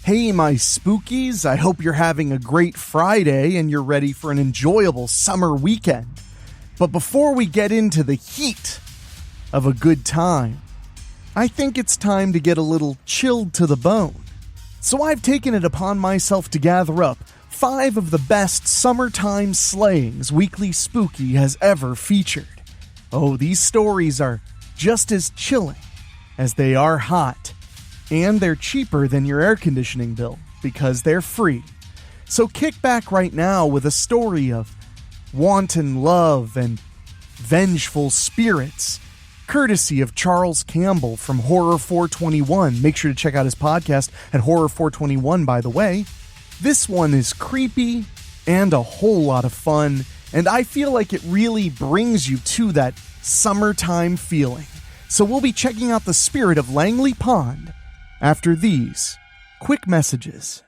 Hey, my spookies, I hope you're having a great Friday and you're ready for an enjoyable summer weekend. But before we get into the heat of a good time, I think it's time to get a little chilled to the bone. So I've taken it upon myself to gather up 5 of the best summertime slayings Weekly Spooky has ever featured. Oh, these stories are just as chilling as they are hot. And they're cheaper than your air conditioning bill because they're free. So kick back right now with a story of wanton love and vengeful spirits, courtesy of Charles Campbell from Horror 421. Make sure to check out his podcast at Horror 421, by the way. This one is creepy and a whole lot of fun, and I feel like it really brings you to that summertime feeling. So we'll be checking out the spirit of Langley Pond after these quick messages.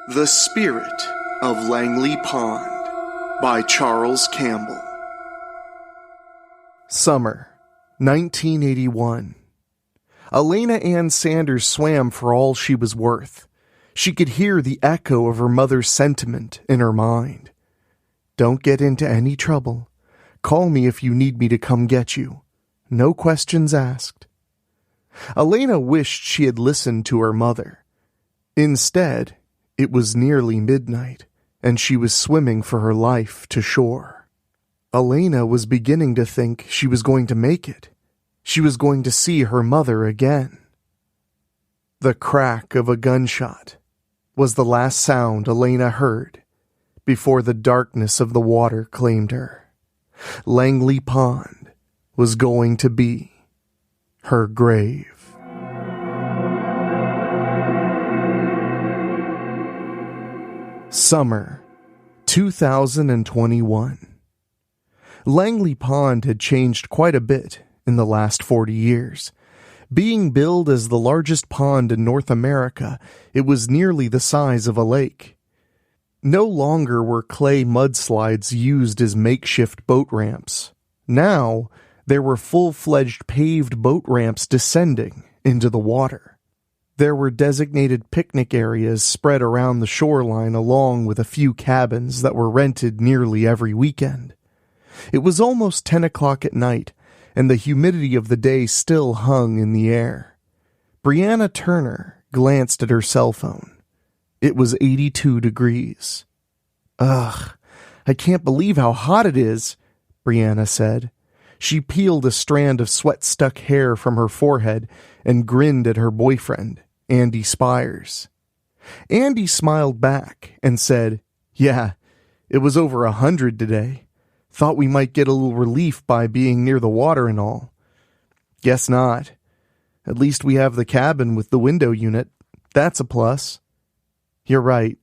The Spirit of Langley Pond by Charles Campbell. Summer, 1981. Elena Ann Sanders swam for all she was worth. She could hear the echo of her mother's sentiment in her mind. Don't get into any trouble. Call me if you need me to come get you. No questions asked. Elena wished she had listened to her mother. Instead, it was nearly midnight, and she was swimming for her life to shore. Elena was beginning to think she was going to make it. She was going to see her mother again. The crack of a gunshot was the last sound Elena heard before the darkness of the water claimed her. Langley Pond was going to be her grave. Summer, 2021. Langley Pond had changed quite a bit in the last 40 years. Being billed as the largest pond in North America, it was nearly the size of a lake. No longer were clay mudslides used as makeshift boat ramps. Now, there were full-fledged paved boat ramps descending into the water. There were designated picnic areas spread around the shoreline along with a few cabins that were rented nearly every weekend. It was almost 10 o'clock at night, and the humidity of the day still hung in the air. Brianna Turner glanced at her cell phone. It was 82 degrees. Ugh, I can't believe how hot it is, Brianna said. She peeled a strand of sweat-stuck hair from her forehead and grinned at her boyfriend, Andy Spires. Andy smiled back and said, "Yeah, it was over 100 today. Thought we might get a little relief by being near the water and all. Guess not. At least we have the cabin with the window unit. That's a plus." "You're right.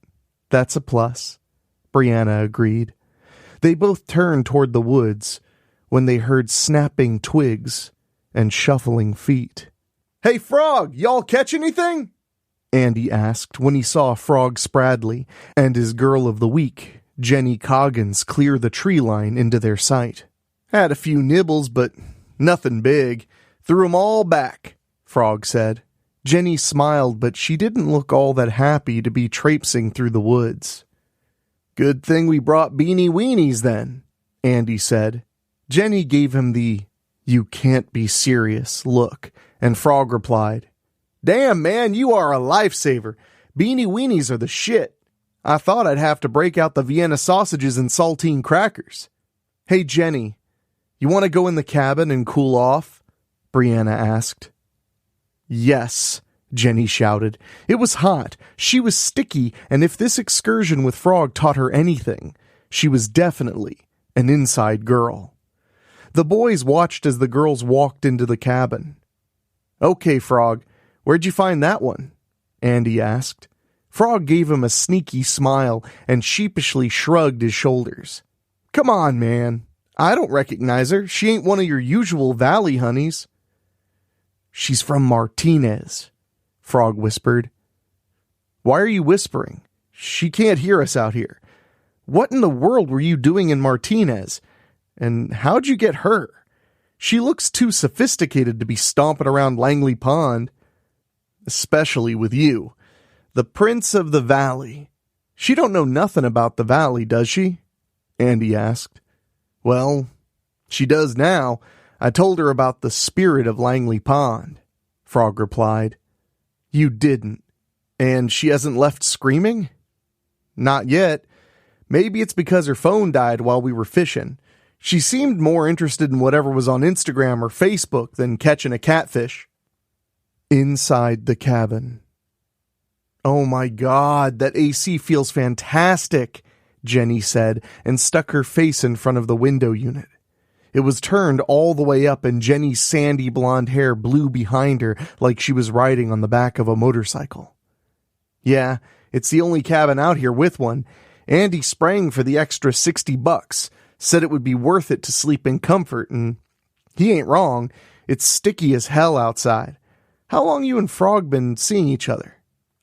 That's a plus," Brianna agreed. They both turned toward the woods when they heard snapping twigs and shuffling feet. "Hey, Frog, y'all catch anything?" Andy asked when he saw Frog Spradley and his girl of the week, Jenny Coggins, clear the tree line into their sight. "Had a few nibbles, but nothing big. Threw 'em all back," Frog said. Jenny smiled, but she didn't look all that happy to be traipsing through the woods. "Good thing we brought beanie weenies then," Andy said. Jenny gave him the "you can't be serious" look, and Frog replied, "Damn, man, you are a lifesaver. Beanie weenies are the shit. I thought I'd have to break out the Vienna sausages and saltine crackers." "Hey, Jenny, you want to go in the cabin and cool off?" Brianna asked. "Yes," Jenny shouted. It was hot, she was sticky, and if this excursion with Frog taught her anything, she was definitely an inside girl. The boys watched as the girls walked into the cabin. "Okay, Frog, where'd you find that one?" Andy asked. Frog gave him a sneaky smile and sheepishly shrugged his shoulders. "Come on, man. I don't recognize her. She ain't one of your usual valley honeys." "She's from Martinez," Frog whispered. "Why are you whispering? She can't hear us out here. What in the world were you doing in Martinez? And how'd you get her? She looks too sophisticated to be stomping around Langley Pond." especially with you. The Prince of the Valley. She don't know nothing about the valley, does she? Andy asked. Well, she does now. I told her about the spirit of Langley Pond, Frog replied. You didn't. And she hasn't left screaming? Not yet. Maybe it's because her phone died while we were fishing. She seemed more interested in whatever was on Instagram or Facebook than catching a catfish. Inside the cabin. Oh my God, that AC feels fantastic, Jenny said, and stuck her face in front of the window unit. It was turned all the way up, and Jenny's sandy blonde hair blew behind her like she was riding on the back of a motorcycle. Yeah, it's the only cabin out here with one. Andy sprang for the extra $60, said it would be worth it to sleep in comfort, and he ain't wrong. It's sticky as hell outside. How long you and Frog been seeing each other?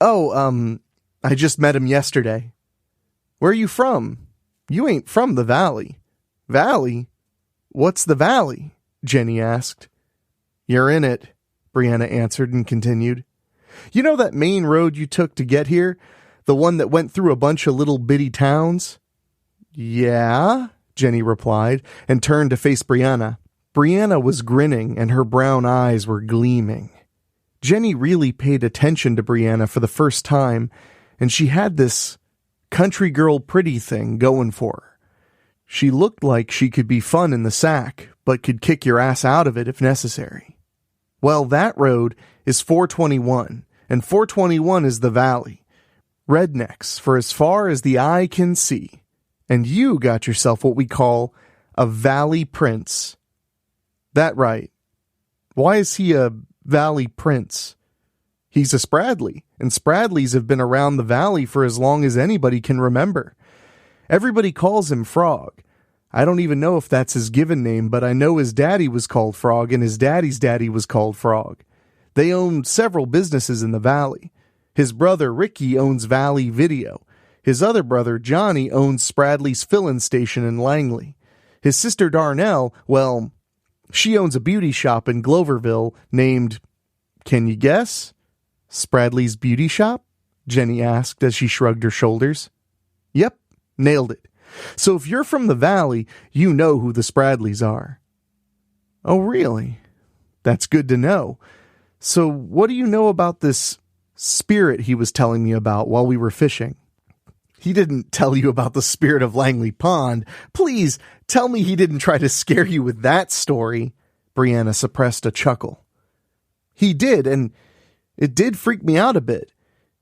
Oh, I just met him yesterday. Where are you from? You ain't from the valley. Valley? What's the valley? Jenny asked. You're in it, Brianna answered and continued. You know that main road you took to get here? The one that went through a bunch of little bitty towns? Yeah, Jenny replied, and turned to face Brianna. Brianna was grinning, and her brown eyes were gleaming. Jenny really paid attention to Brianna for the first time, and she had this country girl pretty thing going for her. She looked like she could be fun in the sack, but could kick your ass out of it if necessary. Well, that road is 421, and 421 is the valley. Rednecks for as far as the eye can see. And you got yourself what we call a valley prince. That right. Why is he a valley prince? He's a Spradley, and Spradleys have been around the valley for as long as anybody can remember. Everybody calls him Frog. I don't even know if that's his given name, but I know his daddy was called Frog, and his daddy's daddy was called Frog. They own several businesses in the valley. His brother Ricky owns Valley Video. His other brother Johnny owns Spradley's fill-in station in Langley. His sister Darnell, well, she owns a beauty shop in Gloverville named, can you guess? Spradley's Beauty Shop? Jenny asked as she shrugged her shoulders. Yep, nailed it. So if you're from the valley, you know who the Spradleys are. Oh, really? That's good to know. So what do you know about this spirit he was telling me about while we were fishing? He didn't tell you about the spirit of Langley Pond. Please tell me he didn't try to scare you with that story. Brianna suppressed a chuckle. He did, and it did freak me out a bit.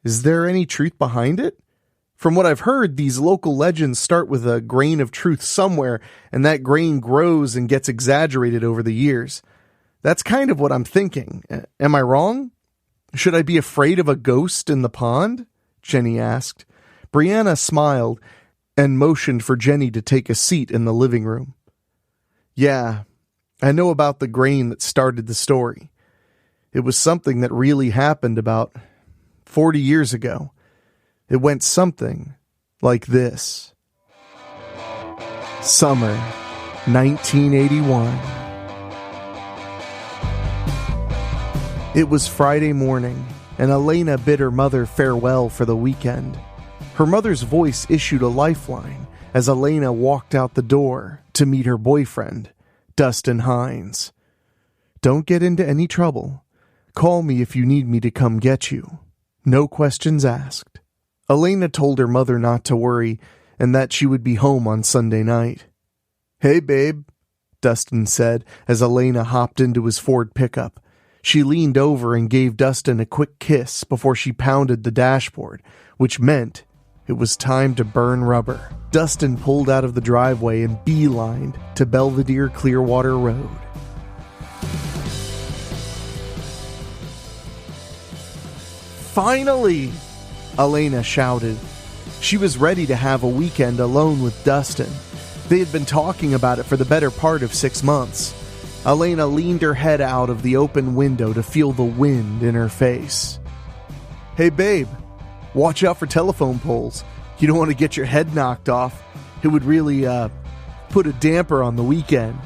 Is there any truth behind it? From what I've heard, these local legends start with a grain of truth somewhere, and that grain grows and gets exaggerated over the years. That's kind of what I'm thinking. Am I wrong? Should I be afraid of a ghost in the pond? Jenny asked. Brianna smiled and motioned for Jenny to take a seat in the living room. Yeah, I know about the grain that started the story. It was something that really happened about 40 years ago. It went something like this. Summer 1981. It was Friday morning, and Elena bid her mother farewell for the weekend. Her mother's voice issued a lifeline as Elena walked out the door to meet her boyfriend, Dustin Hines. Don't get into any trouble. Call me if you need me to come get you. No questions asked. Elena told her mother not to worry and that she would be home on Sunday night. Hey, babe, Dustin said as Elena hopped into his Ford pickup. She leaned over and gave Dustin a quick kiss before she pounded the dashboard, which meant it was time to burn rubber. Dustin pulled out of the driveway and beelined to Belvedere Clearwater Road. Finally! Elena shouted. She was ready to have a weekend alone with Dustin. They had been talking about it for the better part of 6 months. Elena leaned her head out of the open window to feel the wind in her face. Hey babe, watch out for telephone poles. You don't want to get your head knocked off. It would really, put a damper on the weekend,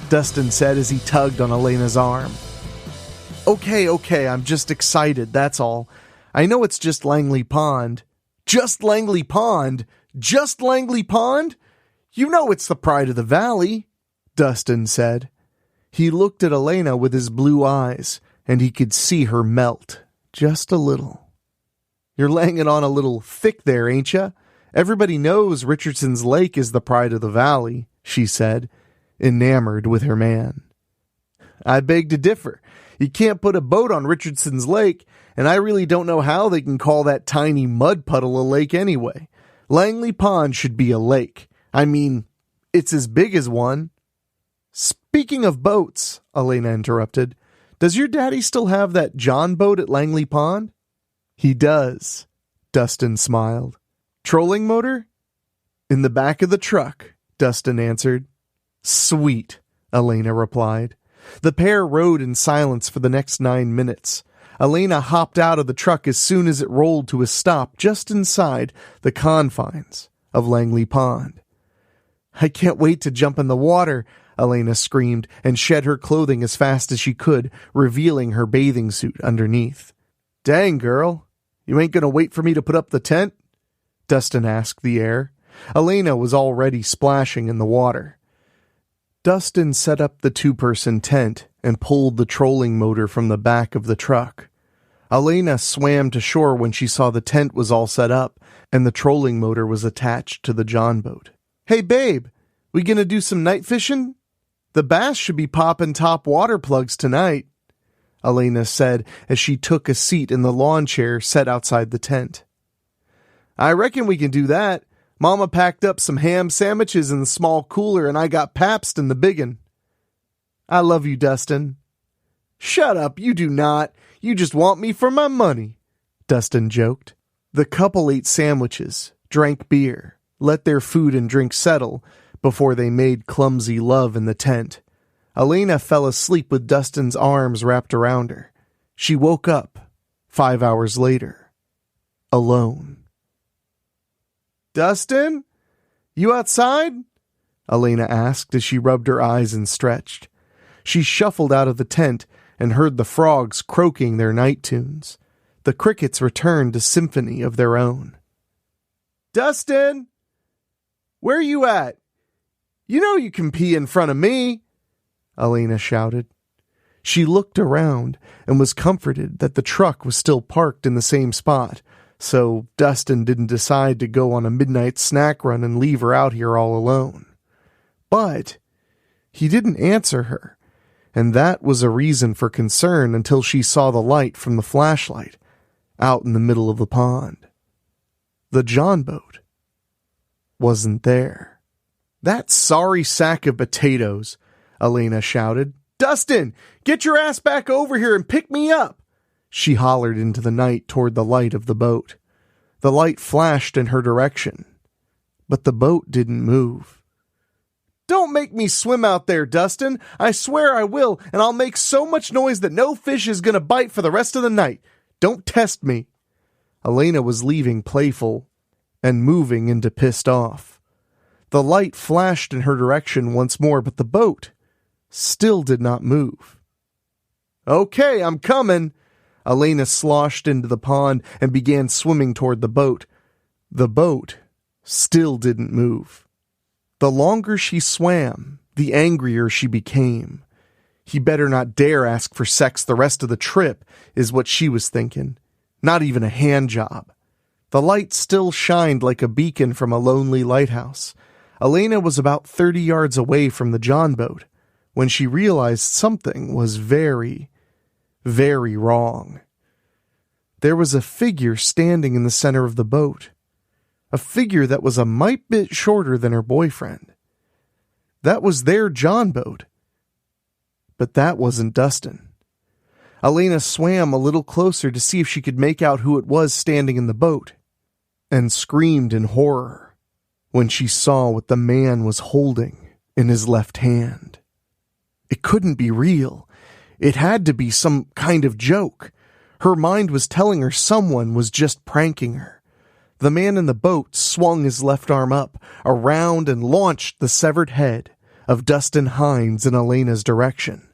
Dustin said as he tugged on Elena's arm. Okay, I'm just excited, that's all. I know it's just Langley Pond. Just Langley Pond? Just Langley Pond? You know it's the pride of the valley, Dustin said. He looked at Elena with his blue eyes, and he could see her melt, just a little. You're laying it on a little thick there, ain't ya? Everybody knows Richardson's Lake is the pride of the valley, she said, enamored with her man. I beg to differ. You can't put a boat on Richardson's Lake, and I really don't know how they can call that tiny mud puddle a lake anyway. Langley Pond should be a lake. I mean, it's as big as one. Speaking of boats, Elena interrupted, does your daddy still have that John boat at Langley Pond? He does, Dustin smiled. Trolling motor? In the back of the truck, Dustin answered. Sweet, Elena replied. The pair rode in silence for the next 9 minutes. Elena hopped out of the truck as soon as it rolled to a stop just inside the confines of Langley Pond. I can't wait to jump in the water, Elena screamed and shed her clothing as fast as she could, revealing her bathing suit underneath. Dang, girl, you ain't gonna wait for me to put up the tent? Dustin asked the air. Elena was already splashing in the water. Dustin set up the 2-person tent and pulled the trolling motor from the back of the truck. Elena swam to shore when she saw the tent was all set up and the trolling motor was attached to the John boat. Hey, babe, we gonna do some night fishing? The bass should be popping top water plugs tonight, Elena said as she took a seat in the lawn chair set outside the tent. I reckon we can do that. Mama packed up some ham sandwiches in the small cooler and I got Pabst in the biggin. I love you, Dustin. Shut up, you do not. You just want me for my money, Dustin joked. The couple ate sandwiches, drank beer, let their food and drink settle before they made clumsy love in the tent. Elena fell asleep with Dustin's arms wrapped around her. She woke up 5 hours later, alone. Dustin? You outside? Elena asked as she rubbed her eyes and stretched. She shuffled out of the tent and heard the frogs croaking their night tunes. The crickets returned a symphony of their own. Dustin! Where you at? You know you can pee in front of me, Elena shouted. She looked around and was comforted that the truck was still parked in the same spot, so Dustin didn't decide to go on a midnight snack run and leave her out here all alone. But he didn't answer her, and that was a reason for concern until she saw the light from the flashlight out in the middle of the pond. The John boat wasn't there. That sorry sack of potatoes, Elena shouted. Dustin, get your ass back over here and pick me up. She hollered into the night toward the light of the boat. The light flashed in her direction, but the boat didn't move. Don't make me swim out there, Dustin. I swear I will, and I'll make so much noise that no fish is going to bite for the rest of the night. Don't test me. Elena was leaving playful and moving into pissed off. The light flashed in her direction once more, but the boat still did not move. Okay, I'm coming. Elena sloshed into the pond and began swimming toward the boat. The boat still didn't move. The longer she swam, the angrier she became. He better not dare ask for sex the rest of the trip, is what she was thinking. Not even a hand job. The light still shined like a beacon from a lonely lighthouse. Elena was about 30 yards away from the John boat when she realized something was very, very wrong. There was a figure standing in the center of the boat. A figure that was a mite bit shorter than her boyfriend. That was their John boat. But that wasn't Dustin. Elena swam a little closer to see if she could make out who it was standing in the boat, and screamed in horror when she saw what the man was holding in his left hand. It couldn't be real. It had to be some kind of joke. Her mind was telling her someone was just pranking her. The man in the boat swung his left arm up, around, and launched the severed head of Dustin Hines in Elena's direction.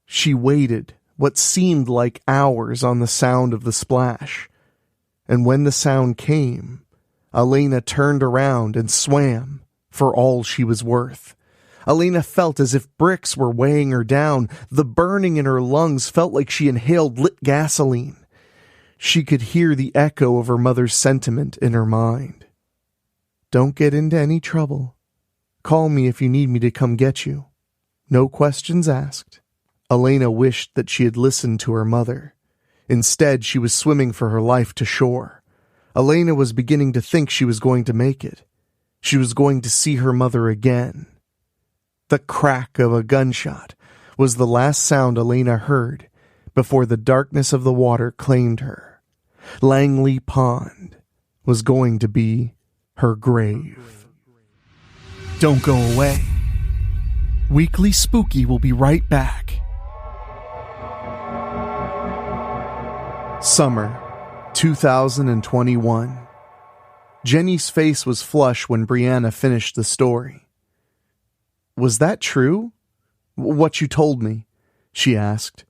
She waited what seemed like hours on the sound of the splash. And when the sound came, Elena turned around and swam for all she was worth. Elena felt as if bricks were weighing her down. The burning in her lungs felt like she inhaled lit gasoline. She could hear the echo of her mother's sentiment in her mind. "Don't get into any trouble. Call me if you need me to come get you. No questions asked." Elena wished that she had listened to her mother. Instead, she was swimming for her life to shore. Elena was beginning to think she was going to make it. She was going to see her mother again. The crack of a gunshot was the last sound Elena heard before the darkness of the water claimed her. Langley Pond was going to be her grave. Don't go away. Weekly Spooky will be right back. Summer 2021. Jenny's face was flush when Brianna finished the story. "Was that true? What you told me?" she asked.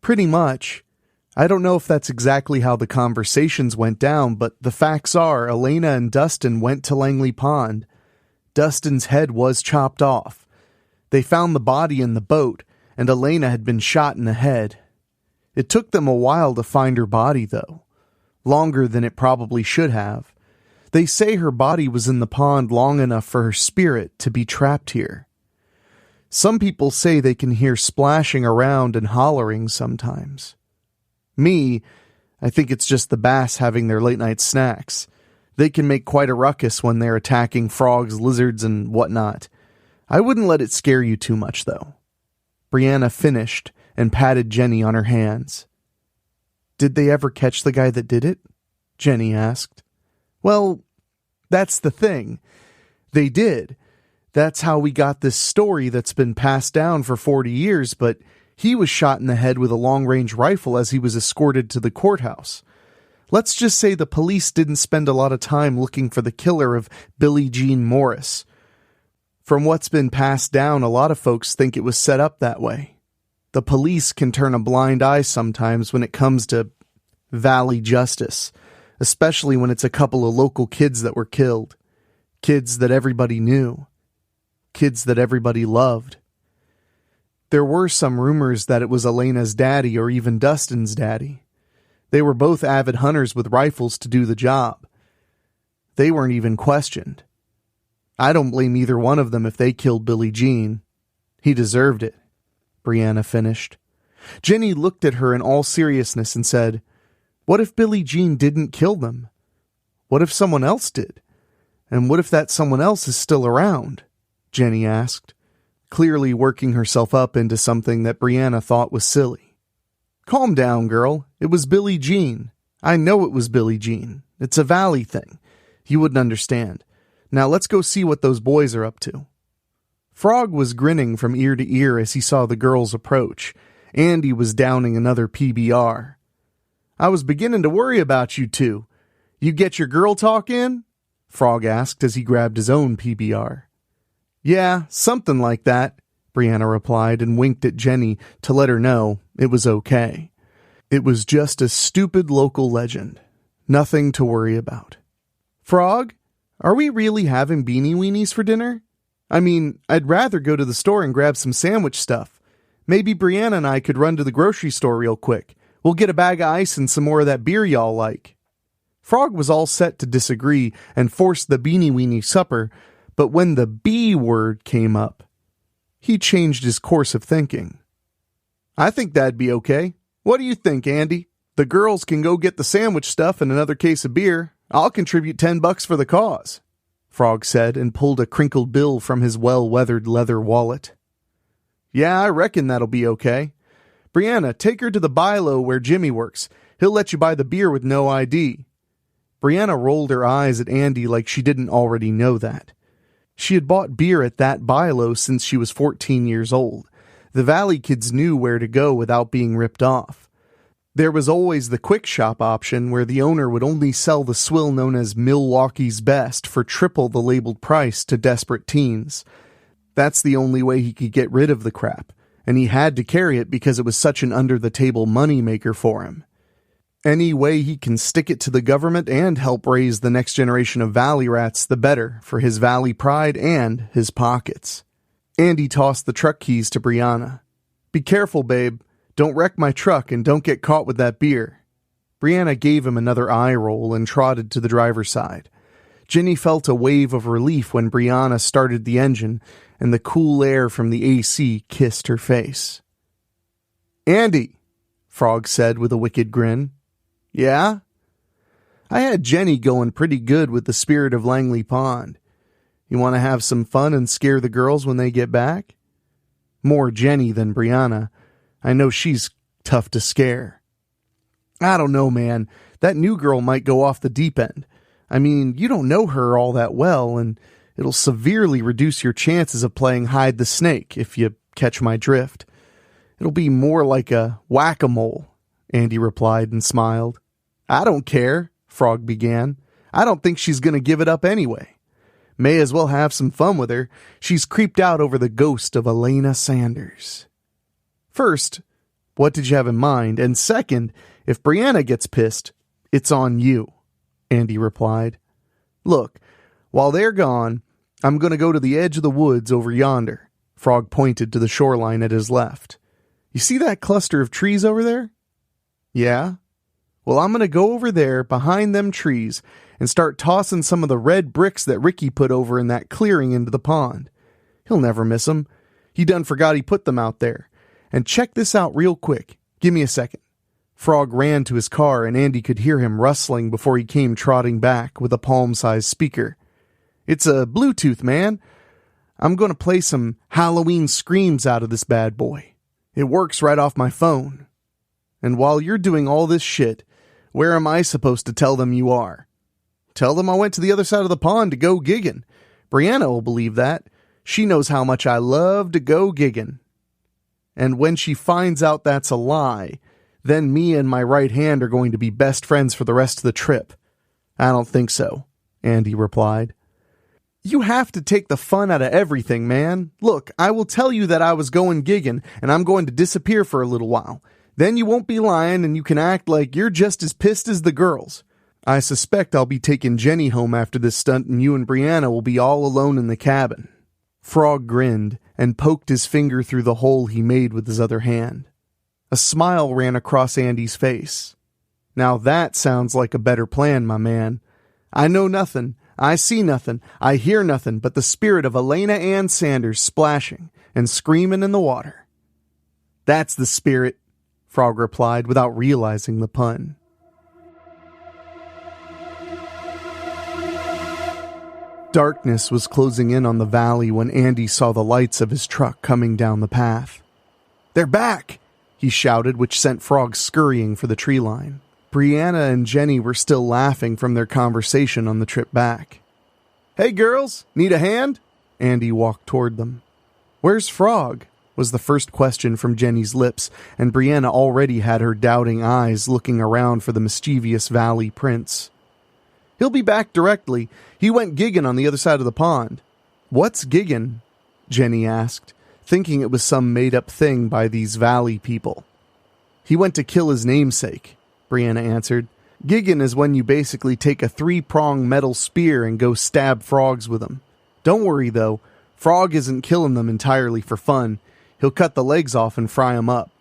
"Pretty much. I don't know if that's exactly how the conversations went down, but the facts are Elena and Dustin went to Langley Pond. Dustin's head was chopped off. They found the body in the boat, and Elena had been shot in the head. It took them a while to find her body, though. Longer than it probably should have. They say her body was in the pond long enough for her spirit to be trapped here. Some people say they can hear splashing around and hollering sometimes. Me, I think it's just the bass having their late-night snacks. They can make quite a ruckus when they're attacking frogs, lizards, and whatnot. I wouldn't let it scare you too much, though." Brianna finished and patted Jenny on her hands. "Did they ever catch the guy that did it?" Jenny asked. "Well, that's the thing. They did. That's how we got this story that's been passed down for 40 years, but he was shot in the head with a long-range rifle as he was escorted to the courthouse. Let's just say the police didn't spend a lot of time looking for the killer of Billie Jean Morris. From what's been passed down, a lot of folks think it was set up that way. The police can turn a blind eye sometimes when it comes to valley justice, especially when it's a couple of local kids that were killed. Kids that everybody knew. Kids that everybody loved. There were some rumors that it was Elena's daddy or even Dustin's daddy. They were both avid hunters with rifles to do the job. They weren't even questioned. I don't blame either one of them if they killed Billie Jean. He deserved it," Brianna finished. Jenny looked at her in all seriousness and said, "What if Billie Jean didn't kill them? What if someone else did? And what if that someone else is still around?" Jenny asked, clearly working herself up into something that Brianna thought was silly. "Calm down, girl. It was Billie Jean. I know it was Billie Jean. It's a valley thing. You wouldn't understand. Now let's go see what those boys are up to." Frog was grinning from ear to ear as he saw the girls approach. Andy was downing another PBR. "I was beginning to worry about you two. You get your girl talk in?" Frog asked as he grabbed his own PBR. "Yeah, something like that," Brianna replied and winked at Jenny to let her know it was okay. It was just a stupid local legend. Nothing to worry about. "Frog, are we really having beanie weenies for dinner? I mean, I'd rather go to the store and grab some sandwich stuff. Maybe Brianna and I could run to the grocery store real quick. We'll get a bag of ice and some more of that beer y'all like." Frog was all set to disagree and force the beanie weenie supper, but when the B word came up, he changed his course of thinking. "I think that'd be okay. What do you think, Andy? The girls can go get the sandwich stuff and another case of beer. I'll contribute $10 for the cause," Frog said and pulled a crinkled bill from his well-weathered leather wallet. "Yeah, I reckon that'll be okay. Brianna, take her to the Bilo where Jimmy works. He'll let you buy the beer with no ID. Brianna rolled her eyes at Andy like she didn't already know that. She had bought beer at that Bilo since she was 14 years old. The Valley kids knew where to go without being ripped off. There was always the quick shop option where the owner would only sell the swill known as Milwaukee's Best for triple the labeled price to desperate teens. That's the only way he could get rid of the crap, and he had to carry it because it was such an under-the-table moneymaker for him. Any way he can stick it to the government and help raise the next generation of valley rats, the better for his valley pride and his pockets. Andy tossed the truck keys to Brianna. "Be careful, babe. Don't wreck my truck and don't get caught with that beer." Brianna gave him another eye roll and trotted to the driver's side. Jenny felt a wave of relief when Brianna started the engine and the cool air from the AC kissed her face. "Andy," Frog said with a wicked grin. "Yeah?" "I had Jenny going pretty good with the spirit of Langley Pond. You want to have some fun and scare the girls when they get back?" "More Jenny than Brianna. I know she's tough to scare." "I don't know, man. That new girl might go off the deep end. I mean, you don't know her all that well, and it'll severely reduce your chances of playing hide the snake, if you catch my drift. It'll be more like a whack-a-mole," Andy replied and smiled. "I don't care," Frog began. "I don't think she's going to give it up anyway. May as well have some fun with her. She's creeped out over the ghost of Elena Sanders." "First, what did you have in mind? And second, if Brianna gets pissed, it's on you," Andy replied. "Look, while they're gone, I'm going to go to the edge of the woods over yonder." Frog pointed to the shoreline at his left. "You see that cluster of trees over there?" "Yeah?" "Well, I'm going to go over there behind them trees and start tossing some of the red bricks that Ricky put over in that clearing into the pond. He'll never miss 'em. He done forgot he put them out there. And check this out real quick. Give me a second." Frog ran to his car and Andy could hear him rustling before he came trotting back with a palm-sized speaker. "It's a Bluetooth, man. I'm going to play some Halloween screams out of this bad boy. It works right off my phone. And while you're doing all this shit, where am I supposed to tell them you are? Tell them I went to the other side of the pond to go gigging. Brianna will believe that. She knows how much I love to go gigging. And when she finds out that's a lie, then me and my right hand are going to be best friends for the rest of the trip." "I don't think so," Andy replied. "You have to take the fun out of everything, man. Look, I will tell you that I was going gigging and I'm going to disappear for a little while. Then you won't be lying and you can act like you're just as pissed as the girls. I suspect I'll be taking Jenny home after this stunt and you and Brianna will be all alone in the cabin." Frog grinned and poked his finger through the hole he made with his other hand. A smile ran across Andy's face. "Now that sounds like a better plan, my man. I know nothing, I see nothing, I hear nothing but the spirit of Elena Ann Sanders splashing and screaming in the water." "That's the spirit," Frog replied without realizing the pun. Darkness was closing in on the valley when Andy saw the lights of his truck coming down the path. "They're back!" he shouted, which sent Frog scurrying for the tree line. Brianna and Jenny were still laughing from their conversation on the trip back. "Hey girls, need a hand?" Andy walked toward them. "Where's Frog?" was the first question from Jenny's lips, and Brianna already had her doubting eyes looking around for the mischievous valley prince. "He'll be back directly. He went gigging on the other side of the pond." "What's gigging?" Jenny asked, thinking it was some made-up thing by these valley people. "He went to kill his namesake," Brianna answered. "Gigging is when you basically take a 3-pronged metal spear and go stab frogs with them. Don't worry, though. Frog isn't killing them entirely for fun. He'll cut the legs off and fry them up."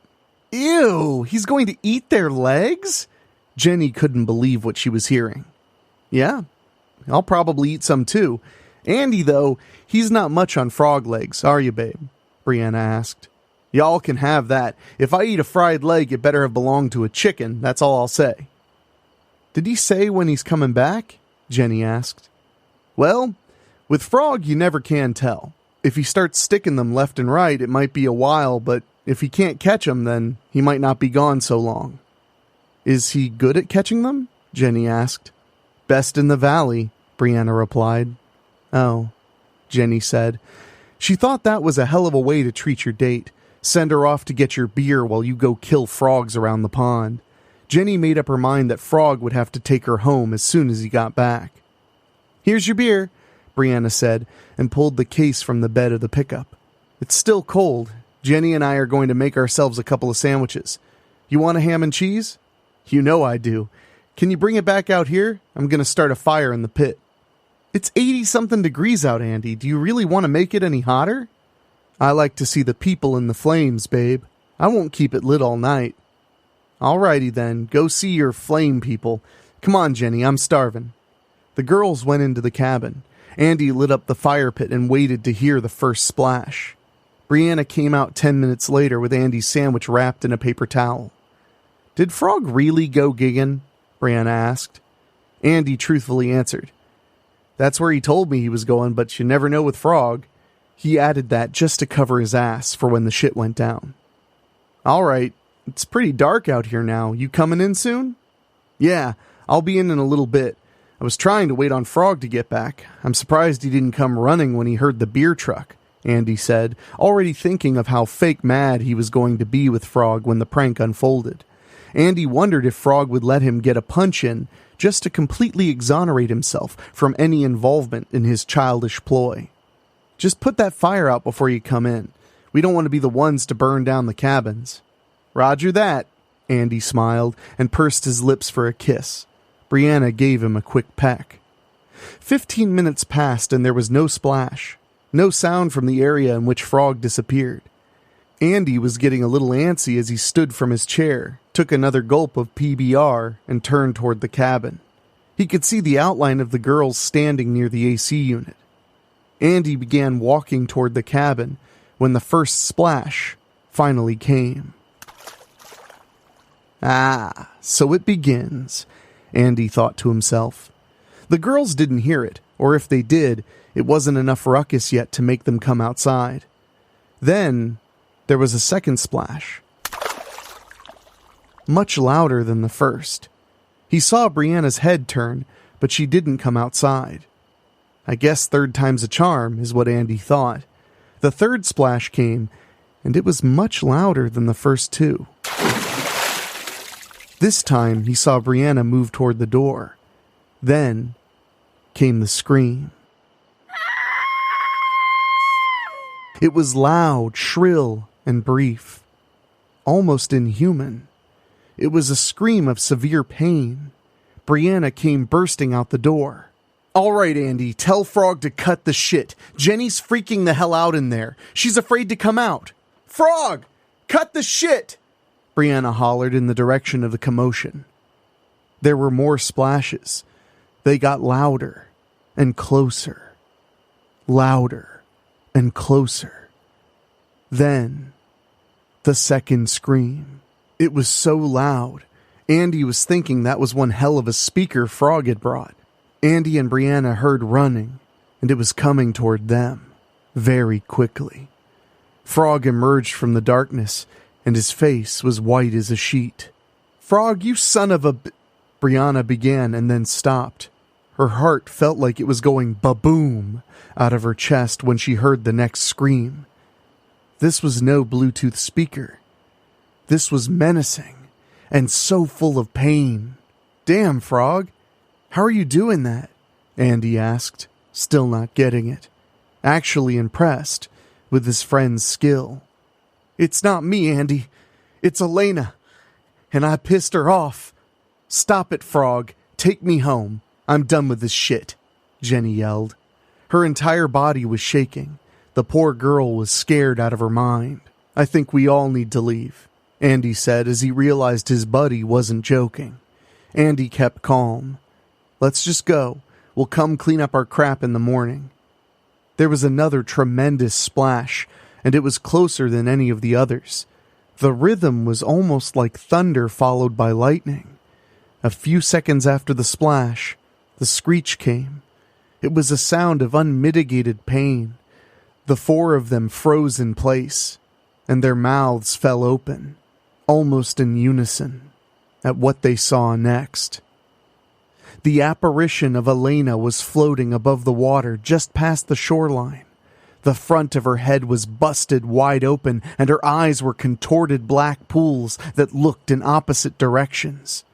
"Ew! He's going to eat their legs?" Jenny couldn't believe what she was hearing. "Yeah, I'll probably eat some too. Andy, though, he's not much on frog legs, are you, babe?" Brianna asked. "Y'all can have that. If I eat a fried leg, it better have belonged to a chicken, that's all I'll say." "Did he say when he's coming back?" Jenny asked. "Well, with Frog you never can tell. If he starts sticking them left and right, it might be a while, but if he can't catch them, then he might not be gone so long." "Is he good at catching them?" Jenny asked. "Best in the valley," Brianna replied. "Oh," Jenny said. She thought that was a hell of a way to treat your date. Send her off to get your beer while you go kill frogs around the pond. Jenny made up her mind that Frog would have to take her home as soon as he got back. "Here's your beer," Brianna said, and pulled the case from the bed of the pickup. "It's still cold. Jenny and I are going to make ourselves a couple of sandwiches. You want a ham and cheese? You know I do. Can you bring it back out here? I'm going to start a fire in the pit. It's 80-something degrees out, Andy. Do you really want to make it any hotter? I like to see the people in the flames, babe. I won't keep it lit all night. Alrighty then, go see your flame people. Come on, Jenny, I'm starving. The girls went into the cabin. Andy lit up the fire pit and waited to hear the first splash. Brianna came out 10 minutes later with Andy's sandwich wrapped in a paper towel. Did Frog really go gigging? Brianna asked. Andy truthfully answered. That's where he told me he was going, but you never know with Frog. He added that just to cover his ass for when the shit went down. All right, it's pretty dark out here now. You coming in soon? Yeah, I'll be in a little bit. I was trying to wait on Frog to get back. I'm surprised he didn't come running when he heard the beer truck, Andy said, already thinking of how fake mad he was going to be with Frog when the prank unfolded. Andy wondered if Frog would let him get a punch in just to completely exonerate himself from any involvement in his childish ploy. Just put that fire out before you come in. We don't want to be the ones to burn down the cabins. Roger that, Andy smiled and pursed his lips for a kiss. Brianna gave him a quick peck. 15 minutes passed and there was no splash, no sound from the area in which Frog disappeared. Andy was getting a little antsy as he stood from his chair, took another gulp of PBR, and turned toward the cabin. He could see the outline of the girls standing near the AC unit. Andy began walking toward the cabin when the first splash finally came. Ah, so it begins, Andy thought to himself. The girls didn't hear it, or if they did, it wasn't enough ruckus yet to make them come outside. Then there was a second splash, much louder than the first. He saw Brianna's head turn, but she didn't come outside. I guess third time's a charm, is what Andy thought. The third splash came, and it was much louder than the first two. This time, he saw Brianna move toward the door. Then came the scream. It was loud, shrill, and brief. Almost inhuman. It was a scream of severe pain. Brianna came bursting out the door. All right, Andy, tell Frog to cut the shit. Jenny's freaking the hell out in there. She's afraid to come out. Frog, cut the shit! Brianna hollered in the direction of the commotion. There were more splashes. They got louder and closer. Louder and closer. Then, the second scream. It was so loud, Andy was thinking that was one hell of a speaker Frog had brought. Andy and Brianna heard running, and it was coming toward them, very quickly. Frog emerged from the darkness, and his face was white as a sheet. Frog, you son of a Brianna began and then stopped. Her heart felt like it was going ba-boom out of her chest when she heard the next scream. This was no Bluetooth speaker. This was menacing and so full of pain. Damn, Frog. How are you doing that? Andy asked, still not getting it. Actually impressed with his friend's skill. It's not me, Andy. It's Elena. And I pissed her off. Stop it, Frog. Take me home. I'm done with this shit, Jenny yelled. Her entire body was shaking. The poor girl was scared out of her mind. I think we all need to leave, Andy said as he realized his buddy wasn't joking. Andy kept calm. Let's just go. We'll come clean up our crap in the morning. There was another tremendous splash, and it was closer than any of the others. The rhythm was almost like thunder followed by lightning. A few seconds after the splash, the screech came. It was a sound of unmitigated pain. The four of them froze in place, and their mouths fell open, almost in unison, at what they saw next. The apparition of Elena was floating above the water just past the shoreline. The front of her head was busted wide open, and her eyes were contorted black pools that looked in opposite directions.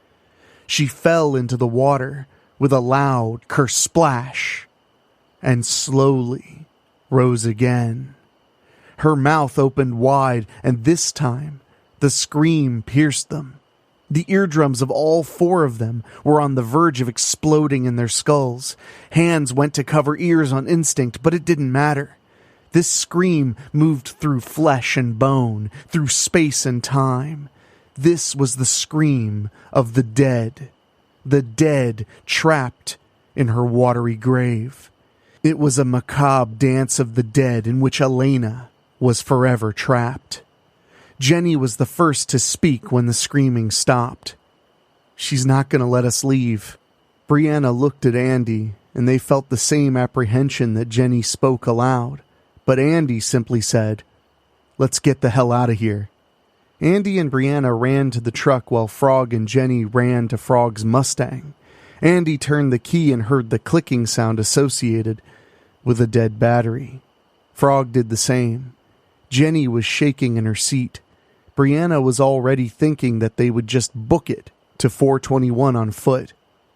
She fell into the water with a loud kersplash, and slowly rose again. Her mouth opened wide, and this time, the scream pierced them. The eardrums of all four of them were on the verge of exploding in their skulls. Hands went to cover ears on instinct, but it didn't matter. This scream moved through flesh and bone, through space and time. This was the scream of the dead trapped in her watery grave. It was a macabre dance of the dead in which Elena was forever trapped. Jenny was the first to speak when the screaming stopped. "She's not going to let us leave." Brianna looked at Andy, and they felt the same apprehension that Jenny spoke aloud. But Andy simply said, "Let's get the hell out of here." Andy and Brianna ran to the truck while Frog and Jenny ran to Frog's Mustang. Andy turned the key and heard the clicking sound associated with a dead battery. Frog did the same. Jenny was shaking in her seat. Brianna was already thinking that they would just book it to 421 on foot.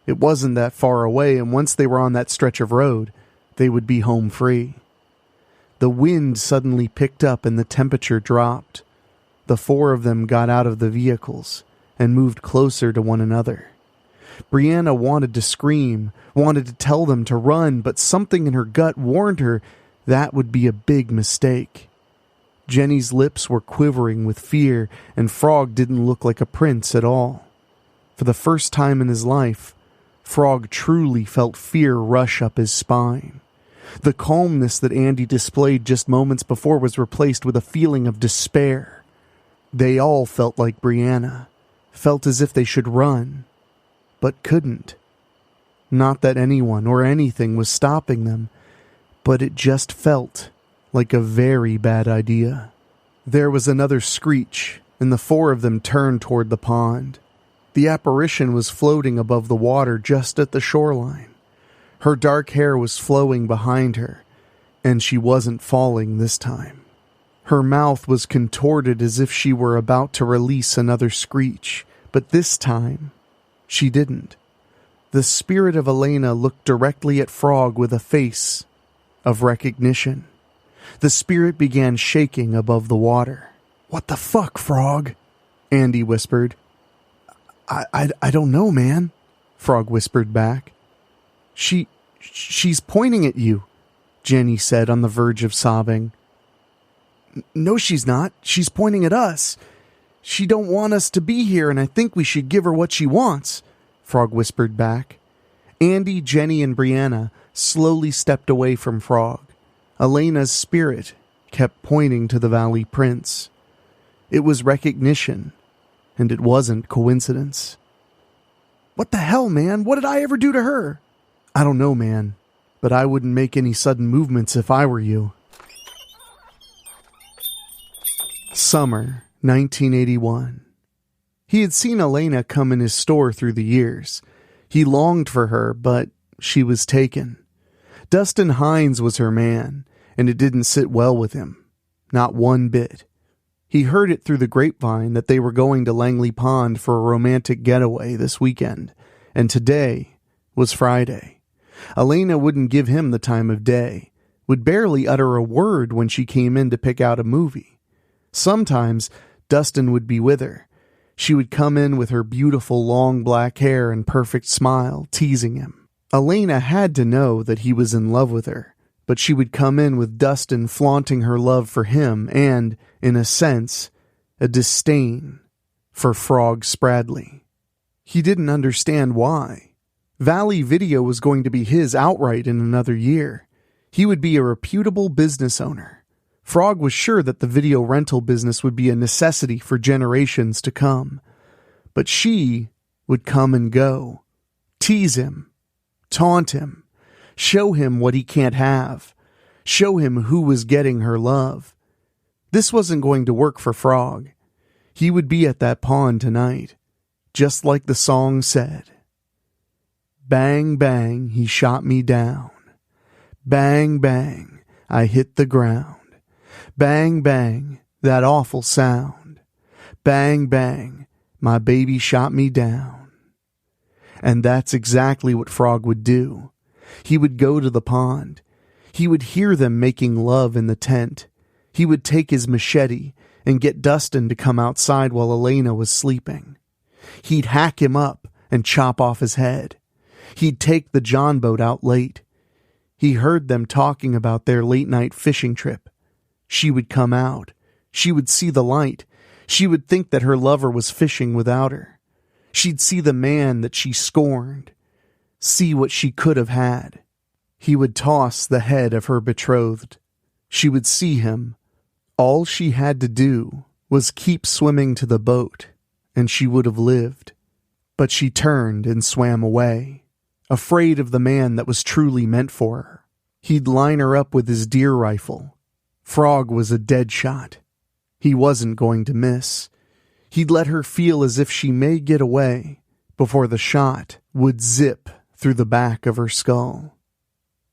It wasn't that far away, and once they were on that stretch of road, they would be home free. The wind suddenly picked up and the temperature dropped. The four of them got out of the vehicles and moved closer to one another. Brianna wanted to scream, wanted to tell them to run, but something in her gut warned her that would be a big mistake. Jenny's lips were quivering with fear, and Frog didn't look like a prince at all. For the first time in his life, Frog truly felt fear rush up his spine. The calmness that Andy displayed just moments before was replaced with a feeling of despair. They all felt like Brianna, felt as if they should run, but couldn't. Not that anyone or anything was stopping them, but it just felt like a very bad idea. There was another screech, and the four of them turned toward the pond. The apparition was floating above the water just at the shoreline. Her dark hair was flowing behind her, and she wasn't falling this time. Her mouth was contorted as if she were about to release another screech, but this time, she didn't. The spirit of Elena looked directly at Frog with a face of recognition. The spirit began shaking above the water. "What the fuck, Frog?" Andy whispered. I don't know, man," Frog whispered back. She's pointing at you," Jenny said on the verge of sobbing. "No, she's not. She's pointing at us. She don't want us to be here, and I think we should give her what she wants," Frog whispered back. Andy, Jenny, and Brianna slowly stepped away from Frog. Elena's spirit kept pointing to the Valley Prince. It was recognition, and it wasn't coincidence. "What the hell, man? What did I ever do to her?" "I don't know, man, but I wouldn't make any sudden movements if I were you." Summer, 1981. He had seen Elena come in his store through the years. He longed for her, but she was taken. Dustin Hines was her man, and it didn't sit well with him. Not one bit. He heard it through the grapevine that they were going to Langley Pond for a romantic getaway this weekend, and today was Friday. Elena wouldn't give him the time of day, would barely utter a word when she came in to pick out a movie. Sometimes Dustin would be with her. She would come in with her beautiful long black hair and perfect smile, teasing him. Elena had to know that he was in love with her, but she would come in with Dustin flaunting her love for him and, in a sense, a disdain for Frog Spradley. He didn't understand why. Valley Video was going to be his outright in another year. He would be a reputable business owner. Frog was sure that the video rental business would be a necessity for generations to come. But she would come and go, tease him, taunt him, show him what he can't have, show him who was getting her love. This wasn't going to work for Frog. He would be at that pond tonight, just like the song said. Bang, bang, he shot me down. Bang, bang, I hit the ground. Bang, bang, that awful sound. Bang, bang, my baby shot me down. And that's exactly what Frog would do. He would go to the pond. He would hear them making love in the tent. He would take his machete and get Dustin to come outside while Elena was sleeping. He'd hack him up and chop off his head. He'd take the John boat out late. He heard them talking about their late-night fishing trip. She would come out. She would see the light. She would think that her lover was fishing without her. She'd see the man that she scorned. See what she could have had. He would toss the head of her betrothed. She would see him. All she had to do was keep swimming to the boat, and she would have lived. But she turned and swam away, afraid of the man that was truly meant for her. He'd line her up with his deer rifle. Frog was a dead shot. He wasn't going to miss. He'd let her feel as if she may get away before the shot would zip through the back of her skull.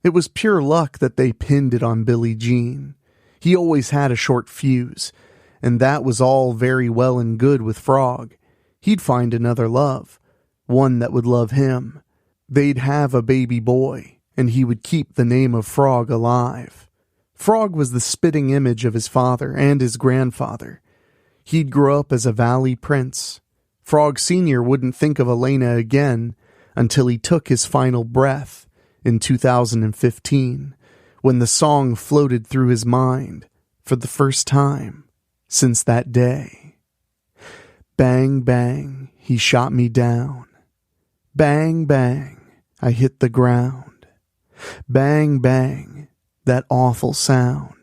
It was pure luck that they pinned it on Billie Jean. He always had a short fuse, and that was all very well and good with Frog. He'd find another love, one that would love him. They'd have a baby boy, and he would keep the name of Frog alive. Frog was the spitting image of his father and his grandfather. He'd grow up as a valley prince. Frog Sr. wouldn't think of Elena again until he took his final breath in 2015, when the song floated through his mind for the first time since that day. Bang, bang, he shot me down. Bang, bang, I hit the ground. Bang, bang, that awful sound.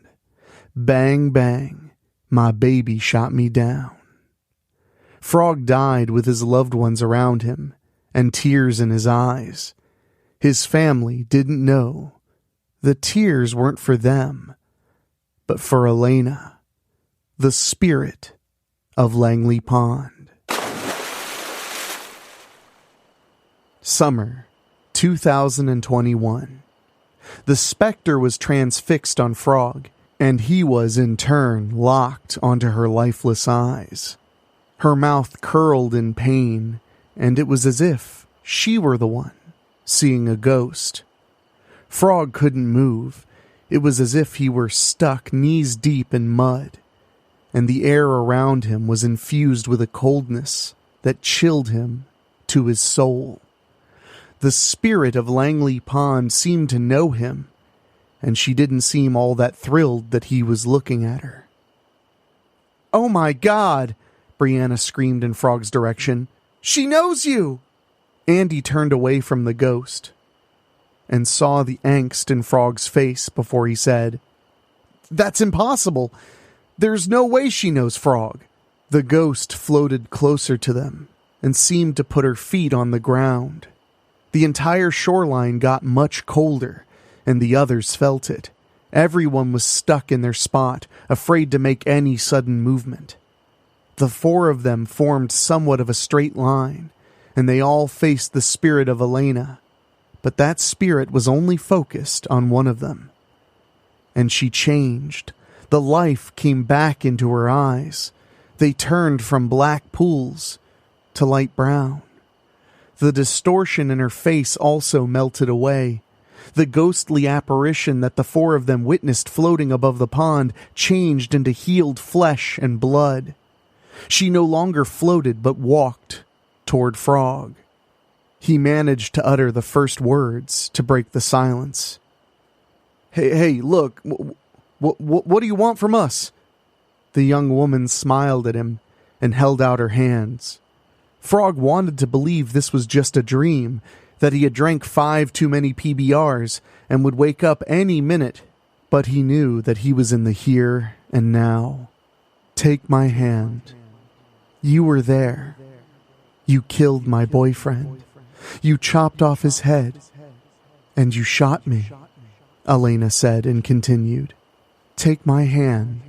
Bang, bang, my baby shot me down. Frog died with his loved ones around him and tears in his eyes. His family didn't know. The tears weren't for them, but for Elena, the spirit of Langley Pond. Summer 2021. The specter was transfixed on Frog, and he was in turn locked onto her lifeless eyes. Her mouth curled in pain, and it was as if she were the one seeing a ghost. Frog couldn't move. It was as if he were stuck knees deep in mud, and the air around him was infused with a coldness that chilled him to his soul. The spirit of Langley Pond seemed to know him, and she didn't seem all that thrilled that he was looking at her. "Oh my God!" Brianna screamed in Frog's direction. "She knows you!" Andy turned away from the ghost and saw the angst in Frog's face before he said, "That's impossible. There's no way she knows Frog." The ghost floated closer to them and seemed to put her feet on the ground. The entire shoreline got much colder, and the others felt it. Everyone was stuck in their spot, afraid to make any sudden movement. The four of them formed somewhat of a straight line, and they all faced the spirit of Elena, but that spirit was only focused on one of them. And she changed. The life came back into her eyes. They turned from black pools to light brown. The distortion in her face also melted away. The ghostly apparition that the four of them witnessed floating above the pond changed into healed flesh and blood. She no longer floated but walked toward Frog. He managed to utter the first words to break the silence. Hey, look, what do you want from us?" The young woman smiled at him and held out her hands. Frog wanted to believe this was just a dream, that he had drank 5 too many PBRs and would wake up any minute, but he knew that he was in the here and now. "Take my hand. You were there. You killed my boyfriend. You chopped off his head. And you shot me," Elena said and continued. "Take my hand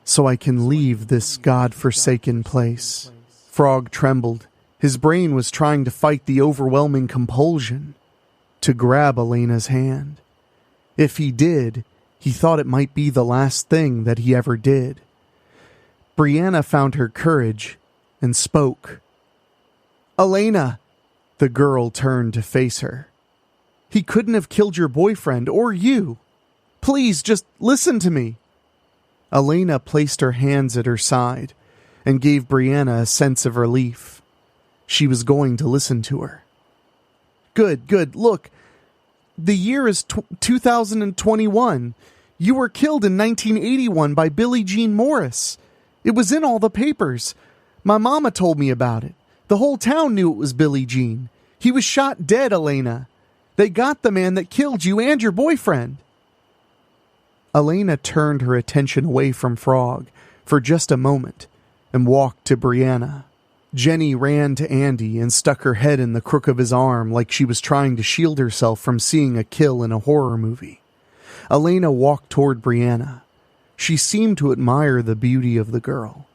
so I can leave this God-forsaken place." Frog trembled. His brain was trying to fight the overwhelming compulsion to grab Elena's hand. If he did, he thought it might be the last thing that he ever did. Brianna found her courage and spoke. "Elena!" The girl turned to face her. "He couldn't have killed your boyfriend or you. Please, just listen to me." Elena placed her hands at her side and gave Brianna a sense of relief. She was going to listen to her. Good. Look, the year is 2021. You were killed in 1981 by Billie Jean Morris. It was in all the papers. My mama told me about it. The whole town knew it was Billie Jean. He was shot dead, Elena. They got the man that killed you and your boyfriend. Elena turned her attention away from Frog for just a moment and walked to Brianna. Jenny ran to Andy and stuck her head in the crook of his arm like she was trying to shield herself from seeing a kill in a horror movie. Elena walked toward Brianna. She seemed to admire the beauty of the girl.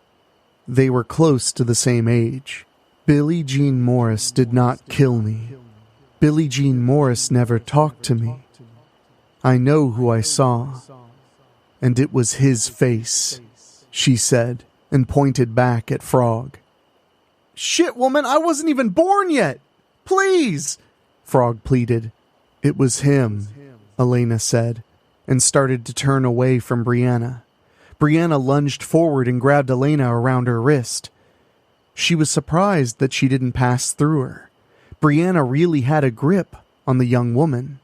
They were close to the same age. Billie Jean Morris did not kill me. Billie Jean Morris never talked to me. I know who I saw, and it was his face, she said, and pointed back at Frog. Shit, woman, I wasn't even born yet! Please! Frog pleaded. It was him, Elena said, and started to turn away from Brianna. Brianna lunged forward and grabbed Elena around her wrist. She was surprised that she didn't pass through her. Brianna really had a grip on the young woman.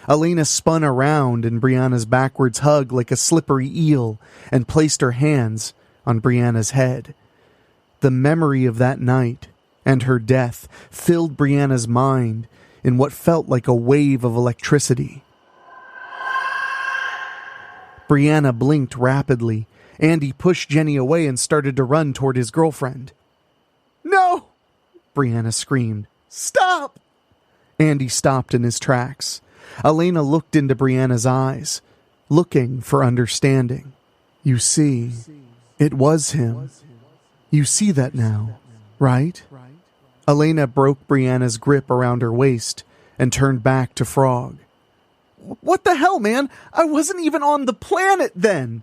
Elena spun around in Brianna's backwards hug like a slippery eel and placed her hands on Brianna's head. The memory of that night and her death filled Brianna's mind in what felt like a wave of electricity. Brianna blinked rapidly. Andy pushed Jenny away and started to run toward his girlfriend. No! Brianna screamed. Stop! Andy stopped in his tracks. Elena looked into Brianna's eyes, looking for understanding. You see, it was him. You see that now, right? Elena broke Brianna's grip around her waist and turned back to Frog. What the hell, man? I wasn't even on the planet then!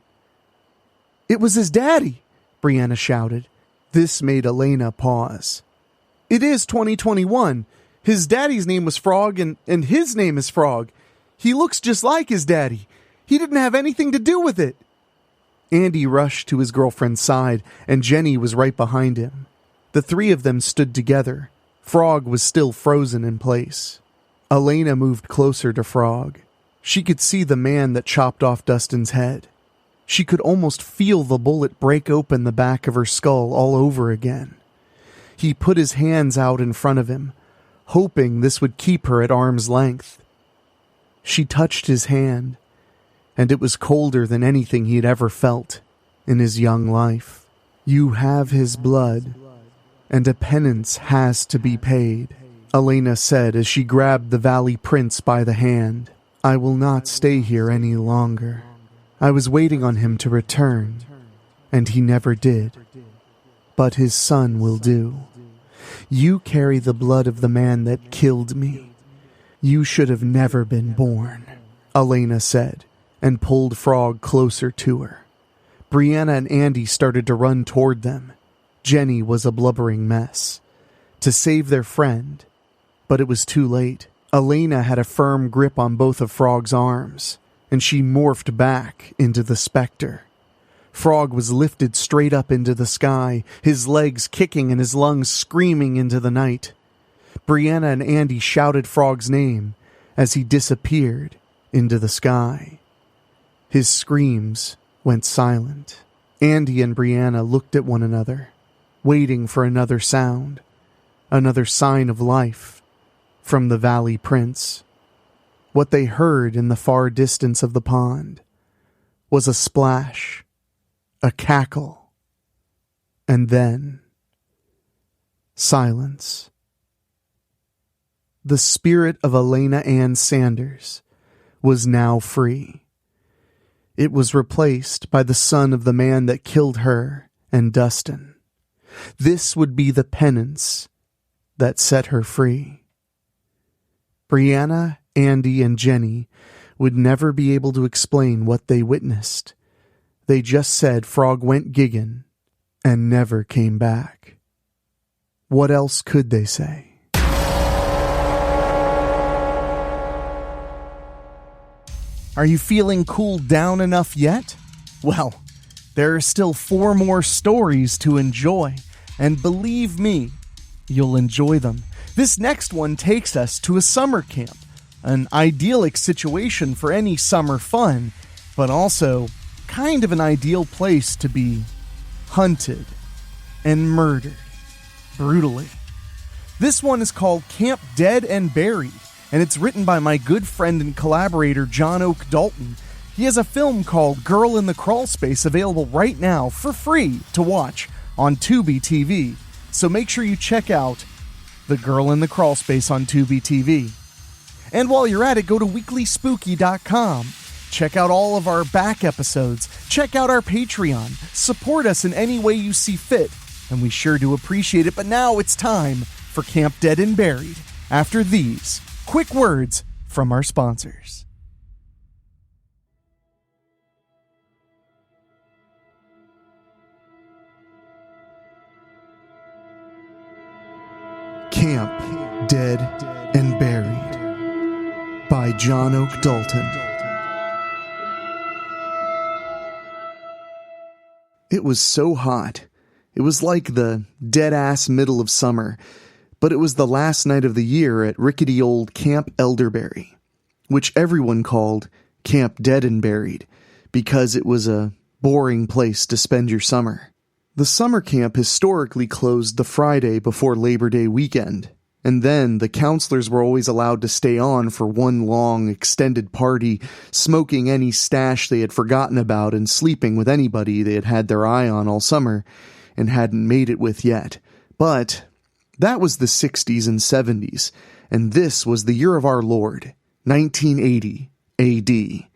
It was his daddy, Brianna shouted. This made Elena pause. It is 2021. His daddy's name was Frog, and his name is Frog. He looks just like his daddy. He didn't have anything to do with it. Andy rushed to his girlfriend's side, and Jenny was right behind him. The three of them stood together. Frog was still frozen in place. Elena moved closer to Frog. She could see the man that chopped off Dustin's head. She could almost feel the bullet break open the back of her skull all over again. He put his hands out in front of him, hoping this would keep her at arm's length. She touched his hand, and it was colder than anything he had ever felt in his young life. You have his blood, and a penance has to be paid, Elena said as she grabbed the Valley Prince by the hand. I will not stay here any longer. I was waiting on him to return, and he never did. But his son will do. You carry the blood of the man that killed me. You should have never been born, Elena said, and pulled Frog closer to her. Brianna and Andy started to run toward them. Jenny was a blubbering mess. To save their friend, but it was too late. Elena had a firm grip on both of Frog's arms, and she morphed back into the specter. Frog was lifted straight up into the sky, his legs kicking and his lungs screaming into the night. Brianna and Andy shouted Frog's name as he disappeared into the sky. His screams went silent. Andy and Brianna looked at one another, waiting for another sound, another sign of life from the Valley Prince. What they heard in the far distance of the pond was a splash, a cackle, and then silence. The spirit of Elena Ann Sanders was now free. It was replaced by the son of the man that killed her and Dustin. This would be the penance that set her free. Brianna, Andy, and Jenny would never be able to explain what they witnessed. They just said Frog went giggin' and never came back. What else could they say? Are you feeling cooled down enough yet? Well, There are still 4 more stories to enjoy, and believe me, you'll enjoy them. This next one takes us to a summer camp, an idyllic situation for any summer fun, but also kind of an ideal place to be hunted and murdered brutally. This one is called Camp Dead and Buried, and it's written by my good friend and collaborator John Oak Dalton. He has a film called Girl in the Crawl Space available right now for free to watch on Tubi TV. So make sure you check out The Girl in the Crawl Space on Tubi TV. And while you're at it, go to weeklyspooky.com. Check out all of our back episodes. Check out our Patreon. Support us in any way you see fit, and we sure do appreciate it. But now it's time for Camp Dead and Buried, after these quick words from our sponsors. Camp Dead and Buried by John Oak Dalton. It was so hot. It was like the dead-ass middle of summer, but it was the last night of the year at rickety old Camp Elderberry, which everyone called Camp Dead and Buried, because it was a boring place to spend your summer. The summer camp historically closed the Friday before Labor Day weekend, and then the counselors were always allowed to stay on for one long, extended party, smoking any stash they had forgotten about and sleeping with anybody they had had their eye on all summer and hadn't made it with yet. But that was the 60s and 70s, and this was the year of our Lord, 1980 AD,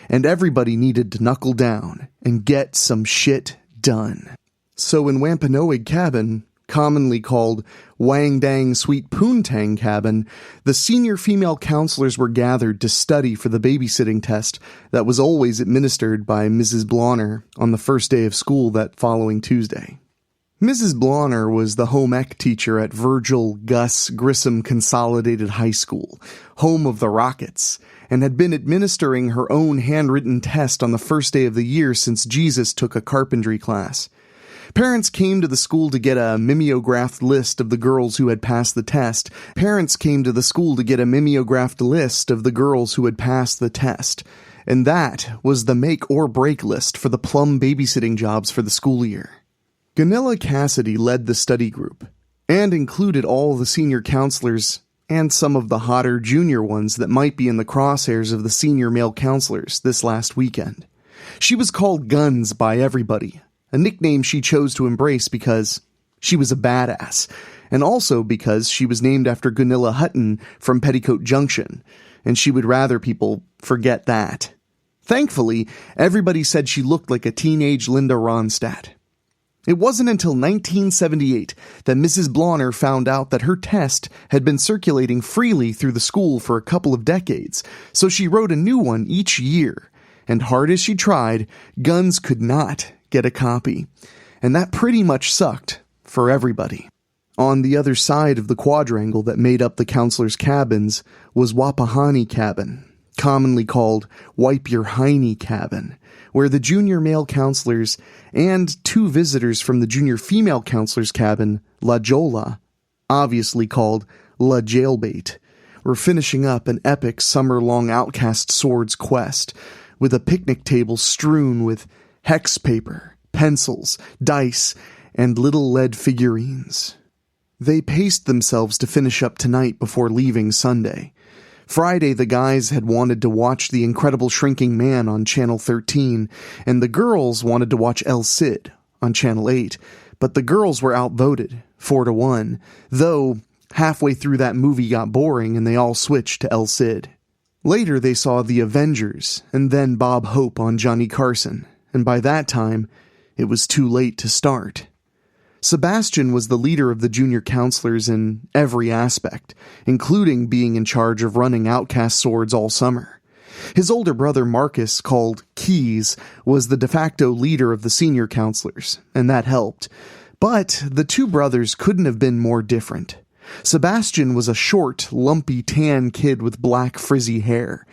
and everybody needed to knuckle down and get some shit done. So in Wampanoag Cabin, commonly called Wang Dang Sweet Poontang Cabin, the senior female counselors were gathered to study for the babysitting test that was always administered by Mrs. Blonner on the first day of school that following Tuesday. Mrs. Blonner was the home ec teacher at Virgil Gus Grissom Consolidated High School, home of the Rockets, and had been administering her own handwritten test on the first day of the year since Jesus took a carpentry class. Parents came to the school to get a mimeographed list of the girls who had passed the test. And that was the make or break list for the plum babysitting jobs for the school year. Gunilla Cassidy led the study group, and included all the senior counselors and some of the hotter junior ones that might be in the crosshairs of the senior male counselors this last weekend. She was called Guns by everybody, a nickname she chose to embrace because she was a badass, and also because she was named after Gunilla Hutton from Petticoat Junction, and she would rather people forget that. Thankfully, everybody said she looked like a teenage Linda Ronstadt. It wasn't until 1978 that Mrs. Blonner found out that her test had been circulating freely through the school for a couple of decades, so she wrote a new one each year, and hard as she tried, Guns could not get a copy, and that pretty much sucked for everybody. On the other side of the quadrangle that made up the counselors' cabins was Wapahani Cabin, commonly called Wipe Your Hiney Cabin, where the junior male counselors and 2 visitors from the junior female counselors' cabin, La Jola, obviously called La Jailbait, were finishing up an epic summer-long Outcast Swords quest, with a picnic table strewn with hex paper, pencils, dice, and little lead figurines. They paced themselves to finish up tonight before leaving Sunday. Friday, the guys had wanted to watch The Incredible Shrinking Man on Channel 13, and the girls wanted to watch El Cid on Channel 8, but the girls were outvoted, 4-1, though halfway through that movie got boring and they all switched to El Cid. Later, they saw The Avengers, and then Bob Hope on Johnny Carson, and by that time, it was too late to start. Sebastian was the leader of the junior counselors in every aspect, including being in charge of running Outcast Swords all summer. His older brother Marcus, called Keys, was the de facto leader of the senior counselors, and that helped. But the 2 brothers couldn't have been more different. Sebastian was a short, lumpy, tan kid with black, frizzy hair.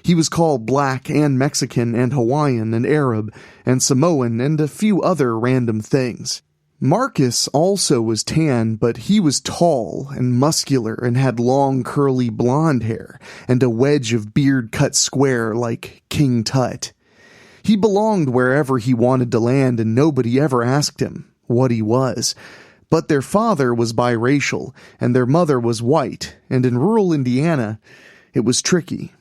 He was called Black and Mexican and Hawaiian and Arab and Samoan and a few other random things. Marcus also was tan, but he was tall and muscular and had long curly blonde hair and a wedge of beard cut square like King Tut. He belonged wherever he wanted to land and nobody ever asked him what he was. But their father was biracial and their mother was white, and in rural Indiana, it was tricky.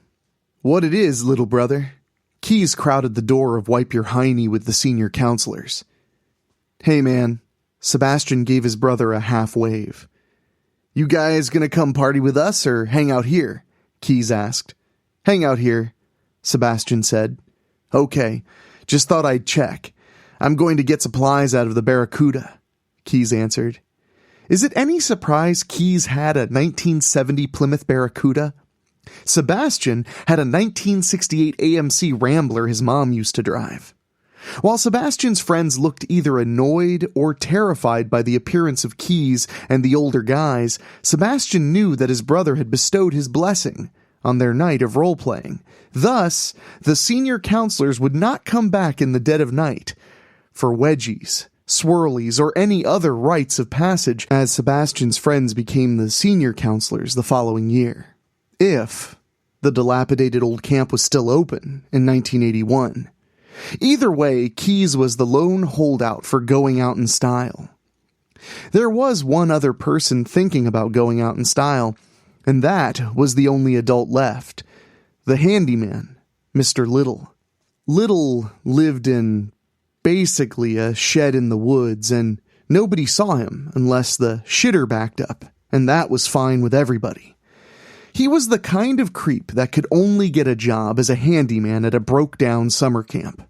"What it is, little brother?" Keys crowded the door of Wipe Your Hiney with the senior counselors. "Hey man," Sebastian gave his brother a half wave. "You guys gonna come party with us or hang out here?" Keys asked. "Hang out here," Sebastian said. "Okay, just thought I'd check. I'm going to get supplies out of the Barracuda," Keys answered. Is it any surprise Keys had a 1970 Plymouth Barracuda? Sebastian had a 1968 AMC Rambler his mom used to drive. While Sebastian's friends looked either annoyed or terrified by the appearance of Keys and the older guys, Sebastian knew that his brother had bestowed his blessing on their night of role-playing. Thus, the senior counselors would not come back in the dead of night for wedgies, swirlies, or any other rites of passage as Sebastian's friends became the senior counselors the following year. If the dilapidated old camp was still open in 1981. Either way, Keys was the lone holdout for going out in style. There was one other person thinking about going out in style, and that was the only adult left, the handyman, Mr. Little. Little lived in basically a shed in the woods, and nobody saw him unless the shitter backed up, and that was fine with everybody. He was the kind of creep that could only get a job as a handyman at a broke-down summer camp.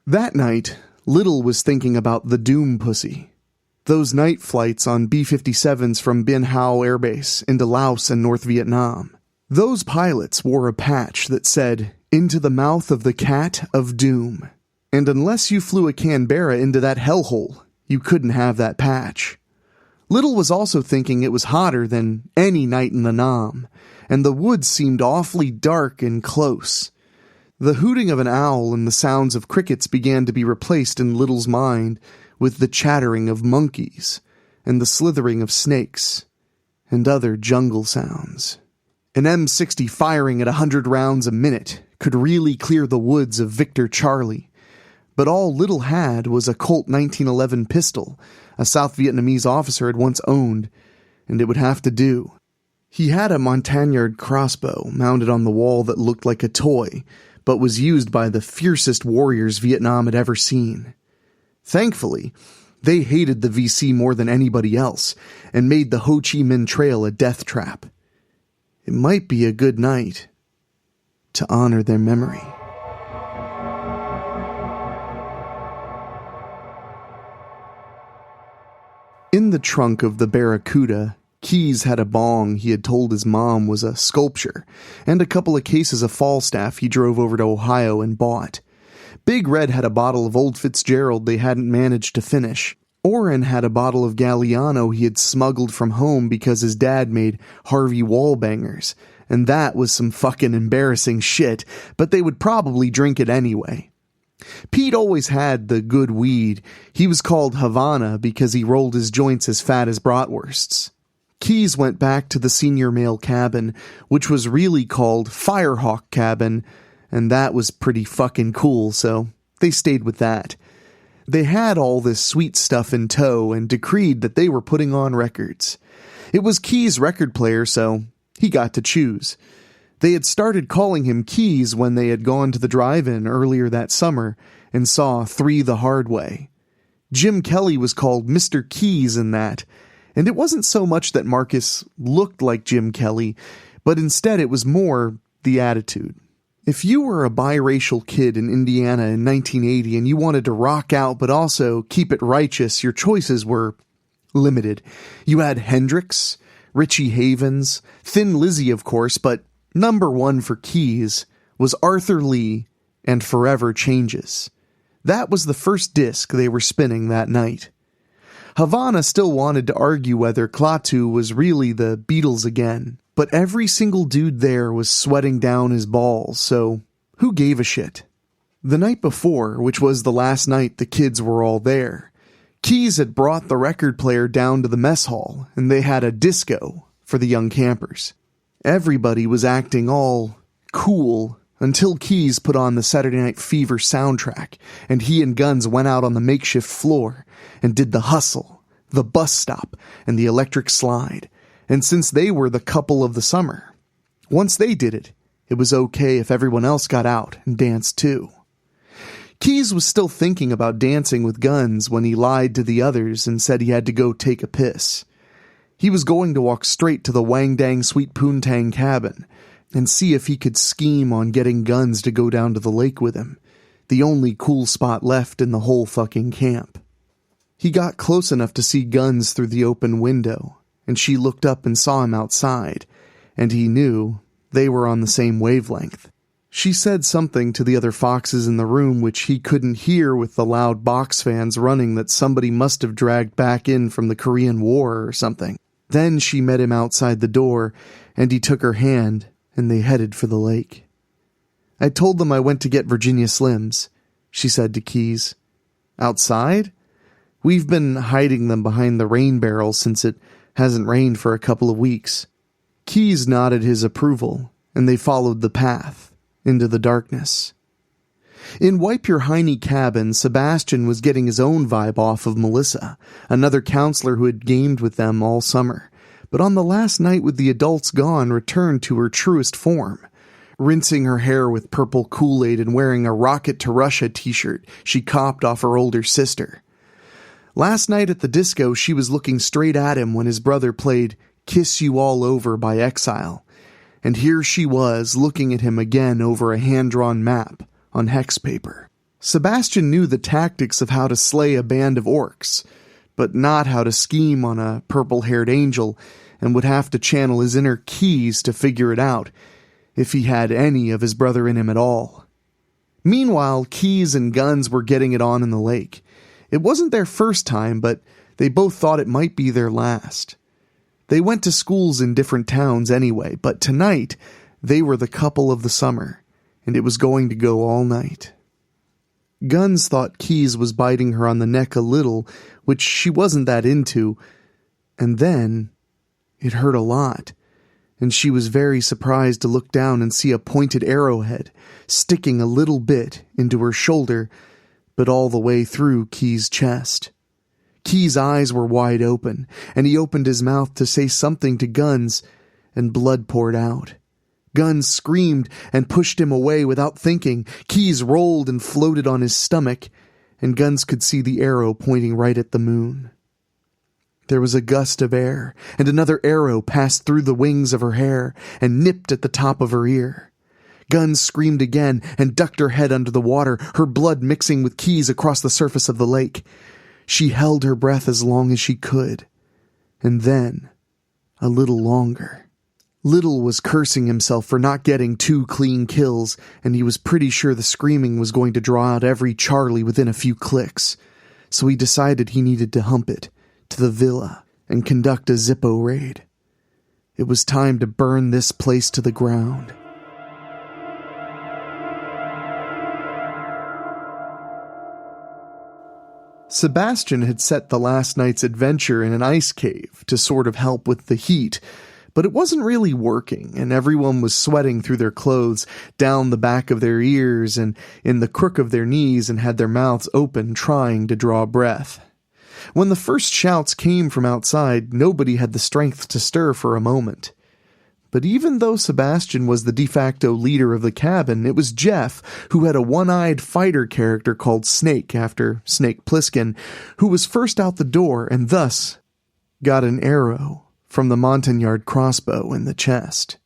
That night, Little was thinking about the Doom Pussy. Those night flights on B-57s from Bin Hau Air Base into Laos and North Vietnam. Those pilots wore a patch that said, "Into the mouth of the cat of doom." And unless you flew a Canberra into that hellhole, you couldn't have that patch. Little was also thinking it was hotter than any night in the Nam, and the woods seemed awfully dark and close. The hooting of an owl and the sounds of crickets began to be replaced in Little's mind with the chattering of monkeys and the slithering of snakes and other jungle sounds. An M60 firing at 100 rounds a minute could really clear the woods of Victor Charlie, but all Little had was a Colt 1911 pistol a South Vietnamese officer had once owned, and it would have to do. He had a Montagnard crossbow mounted on the wall that looked like a toy, but was used by the fiercest warriors Vietnam had ever seen. Thankfully, they hated the VC more than anybody else, and made the Ho Chi Minh Trail a death trap. It might be a good night to honor their memory. In the trunk of the Barracuda, Keys had a bong he had told his mom was a sculpture, and a couple of cases of Falstaff he drove over to Ohio and bought. Big Red had a bottle of Old Fitzgerald they hadn't managed to finish. Orrin had a bottle of Galliano he had smuggled from home because his dad made Harvey Wallbangers, and that was some fucking embarrassing shit, but they would probably drink it anyway. Pete always had the good weed. He was called Havana because he rolled his joints as fat as bratwursts. Keys went back to the senior male cabin, which was really called Firehawk Cabin, and that was pretty fucking cool, so they stayed with that. They had all this sweet stuff in tow and decreed that they were putting on records. It was Keys' record player, so he got to choose. They had started calling him Keys when they had gone to the drive-in earlier that summer and saw Three the Hard Way. Jim Kelly was called Mr. Keys in that, and it wasn't so much that Marcus looked like Jim Kelly, but instead it was more the attitude. If you were a biracial kid in Indiana in 1980 and you wanted to rock out but also keep it righteous, your choices were limited. You had Hendrix, Richie Havens, Thin Lizzy of course, but number one for Keys was Arthur Lee and Forever Changes. That was the first disc they were spinning that night. Havana still wanted to argue whether Klaatu was really the Beatles again. But every single dude there was sweating down his balls, so who gave a shit? The night before, which was the last night the kids were all there, Keyes had brought the record player down to the mess hall, and they had a disco for the young campers. Everybody was acting all cool until Keyes put on the Saturday Night Fever soundtrack, and he and Guns went out on the makeshift floor and did the hustle, the bus stop, and the electric slide. And since they were the couple of the summer, once they did it, it was okay if everyone else got out and danced too. Keyes was still thinking about dancing with Guns when he lied to the others and said he had to go take a piss. He was going to walk straight to the Wang Dang Sweet Poontang cabin and see if he could scheme on getting Guns to go down to the lake with him, the only cool spot left in the whole fucking camp. He got close enough to see Guns through the open window, and she looked up and saw him outside, and he knew they were on the same wavelength. She said something to the other foxes in the room which he couldn't hear with the loud box fans running that somebody must have dragged back in from the Korean War or something. Then she met him outside the door, and he took her hand, and they headed for the lake. "I told them I went to get Virginia Slims," she said to Keyes. "Outside? We've been hiding them behind the rain barrel since it hasn't rained for a couple of weeks." Keyes nodded his approval, and they followed the path into the darkness. In Wipe Your Hiney cabin, Sebastian was getting his own vibe off of Melissa, another counselor who had gamed with them all summer, but on the last night with the adults gone returned to her truest form, rinsing her hair with purple Kool-Aid and wearing a Rocket to Russia t-shirt she copped off her older sister. Last night at the disco, she was looking straight at him when his brother played Kiss You All Over by Exile, and here she was looking at him again over a hand-drawn map on hex paper. Sebastian knew the tactics of how to slay a band of orcs, but not how to scheme on a purple-haired angel, and would have to channel his inner Keyes to figure it out, if he had any of his brother in him at all. Meanwhile, Keyes and Guns were getting it on in the lake. It wasn't their first time, but they both thought it might be their last. They went to schools in different towns anyway, but tonight they were the couple of the summer, and it was going to go all night. Guns thought Keyes was biting her on the neck a little, which she wasn't that into, and then it hurt a lot, and she was very surprised to look down and see a pointed arrowhead sticking a little bit into her shoulder, but all the way through Keyes' chest. Keyes' eyes were wide open, and he opened his mouth to say something to Guns, and blood poured out. Guns screamed and pushed him away without thinking. Keyes rolled and floated on his stomach, and Guns could see the arrow pointing right at the moon. There was a gust of air, and another arrow passed through the wings of her hair and nipped at the top of her ear. Guns screamed again and ducked her head under the water, her blood mixing with Keyes across the surface of the lake. She held her breath as long as she could, and then a little longer. Little was cursing himself for not getting 2 clean kills, and he was pretty sure the screaming was going to draw out every Charlie within a few clicks, so he decided he needed to hump it to the villa and conduct a Zippo raid. It was time to burn this place to the ground. Sebastian had set the last night's adventure in an ice cave to sort of help with the heat, but it wasn't really working, and everyone was sweating through their clothes, down the back of their ears, and in the crook of their knees, and had their mouths open, trying to draw breath. When the first shouts came from outside, nobody had the strength to stir for a moment. But even though Sebastian was the de facto leader of the cabin, it was Jeff, who had a one-eyed fighter character called Snake after Snake Plissken, who was first out the door and thus got an arrow from the Montagnard crossbow in the chest.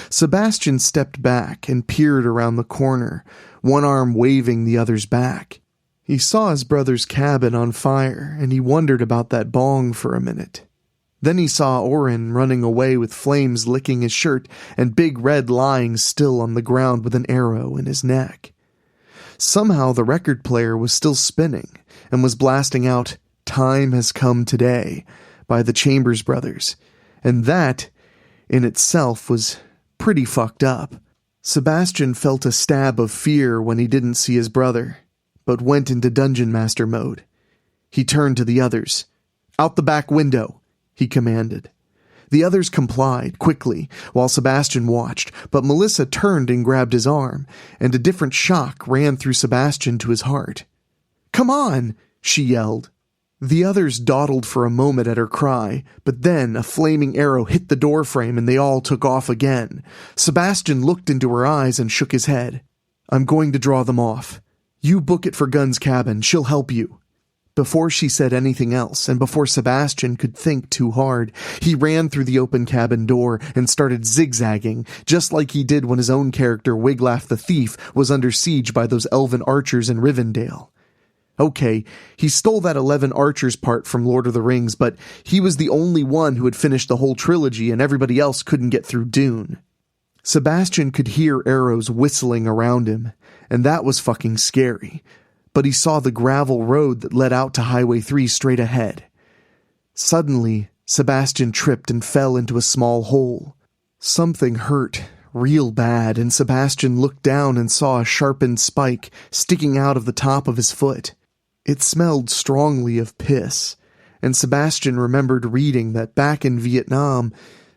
Sebastian stepped back and peered around the corner, one arm waving the other's back. He saw his brother's cabin on fire, and he wondered about that bong for a minute. Then he saw Orin running away with flames licking his shirt and Big Red lying still on the ground with an arrow in his neck. Somehow the record player was still spinning and was blasting out "Time Has Come Today" by the Chambers Brothers, and that in itself was pretty fucked up. Sebastian felt a stab of fear when he didn't see his brother, but went into Dungeon Master mode. He turned to the others. "Out the back window," he commanded. The others complied quickly, while Sebastian watched, but Melissa turned and grabbed his arm, and a different shock ran through Sebastian to his heart. "Come on!" she yelled. The others dawdled for a moment at her cry, but then a flaming arrow hit the doorframe and they all took off again. Sebastian looked into her eyes and shook his head. "I'm going to draw them off. You book it for Gun's cabin, she'll help you." Before she said anything else, and before Sebastian could think too hard, he ran through the open cabin door and started zigzagging, just like he did when his own character, Wiglaf the Thief, was under siege by those elven archers in Rivendell. Okay, he stole that 11 archers part from Lord of the Rings, but he was the only one who had finished the whole trilogy and everybody else couldn't get through Dune. Sebastian could hear arrows whistling around him, and that was fucking scary. But he saw the gravel road that led out to Highway 3 straight ahead. Suddenly, Sebastian tripped and fell into a small hole. Something hurt real bad, and Sebastian looked down and saw a sharpened spike sticking out of the top of his foot. It smelled strongly of piss, and Sebastian remembered reading that back in Vietnam,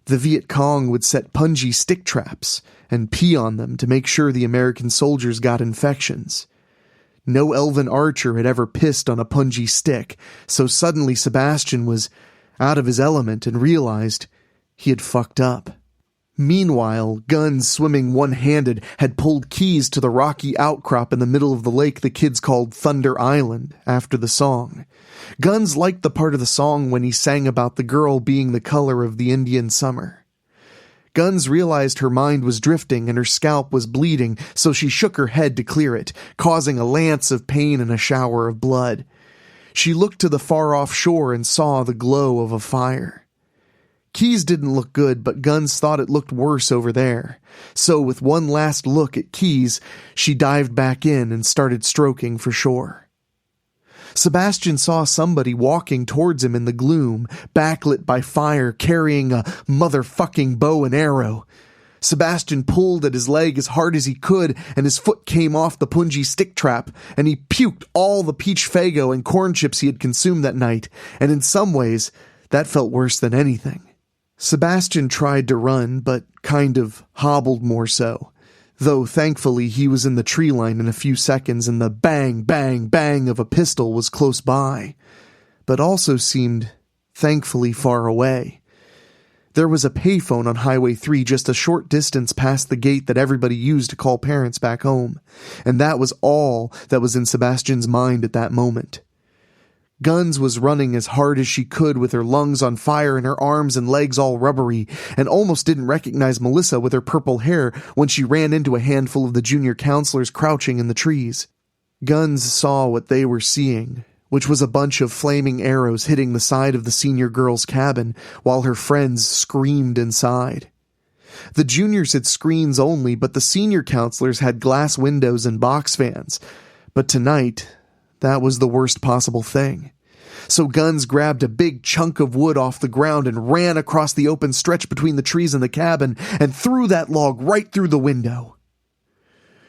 the Viet Cong would set punji stick traps and pee on them to make sure the American soldiers got infections. No elven archer had ever pissed on a punji stick, so suddenly Sebastian was out of his element and realized he had fucked up. Meanwhile, Guns, swimming one-handed, had pulled Keys to the rocky outcrop in the middle of the lake the kids called Thunder Island after the song. Guns liked the part of the song when he sang about the girl being the color of the Indian summer. Guns realized her mind was drifting and her scalp was bleeding, so she shook her head to clear it, causing a lance of pain and a shower of blood. She looked to the far-off shore and saw the glow of a fire. Keys didn't look good, but Guns thought it looked worse over there. So with one last look at Keys, she dived back in and started stroking for shore. Sebastian saw somebody walking towards him in the gloom, backlit by fire, carrying a motherfucking bow and arrow. Sebastian pulled at his leg as hard as he could, and his foot came off the punji stick trap, and he puked all the peach fago and corn chips he had consumed that night, and in some ways, that felt worse than anything. Sebastian tried to run, but kind of hobbled more so, though thankfully he was in the tree line in a few seconds and the bang, bang, bang of a pistol was close by, but also seemed thankfully far away. There was a payphone on Highway 3 just a short distance past the gate that everybody used to call parents back home, and that was all that was in Sebastian's mind at that moment. Guns was running as hard as she could with her lungs on fire and her arms and legs all rubbery, and almost didn't recognize Melissa with her purple hair when she ran into a handful of the junior counselors crouching in the trees. Guns saw what they were seeing, which was a bunch of flaming arrows hitting the side of the senior girl's cabin while her friends screamed inside. The juniors had screens only, but the senior counselors had glass windows and box fans. But tonight, that was the worst possible thing. So Guns grabbed a big chunk of wood off the ground and ran across the open stretch between the trees and the cabin and threw that log right through the window.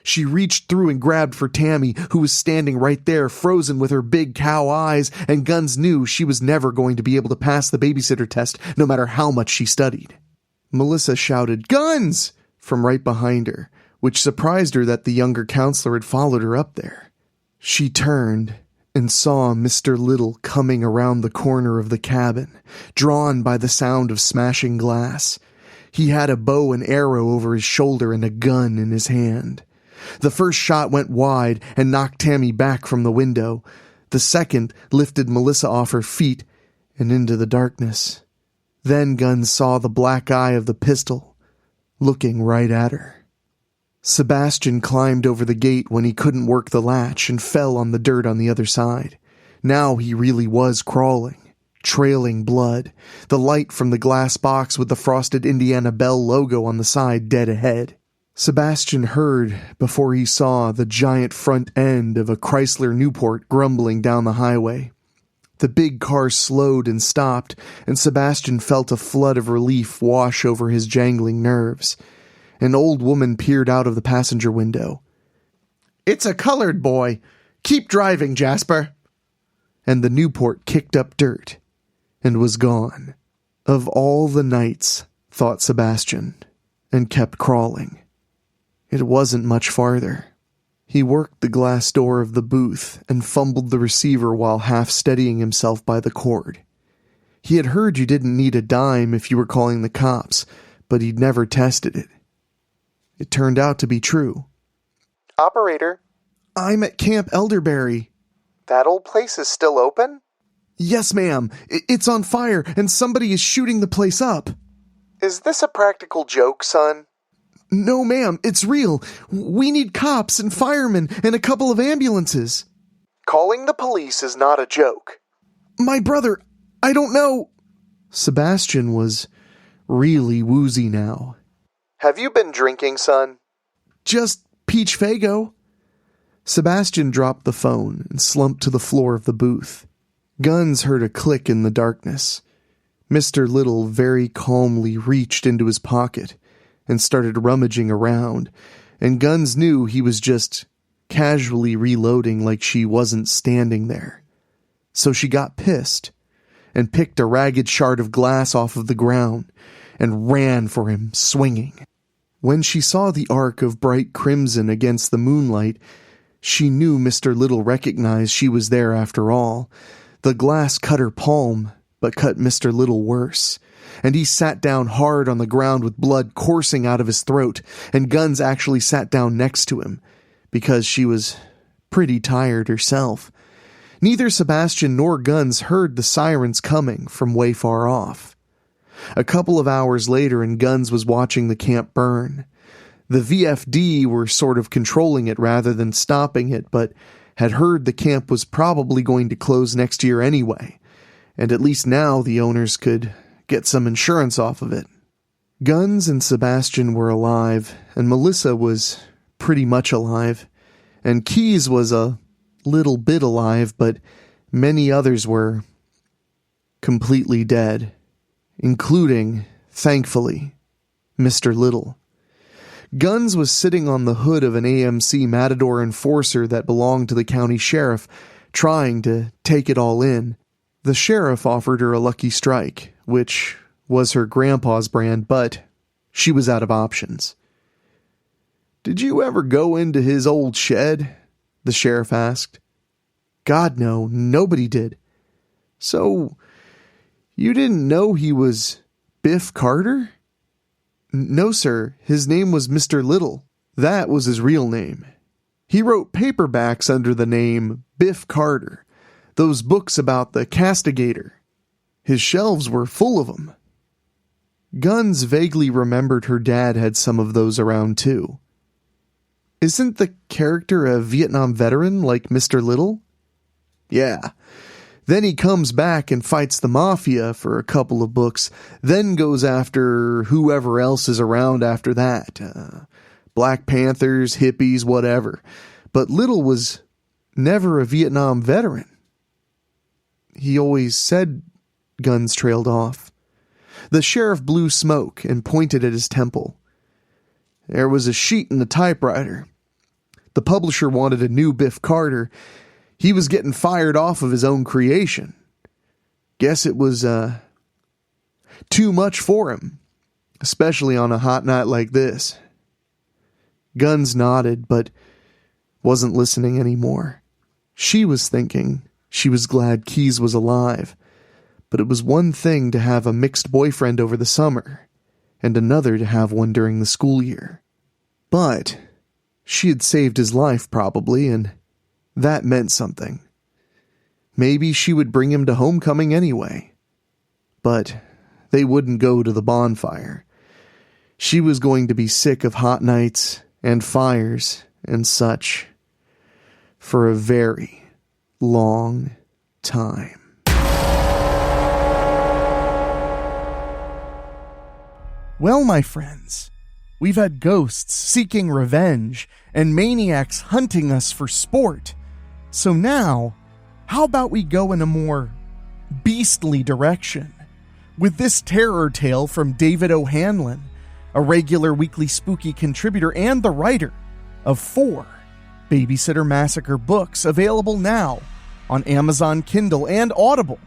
She reached through and grabbed for Tammy, who was standing right there, frozen with her big cow eyes, and Guns knew she was never going to be able to pass the babysitter test, no matter how much she studied. Melissa shouted, "Guns!" from right behind her, which surprised her that the younger counselor had followed her up there. She turned and saw Mr. Little coming around the corner of the cabin, drawn by the sound of smashing glass. He had a bow and arrow over his shoulder and a gun in his hand. The first shot went wide and knocked Tammy back from the window. The second lifted Melissa off her feet and into the darkness. Then Guns saw the black eye of the pistol, looking right at her. Sebastian climbed over the gate when he couldn't work the latch and fell on the dirt on the other side. Now he really was crawling, trailing blood, the light from the glass box with the frosted Indiana Bell logo on the side dead ahead. Sebastian heard before he saw the giant front end of a Chrysler Newport grumbling down the highway. The big car slowed and stopped, and Sebastian felt a flood of relief wash over his jangling nerves. An old woman peered out of the passenger window. "It's a colored boy. Keep driving, Jasper." And the Newport kicked up dirt and was gone. Of all the nights, thought Sebastian, and kept crawling. It wasn't much farther. He worked the glass door of the booth and fumbled the receiver while half steadying himself by the cord. He had heard you didn't need a dime if you were calling the cops, but he'd never tested it. It turned out to be true. "Operator." "I'm at Camp Elderberry." "That old place is still open?" "Yes, ma'am. It's on fire, and somebody is shooting the place up." "Is this a practical joke, son?" "No, ma'am, it's real. We need cops and firemen and a couple of ambulances." "Calling the police is not a joke." "My brother, I don't know." Sebastian was really woozy now. "Have you been drinking, son?" "Just peach Faygo." Sebastian dropped the phone and slumped to the floor of the booth. Guns heard a click in the darkness. Mr. Little very calmly reached into his pocket and started rummaging around, and Guns knew he was just casually reloading like she wasn't standing there. So she got pissed and picked a ragged shard of glass off of the ground and ran for him, swinging. When she saw the arc of bright crimson against the moonlight, she knew Mr. Little recognized she was there after all. The glass cut her palm, but cut Mr. Little worse, and he sat down hard on the ground with blood coursing out of his throat, and Guns actually sat down next to him, because she was pretty tired herself. Neither Sebastian nor Guns heard the sirens coming from way far off. A couple of hours later, and Guns was watching the camp burn. The VFD were sort of controlling it rather than stopping it, but had heard the camp was probably going to close next year anyway, and at least now the owners could get some insurance off of it. Guns and Sebastian were alive, and Melissa was pretty much alive, and Keys was a little bit alive, but many others were completely dead, including, thankfully, Mr. Little. Guns was sitting on the hood of an AMC Matador Enforcer that belonged to the county sheriff, trying to take it all in. The sheriff offered her a lucky strike, which was her grandpa's brand, but she was out of options. "Did you ever go into his old shed?" the sheriff asked. "God, no, nobody did." "So, you didn't know he was Biff Carter?" "No, sir. His name was Mr. Little. That was his real name. He wrote paperbacks under the name Biff Carter. Those books about the castigator. His shelves were full of them." Guns vaguely remembered her dad had some of those around too. "Isn't the character a Vietnam veteran like Mr. Little?" "Yeah. Then he comes back and fights the mafia for a couple of books, then goes after whoever else is around after that. Black Panthers, hippies, whatever. But Little was never a Vietnam veteran." "He always said..." Guns trailed off. The sheriff blew smoke and pointed at his temple. "There was a sheet in the typewriter. The publisher wanted a new Biff Carter. He was getting fired off of his own creation. Guess it was, too much for him, especially on a hot night like this." Guns nodded, but wasn't listening anymore. She was thinking she was glad Keys was alive, but it was one thing to have a mixed boyfriend over the summer, and another to have one during the school year. But she had saved his life, probably, and that meant something. Maybe she would bring him to homecoming anyway. But they wouldn't go to the bonfire. She was going to be sick of hot nights and fires and such for a very long time. Well, my friends, we've had ghosts seeking revenge and maniacs hunting us for sport. So now, how about we go in a more beastly direction. With this terror tale from David O'Hanlon, a regular weekly spooky contributor and the writer of 4 Babysitter Massacre books available now on Amazon Kindle and Audible.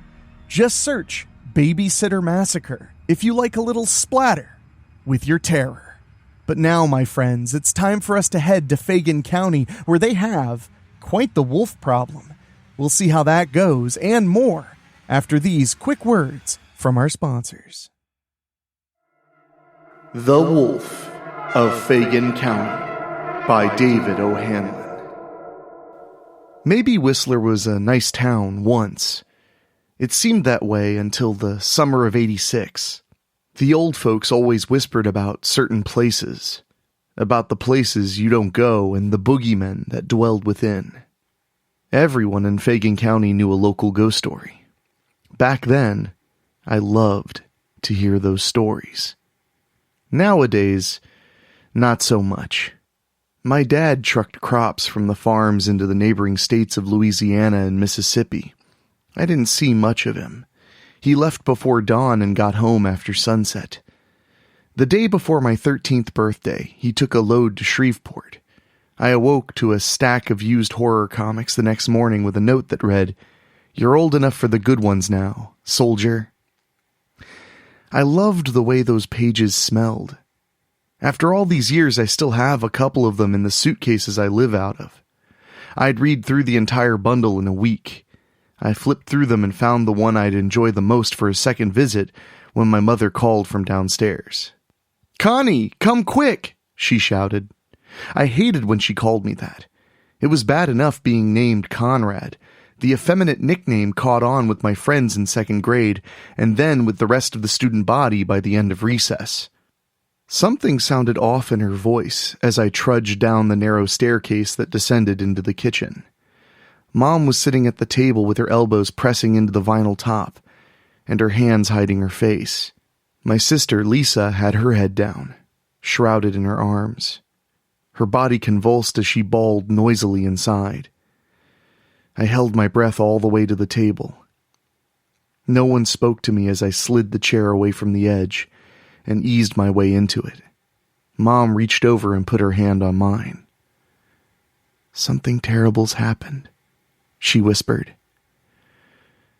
Just search Babysitter Massacre if you like a little splatter with your terror. But now, my friends, it's time for us to head to Fagin County, where they have quite the wolf problem. We'll see how that goes and more after these quick words from our sponsors. The Wolf of Fagin County by David O'Hanlon. Maybe Whistler was a nice town once. It seemed that way until the summer of '86. The old folks always whispered about certain places, about the places you don't go and the boogeymen that dwelled within. Everyone in Fagin County knew a local ghost story. Back then, I loved to hear those stories. Nowadays, not so much. My dad trucked crops from the farms into the neighboring states of Louisiana and Mississippi. I didn't see much of him. He left before dawn and got home after sunset. The day before my 13th birthday, he took a load to Shreveport. I awoke to a stack of used horror comics the next morning with a note that read, "You're old enough for the good ones now, soldier." I loved the way those pages smelled. After all these years, I still have a couple of them in the suitcases I live out of. I'd read through the entire bundle in a week. I flipped through them and found the one I'd enjoy the most for a second visit when my mother called from downstairs. "Connie, come quick!" she shouted. I hated when she called me that. It was bad enough being named Conrad. The effeminate nickname caught on with my friends in second grade, and then with the rest of the student body by the end of recess. Something sounded off in her voice as I trudged down the narrow staircase that descended into the kitchen. Mom was sitting at the table with her elbows pressing into the vinyl top, and her hands hiding her face. My sister, Lisa, had her head down, shrouded in her arms. Her body convulsed as she bawled noisily inside. I held my breath all the way to the table. No one spoke to me as I slid the chair away from the edge and eased my way into it. Mom reached over and put her hand on mine. "Something terrible's happened," she whispered.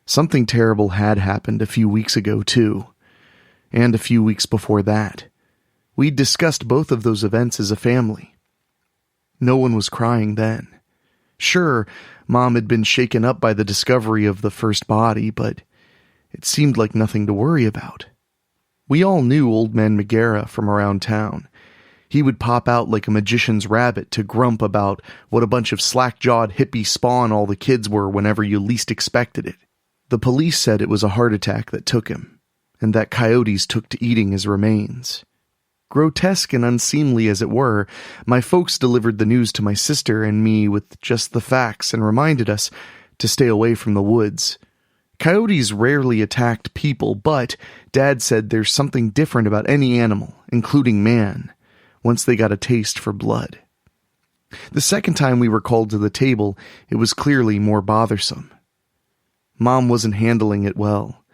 Something terrible had happened a few weeks ago, too, and a few weeks before that. We'd discussed both of those events as a family. No one was crying then. Sure, Mom had been shaken up by the discovery of the first body, but it seemed like nothing to worry about. We all knew Old Man Megara from around town. He would pop out like a magician's rabbit to grump about what a bunch of slack-jawed hippie spawn all the kids were whenever you least expected it. The police said it was a heart attack that took him, and that coyotes took to eating his remains. Grotesque and unseemly as it were, my folks delivered the news to my sister and me with just the facts and reminded us to stay away from the woods. Coyotes rarely attacked people, but Dad said there's something different about any animal, including man, once they got a taste for blood. The second time we were called to the table, it was clearly more bothersome. Mom wasn't handling it well,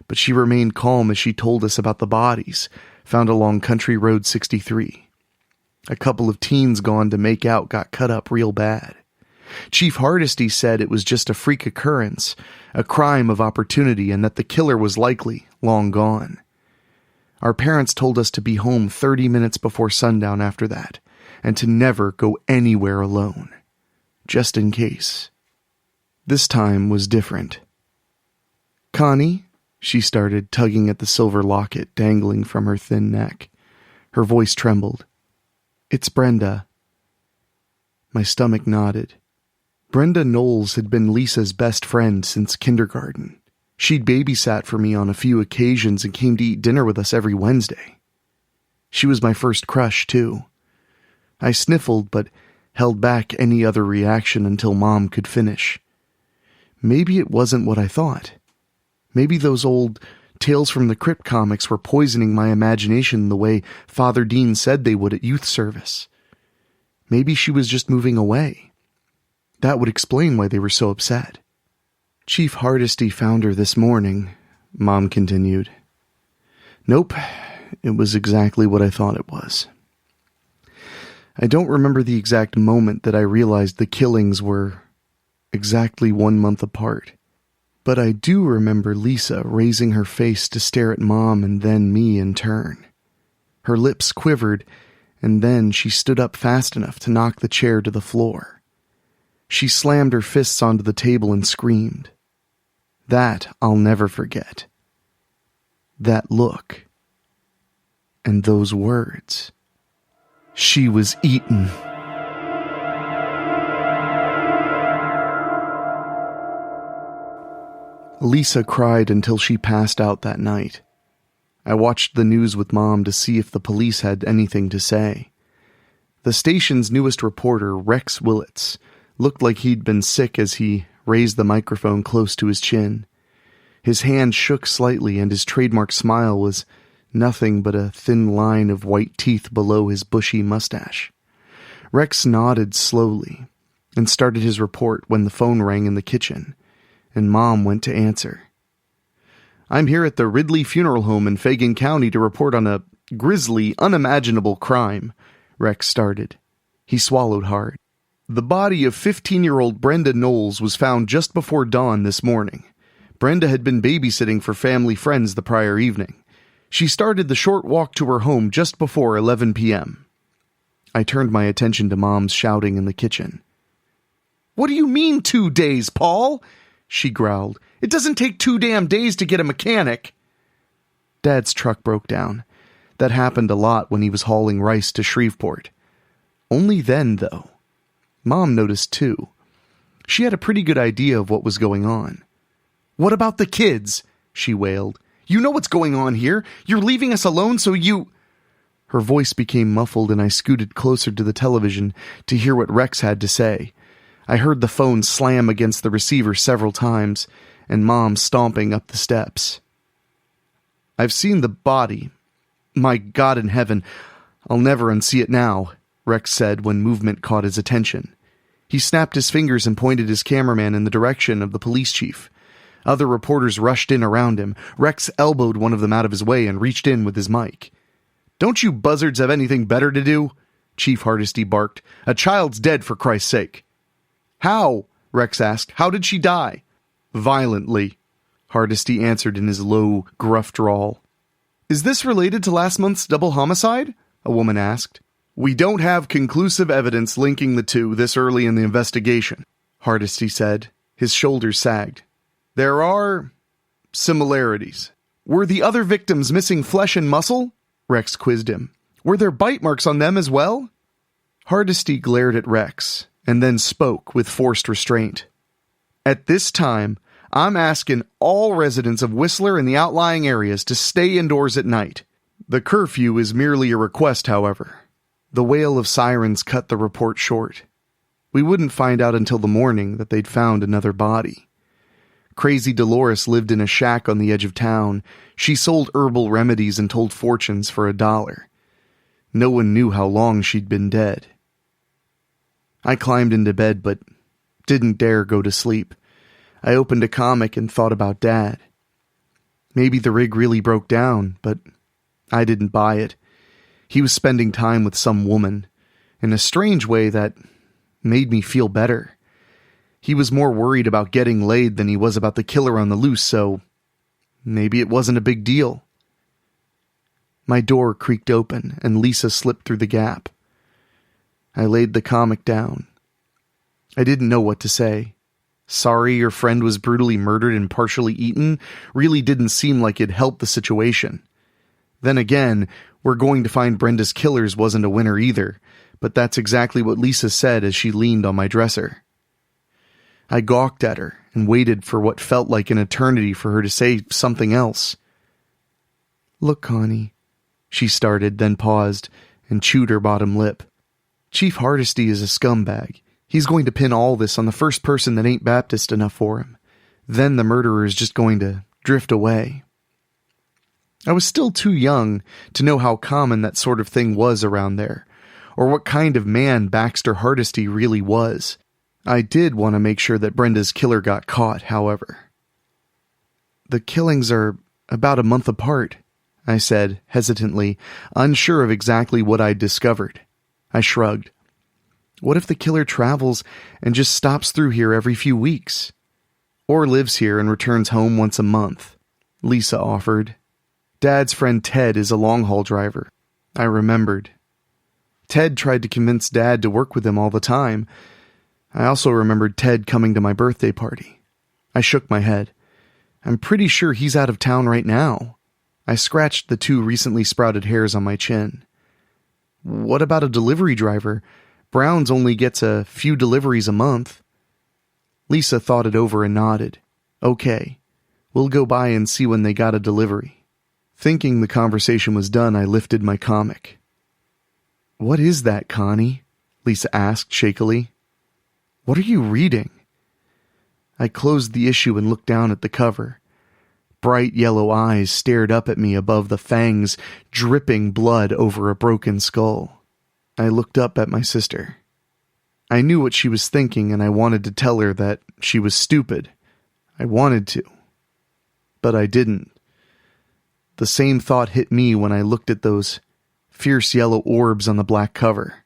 but she remained calm as she told us about the bodies found along Country Road 63. A couple of teens gone to make out got cut up real bad. Chief Hardesty said it was just a freak occurrence, a crime of opportunity, and that the killer was likely long gone. Our parents told us to be home 30 minutes before sundown after that, and to never go anywhere alone, just in case. This time was different. "Connie," she started, tugging at the silver locket dangling from her thin neck. Her voice trembled. "It's Brenda." My stomach nodded. Brenda Knowles had been Lisa's best friend since kindergarten. She'd babysat for me on a few occasions and came to eat dinner with us every Wednesday. She was my first crush, too. I sniffled, but held back any other reaction until Mom could finish. Maybe it wasn't what I thought. Maybe those old Tales from the Crypt comics were poisoning my imagination the way Father Dean said they would at youth service. Maybe she was just moving away. That would explain why they were so upset. Chief Hardesty found her this morning, Mom continued. Nope, it was exactly what I thought it was. I don't remember the exact moment that I realized the killings were exactly 1 month apart, but I do remember Lisa raising her face to stare at Mom and then me in turn. Her lips quivered, and then she stood up fast enough to knock the chair to the floor. She slammed her fists onto the table and screamed. That I'll never forget. That look. And those words. She was eaten. Lisa cried until she passed out that night. I watched the news with Mom to see if the police had anything to say. The station's newest reporter, Rex Willits, looked like he'd been sick as he raised the microphone close to his chin. His hand shook slightly, and his trademark smile was nothing but a thin line of white teeth below his bushy mustache. Rex nodded slowly and started his report when the phone rang in the kitchen, and Mom went to answer. I'm here at the Ridley Funeral Home in Fagin County to report on a grisly, unimaginable crime, Rex started. He swallowed hard. The body of 15-year-old Brenda Knowles was found just before dawn this morning. Brenda had been babysitting for family friends the prior evening. She started the short walk to her home just before 11 p.m. I turned my attention to Mom's shouting in the kitchen. What do you mean 2 days, Paul? She growled. It doesn't take 2 damn days to get a mechanic. Dad's truck broke down. That happened a lot when he was hauling rice to Shreveport. Only then, though. Mom noticed too. She had a pretty good idea of what was going on. What about the kids? She wailed. You know what's going on here. You're leaving us alone so you... Her voice became muffled and I scooted closer to the television to hear what Rex had to say. I heard the phone slam against the receiver several times and Mom stomping up the steps. I've seen the body. My God in heaven, I'll never unsee it now, Rex said when movement caught his attention. He snapped his fingers and pointed his cameraman in the direction of the police chief. Other reporters rushed in around him. Rex elbowed one of them out of his way and reached in with his mic. Don't you buzzards have anything better to do? Chief Hardesty barked. A child's dead, for Christ's sake. How? Rex asked. How did she die? Violently, Hardesty answered in his low, gruff drawl. Is this related to last month's double homicide? A woman asked. We don't have conclusive evidence linking the two this early in the investigation, Hardesty said. His shoulders sagged. There are similarities. Were the other victims missing flesh and muscle? Rex quizzed him. Were there bite marks on them as well? Hardesty glared at Rex, and then spoke with forced restraint. At this time, I'm asking all residents of Whistler and the outlying areas to stay indoors at night. The curfew is merely a request, however. The wail of sirens cut the report short. We wouldn't find out until the morning that they'd found another body. Crazy Dolores lived in a shack on the edge of town. She sold herbal remedies and told fortunes for $1. No one knew how long she'd been dead. I climbed into bed, but didn't dare go to sleep. I opened a comic and thought about Dad. Maybe the rig really broke down, but I didn't buy it. He was spending time with some woman, in a strange way that made me feel better. He was more worried about getting laid than he was about the killer on the loose, so maybe it wasn't a big deal. My door creaked open, and Lisa slipped through the gap. I laid the comic down. I didn't know what to say. Sorry your friend was brutally murdered and partially eaten really didn't seem like it helped the situation. Then again, we're going to find Brenda's killers wasn't a winner either, but that's exactly what Lisa said as she leaned on my dresser. I gawked at her and waited for what felt like an eternity for her to say something else. Look, Connie, she started, then paused and chewed her bottom lip. Chief Hardesty is a scumbag. He's going to pin all this on the first person that ain't Baptist enough for him. Then the murderer is just going to drift away. I was still too young to know how common that sort of thing was around there, or what kind of man Baxter Hardesty really was. I did want to make sure that Brenda's killer got caught, however. The killings are about a month apart, I said, hesitantly, unsure of exactly what I'd discovered. I shrugged. What if the killer travels and just stops through here every few weeks? Or lives here and returns home once a month? Lisa offered. Dad's friend Ted is a long-haul driver. I remembered. Ted tried to convince Dad to work with him all the time. I also remembered Ted coming to my birthday party. I shook my head. I'm pretty sure he's out of town right now. I scratched the 2 recently sprouted hairs on my chin. What about a delivery driver? Brown's only gets a few deliveries a month. Lisa thought it over and nodded. Okay, we'll go by and see when they got a delivery. Thinking the conversation was done, I lifted my comic. What is that, Connie? Lisa asked shakily. What are you reading? I closed the issue and looked down at the cover. Bright yellow eyes stared up at me above the fangs, dripping blood over a broken skull. I looked up at my sister. I knew what she was thinking, and I wanted to tell her that she was stupid. I wanted to. But I didn't. The same thought hit me when I looked at those fierce yellow orbs on the black cover.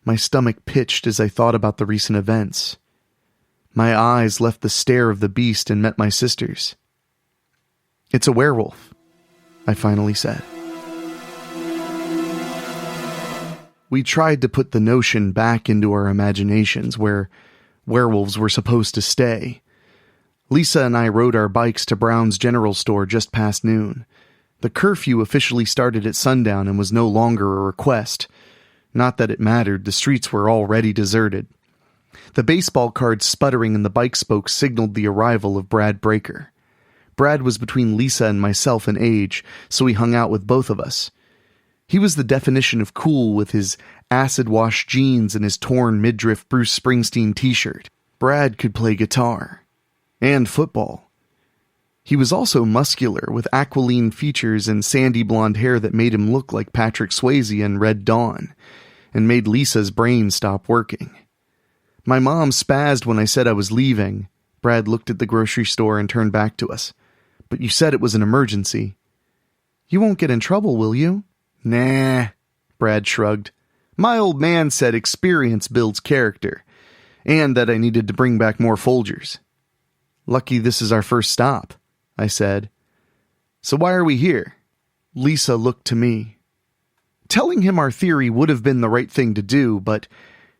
My stomach pitched as I thought about the recent events. My eyes left the stare of the beast and met my sister's. It's a werewolf, I finally said. We tried to put the notion back into our imaginations where werewolves were supposed to stay. Lisa and I rode our bikes to Brown's General Store just past noon. The curfew officially started at sundown and was no longer a request. Not that it mattered, the streets were already deserted. The baseball cards sputtering in the bike spokes signaled the arrival of Brad Breaker. Brad was between Lisa and myself in age, so he hung out with both of us. He was the definition of cool with his acid-wash jeans and his torn midriff Bruce Springsteen t-shirt. Brad could play guitar. And football. He was also muscular, with aquiline features and sandy blonde hair that made him look like Patrick Swayze in Red Dawn, and made Lisa's brain stop working. My mom spazzed when I said I was leaving. Brad looked at the grocery store and turned back to us. But you said it was an emergency. You won't get in trouble, will you? Nah, Brad shrugged. My old man said experience builds character, and that I needed to bring back more Folgers. Lucky this is our first stop, I said. So why are we here? Lisa looked to me. Telling him our theory would have been the right thing to do, but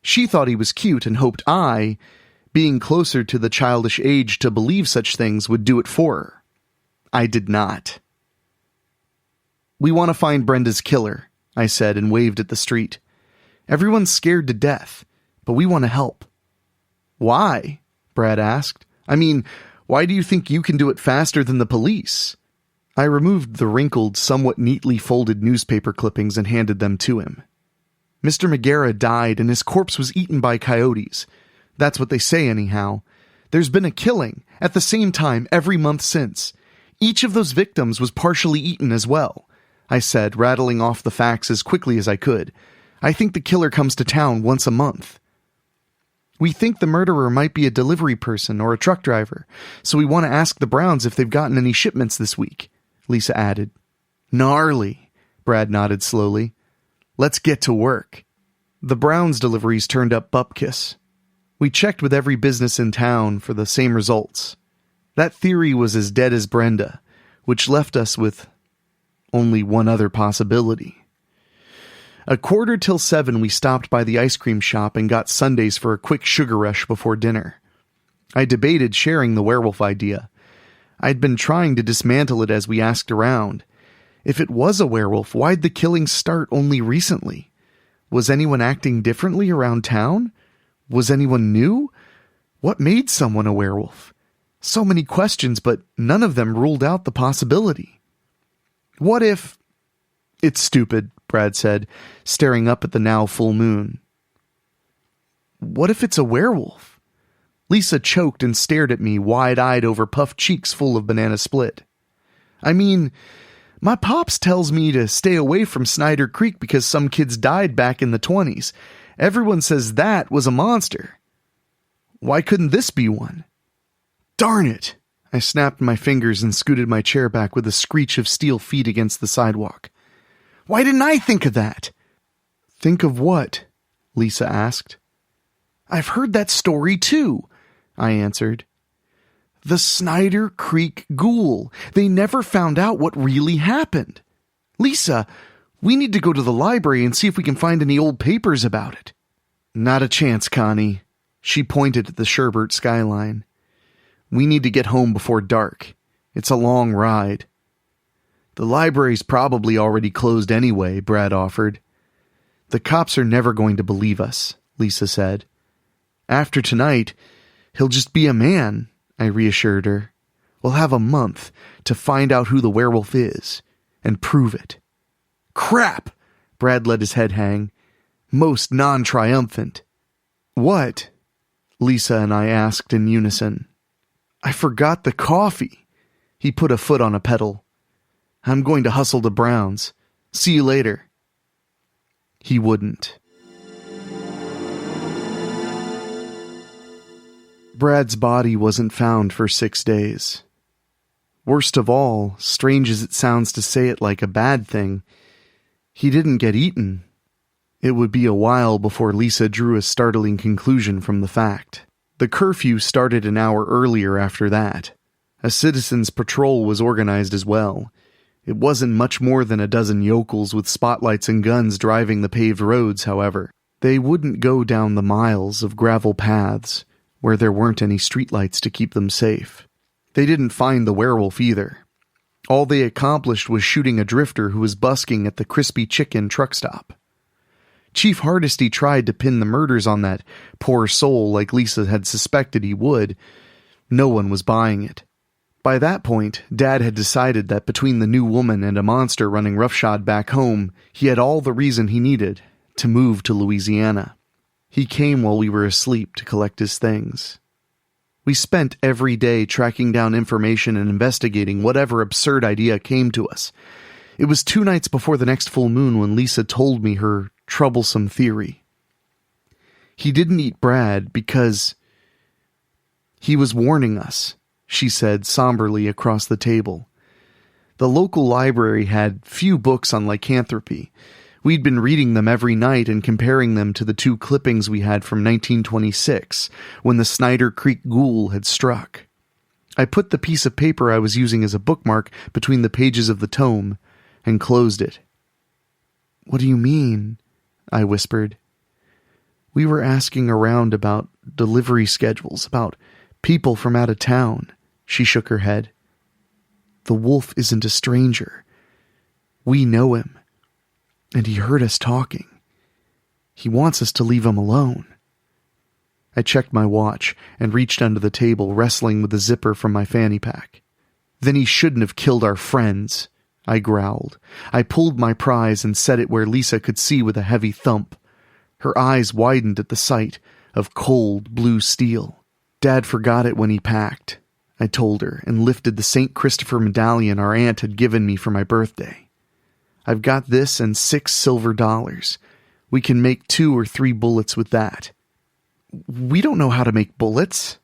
she thought he was cute and hoped I, being closer to the childish age to believe such things, would do it for her. I did not. We want to find Brenda's killer, I said and waved at the street. Everyone's scared to death, but we want to help. Why? Brad asked. I mean, why do you think you can do it faster than the police? I removed the wrinkled, somewhat neatly folded newspaper clippings and handed them to him. Mr. Megara died and his corpse was eaten by coyotes. That's what they say anyhow. There's been a killing at the same time every month since. Each of those victims was partially eaten as well, I said, rattling off the facts as quickly as I could. I think the killer comes to town once a month. We think the murderer might be a delivery person or a truck driver, so we want to ask the Browns if they've gotten any shipments this week, Lisa added. Gnarly, Brad nodded slowly. Let's get to work. The Browns deliveries turned up bupkis. We checked with every business in town for the same results. That theory was as dead as Brenda, which left us with only one other possibility. 7:15, we stopped by the ice cream shop and got sundaes for a quick sugar rush before dinner. I debated sharing the werewolf idea. I'd been trying to dismantle it as we asked around. If it was a werewolf, why'd the killings start only recently? Was anyone acting differently around town? Was anyone new? What made someone a werewolf? So many questions, but none of them ruled out the possibility. What if... It's stupid, Brad said, staring up at the now full moon. What if it's a werewolf? Lisa choked and stared at me, wide-eyed over puffed cheeks full of banana split. I mean, my pops tells me to stay away from Snyder Creek because some kids died back in the 1920s. Everyone says that was a monster. Why couldn't this be one? Darn it! I snapped my fingers and scooted my chair back with a screech of steel feet against the sidewalk. Why didn't I think of that? Think of what? Lisa asked. I've heard that story too, I answered. The Snyder Creek Ghoul. They never found out what really happened. Lisa, we need to go to the library and see if we can find any old papers about it. Not a chance, Connie. She pointed at the Sherbert skyline. We need to get home before dark. It's a long ride. The library's probably already closed anyway, Brad offered. The cops are never going to believe us, Lisa said. After tonight, he'll just be a man, I reassured her. We'll have a month to find out who the werewolf is and prove it. Crap! Brad let his head hang. Most non-triumphant. What? Lisa and I asked in unison. I forgot the coffee. He put a foot on a pedal. I'm going to hustle to Brown's. See you later. He wouldn't. Brad's body wasn't found for 6 days. Worst of all, strange as it sounds to say it like a bad thing, he didn't get eaten. It would be a while before Lisa drew a startling conclusion from the fact. The curfew started an hour earlier after that. A citizens' patrol was organized as well. It wasn't much more than a dozen yokels with spotlights and guns driving the paved roads, however. They wouldn't go down the miles of gravel paths, where there weren't any streetlights to keep them safe. They didn't find the werewolf either. All they accomplished was shooting a drifter who was busking at the Crispy Chicken truck stop. Chief Hardesty tried to pin the murders on that poor soul like Lisa had suspected he would. No one was buying it. By that point, Dad had decided that between the new woman and a monster running roughshod back home, he had all the reason he needed to move to Louisiana. He came while we were asleep to collect his things. We spent every day tracking down information and investigating whatever absurd idea came to us. It was 2 nights before the next full moon when Lisa told me her troublesome theory. He didn't eat Brad because he was warning us, she said somberly across the table. The local library had few books on lycanthropy. We'd been reading them every night and comparing them to the 2 clippings we had from 1926, when the Snyder Creek Ghoul had struck. I put the piece of paper I was using as a bookmark between the pages of the tome and closed it. What do you mean? I whispered. We were asking around about delivery schedules, about people from out of town. She shook her head. The wolf isn't a stranger. We know him. And he heard us talking. He wants us to leave him alone. I checked my watch and reached under the table, wrestling with the zipper from my fanny pack. Then he shouldn't have killed our friends, I growled. I pulled my prize and set it where Lisa could see with a heavy thump. Her eyes widened at the sight of cold blue steel. Dad forgot it when he packed, I told her, and lifted the St. Christopher medallion our aunt had given me for my birthday. I've got this and $6 silver. We can make 2 or 3 bullets with that. We don't know how to make bullets.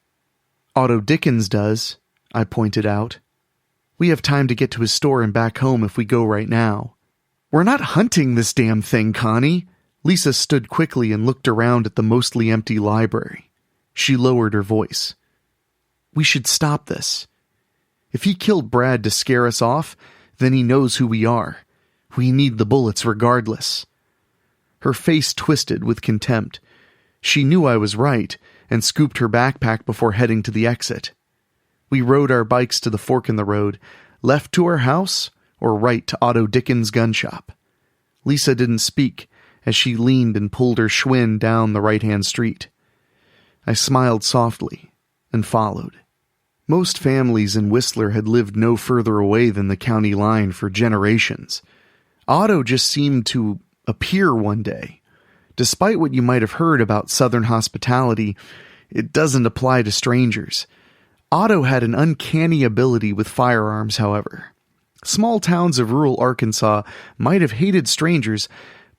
Otto Dickens does, I pointed out. We have time to get to his store and back home if we go right now. We're not hunting this damn thing, Connie. Lisa stood quickly and looked around at the mostly empty library. She lowered her voice. We should stop this. If he killed Brad to scare us off, then he knows who we are. We need the bullets regardless. Her face twisted with contempt. She knew I was right and scooped her backpack before heading to the exit. We rode our bikes to the fork in the road, left to our house or right to Otto Dickens' gun shop. Lisa didn't speak as she leaned and pulled her Schwinn down the right-hand street. I smiled softly and followed. Most families in Whistler had lived no further away than the county line for generations. Otto just seemed to appear one day. Despite what you might have heard about Southern hospitality, it doesn't apply to strangers. Otto had an uncanny ability with firearms, however. Small towns of rural Arkansas might have hated strangers,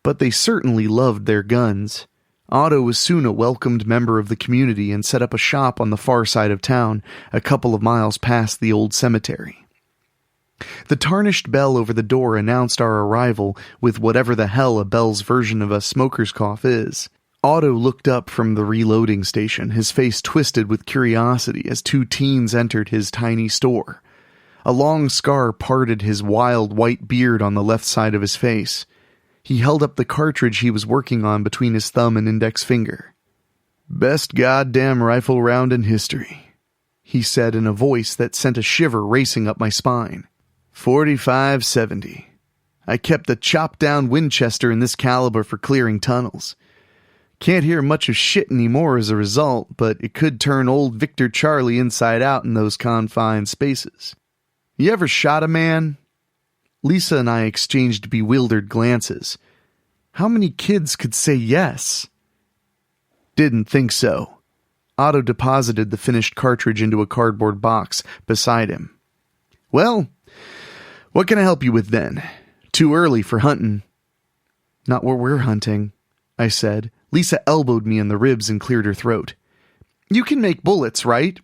but they certainly loved their guns. Otto was soon a welcomed member of the community and set up a shop on the far side of town, a couple of miles past the old cemetery. The tarnished bell over the door announced our arrival with whatever the hell a bell's version of a smoker's cough is. Otto looked up from the reloading station, his face twisted with curiosity as two teens entered his tiny store. A long scar parted his wild white beard on the left side of his face. He held up the cartridge he was working on between his thumb and index finger. "Best goddamn rifle round in history," he said in a voice that sent a shiver racing up my spine. 45-70. I kept a chopped-down Winchester in this caliber for clearing tunnels. Can't hear much of shit anymore as a result, but it could turn old Victor Charlie inside out in those confined spaces. You ever shot a man? Lisa and I exchanged bewildered glances. How many kids could say yes? Didn't think so. Otto deposited the finished cartridge into a cardboard box beside him. Well, what can I help you with then? Too early for hunting. Not what we're hunting, I said. Lisa elbowed me in the ribs and cleared her throat. You can make bullets, right?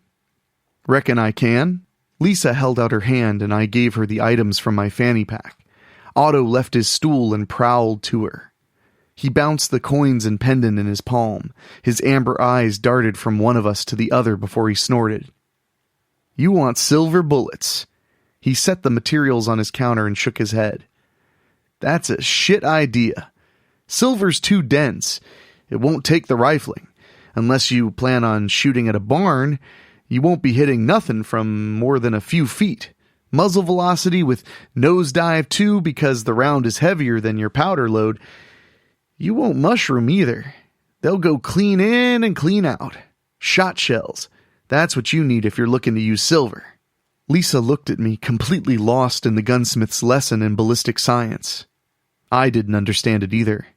Reckon I can. Lisa held out her hand and I gave her the items from my fanny pack. Otto left his stool and prowled to her. He bounced the coins and pendant in his palm. His amber eyes darted from one of us to the other before he snorted. You want silver bullets. He set the materials on his counter and shook his head. That's a shit idea. Silver's too dense. It won't take the rifling. Unless you plan on shooting at a barn, you won't be hitting nothing from more than a few feet. Muzzle velocity with nosedive too, because the round is heavier than your powder load. You won't mushroom either. They'll go clean in and clean out. Shot shells. That's what you need if you're looking to use silver. Lisa looked at me, completely lost in the gunsmith's lesson in ballistic science. I didn't understand it either.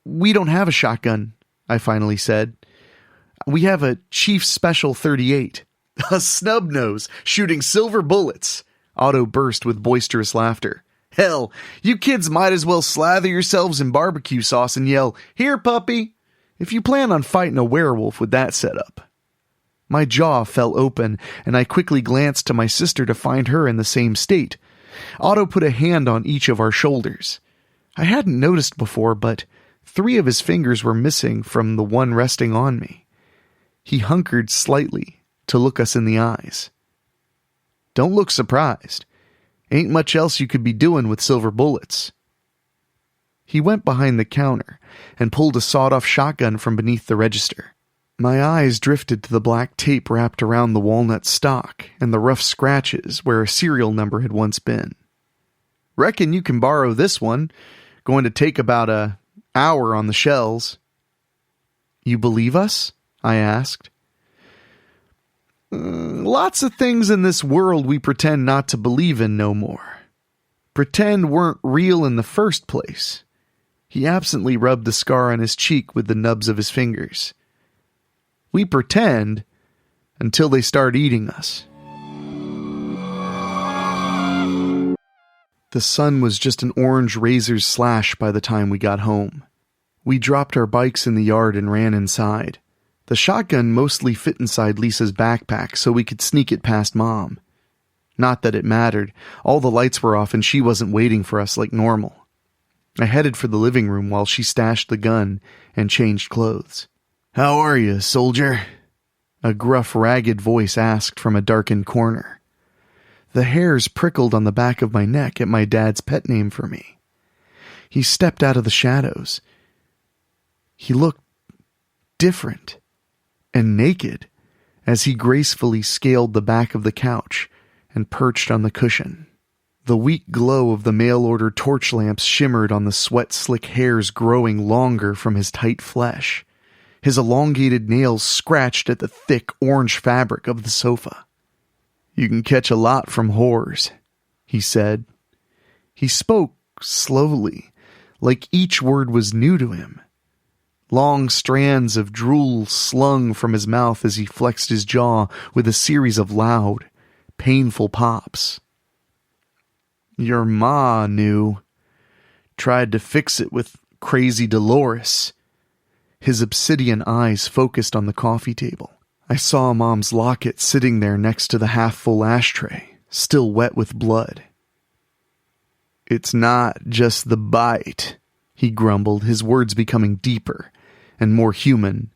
We don't have a shotgun, I finally said. We have a Chief Special 38. A snub nose, shooting silver bullets. Otto burst with boisterous laughter. Hell, you kids might as well slather yourselves in barbecue sauce and yell, "Here, puppy!" if you plan on fighting a werewolf with that setup. My jaw fell open, and I quickly glanced to my sister to find her in the same state. Otto put a hand on each of our shoulders. I hadn't noticed before, but 3 of his fingers were missing from the one resting on me. He hunkered slightly to look us in the eyes. Don't look surprised. Ain't much else you could be doing with silver bullets. He went behind the counter and pulled a sawed-off shotgun from beneath the register. My eyes drifted to the black tape wrapped around the walnut stock and the rough scratches where a serial number had once been. Reckon you can borrow this one. Going to take about an hour on the shells. You believe us? I asked. Lots of things in this world we pretend not to believe in no more. Pretend weren't real in the first place. He absently rubbed the scar on his cheek with the nubs of his fingers. We pretend until they start eating us. The sun was just an orange razor's slash by the time we got home. We dropped our bikes in the yard and ran inside. The shotgun mostly fit inside Lisa's backpack, so we could sneak it past Mom. Not that it mattered. All the lights were off and she wasn't waiting for us like normal. I headed for the living room while she stashed the gun and changed clothes. How are you, soldier? A gruff, ragged voice asked from a darkened corner. The hairs prickled on the back of my neck at my dad's pet name for me. He stepped out of the shadows. He looked different and naked as he gracefully scaled the back of the couch and perched on the cushion. The weak glow of the mail-order torch lamps shimmered on the sweat-slick hairs growing longer from his tight flesh. His elongated nails scratched at the thick orange fabric of the sofa. You can catch a lot from whores, he said. He spoke slowly, like each word was new to him. Long strands of drool slung from his mouth as he flexed his jaw with a series of loud, painful pops. Your ma knew. Tried to fix it with crazy Dolores. His obsidian eyes focused on the coffee table. I saw Mom's locket sitting there next to the half-full ashtray, still wet with blood. "It's not just the bite," he grumbled, his words becoming deeper and more human.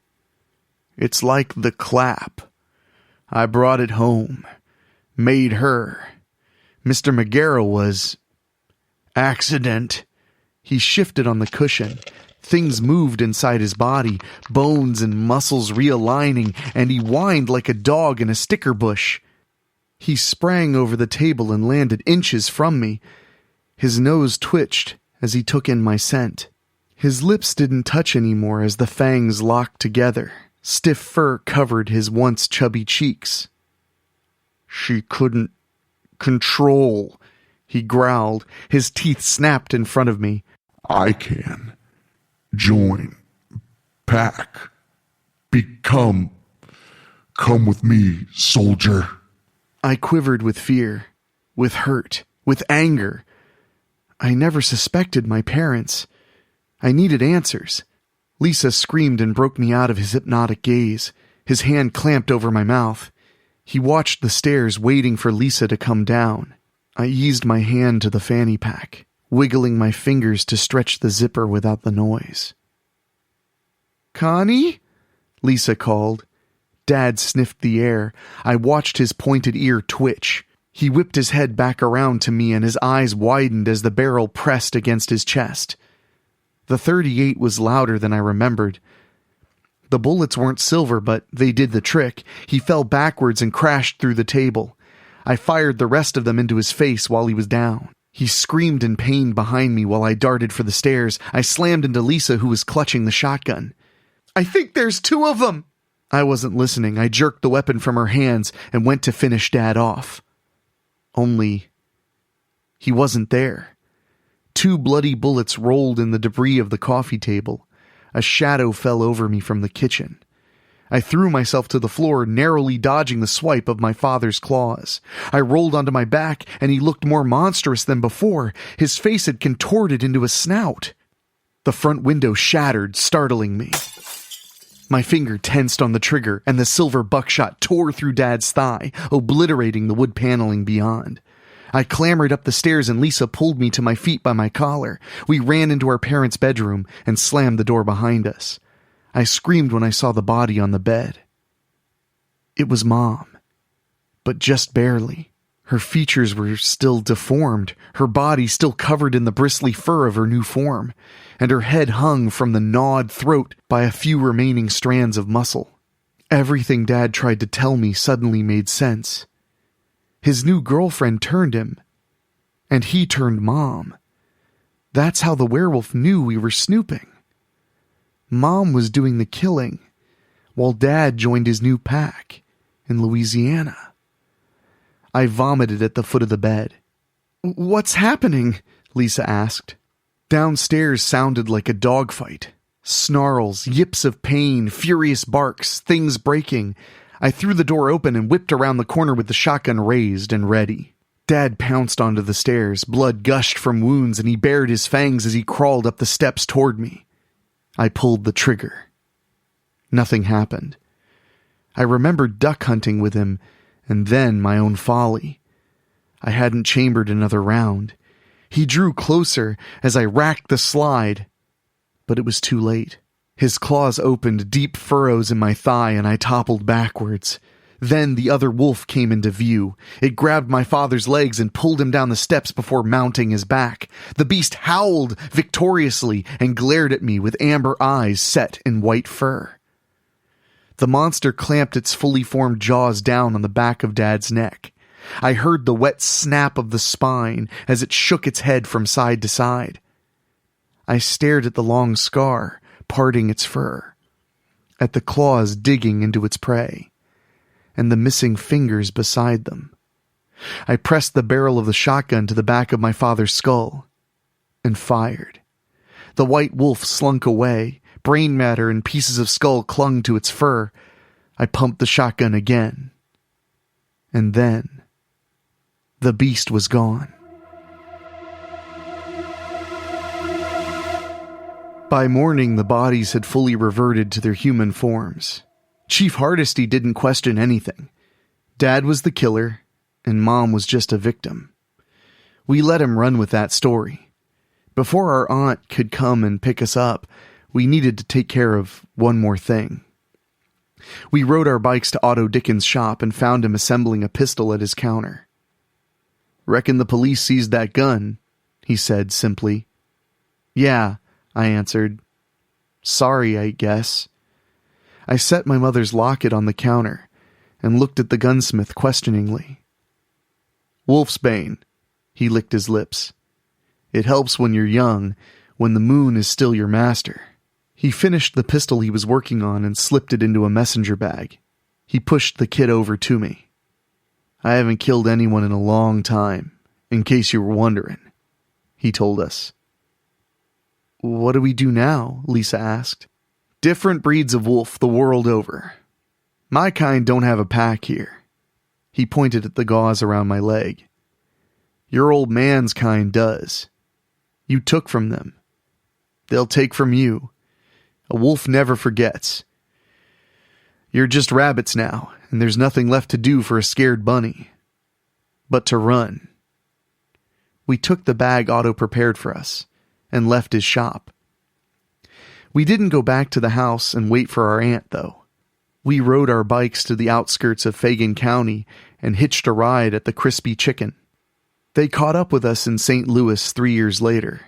"It's like the clap. I brought it home. Made her. Mr. Megara was... accident." He shifted on the cushion. Things moved inside his body, bones and muscles realigning, and he whined like a dog in a sticker bush. He sprang over the table and landed inches from me. His nose twitched as he took in my scent. His lips didn't touch anymore as the fangs locked together. Stiff fur covered his once chubby cheeks. "She couldn't control," he growled. His teeth snapped in front of me. "I can. Join. Pack. Become. Come with me, soldier." I quivered with fear, with hurt, with anger. I never suspected my parents. I needed answers. Lisa screamed and broke me out of his hypnotic gaze. His hand clamped over my mouth. He watched the stairs, waiting for Lisa to come down. I eased my hand to the fanny pack, wiggling my fingers to stretch the zipper without the noise. "Connie?" Lisa called. Dad sniffed the air. I watched his pointed ear twitch. He whipped his head back around to me and his eyes widened as the barrel pressed against his chest. The .38 was louder than I remembered. The bullets weren't silver, but they did the trick. He fell backwards and crashed through the table. I fired the rest of them into his face while he was down. He screamed in pain behind me while I darted for the stairs. I slammed into Lisa, who was clutching the shotgun. "I think there's 2 of them!" I wasn't listening. I jerked the weapon from her hands and went to finish Dad off. Only, he wasn't there. 2 bloody bullets rolled in the debris of the coffee table. A shadow fell over me from the kitchen. I threw myself to the floor, narrowly dodging the swipe of my father's claws. I rolled onto my back, and he looked more monstrous than before. His face had contorted into a snout. The front window shattered, startling me. My finger tensed on the trigger, and the silver buckshot tore through Dad's thigh, obliterating the wood paneling beyond. I clambered up the stairs, and Lisa pulled me to my feet by my collar. We ran into our parents' bedroom and slammed the door behind us. I screamed when I saw the body on the bed. It was Mom, but just barely. Her features were still deformed, her body still covered in the bristly fur of her new form, and her head hung from the gnawed throat by a few remaining strands of muscle. Everything Dad tried to tell me suddenly made sense. His new girlfriend turned him, and he turned Mom. That's how the werewolf knew we were snooping. Mom was doing the killing, while Dad joined his new pack in Louisiana. I vomited at the foot of the bed. "What's happening?" Lisa asked. Downstairs sounded like a dogfight. Snarls, yips of pain, furious barks, things breaking. I threw the door open and whipped around the corner with the shotgun raised and ready. Dad pounced onto the stairs. Blood gushed from wounds, and he bared his fangs as he crawled up the steps toward me. I pulled the trigger. Nothing happened. I remembered duck hunting with him, and then my own folly. I hadn't chambered another round. He drew closer as I racked the slide, but it was too late. His claws opened deep furrows in my thigh, and I toppled backwards. Then the other wolf came into view. It grabbed my father's legs and pulled him down the steps before mounting his back. The beast howled victoriously and glared at me with amber eyes set in white fur. The monster clamped its fully formed jaws down on the back of Dad's neck. I heard the wet snap of the spine as it shook its head from side to side. I stared at the long scar, parting its fur, at the claws digging into its prey, and the missing fingers beside them. I pressed the barrel of the shotgun to the back of my father's skull and fired. The white wolf slunk away. Brain matter and pieces of skull clung to its fur. I pumped the shotgun again. And then the beast was gone. By morning, the bodies had fully reverted to their human forms. Chief Hardesty didn't question anything. Dad was the killer, and Mom was just a victim. We let him run with that story. Before our aunt could come and pick us up, we needed to take care of one more thing. We rode our bikes to Otto Dickens' shop and found him assembling a pistol at his counter. "Reckon the police seized that gun," he said simply. "Yeah," I answered. "Sorry, I guess." I set my mother's locket on the counter and looked at the gunsmith questioningly. "Wolfsbane," he licked his lips. "It helps when you're young, when the moon is still your master." He finished the pistol he was working on and slipped it into a messenger bag. He pushed the kit over to me. "I haven't killed anyone in a long time, in case you were wondering," he told us. "What do we do now?" Lisa asked. "Different breeds of wolf the world over. My kind don't have a pack here." He pointed at the gauze around my leg. "Your old man's kind does. You took from them. They'll take from you. A wolf never forgets. You're just rabbits now, and there's nothing left to do for a scared bunny. But to run." We took the bag Otto prepared for us and left his shop. We didn't go back to the house and wait for our aunt, though. We rode our bikes to the outskirts of Fagin County and hitched a ride at the Crispy Chicken. They caught up with us in St. Louis 3 years later.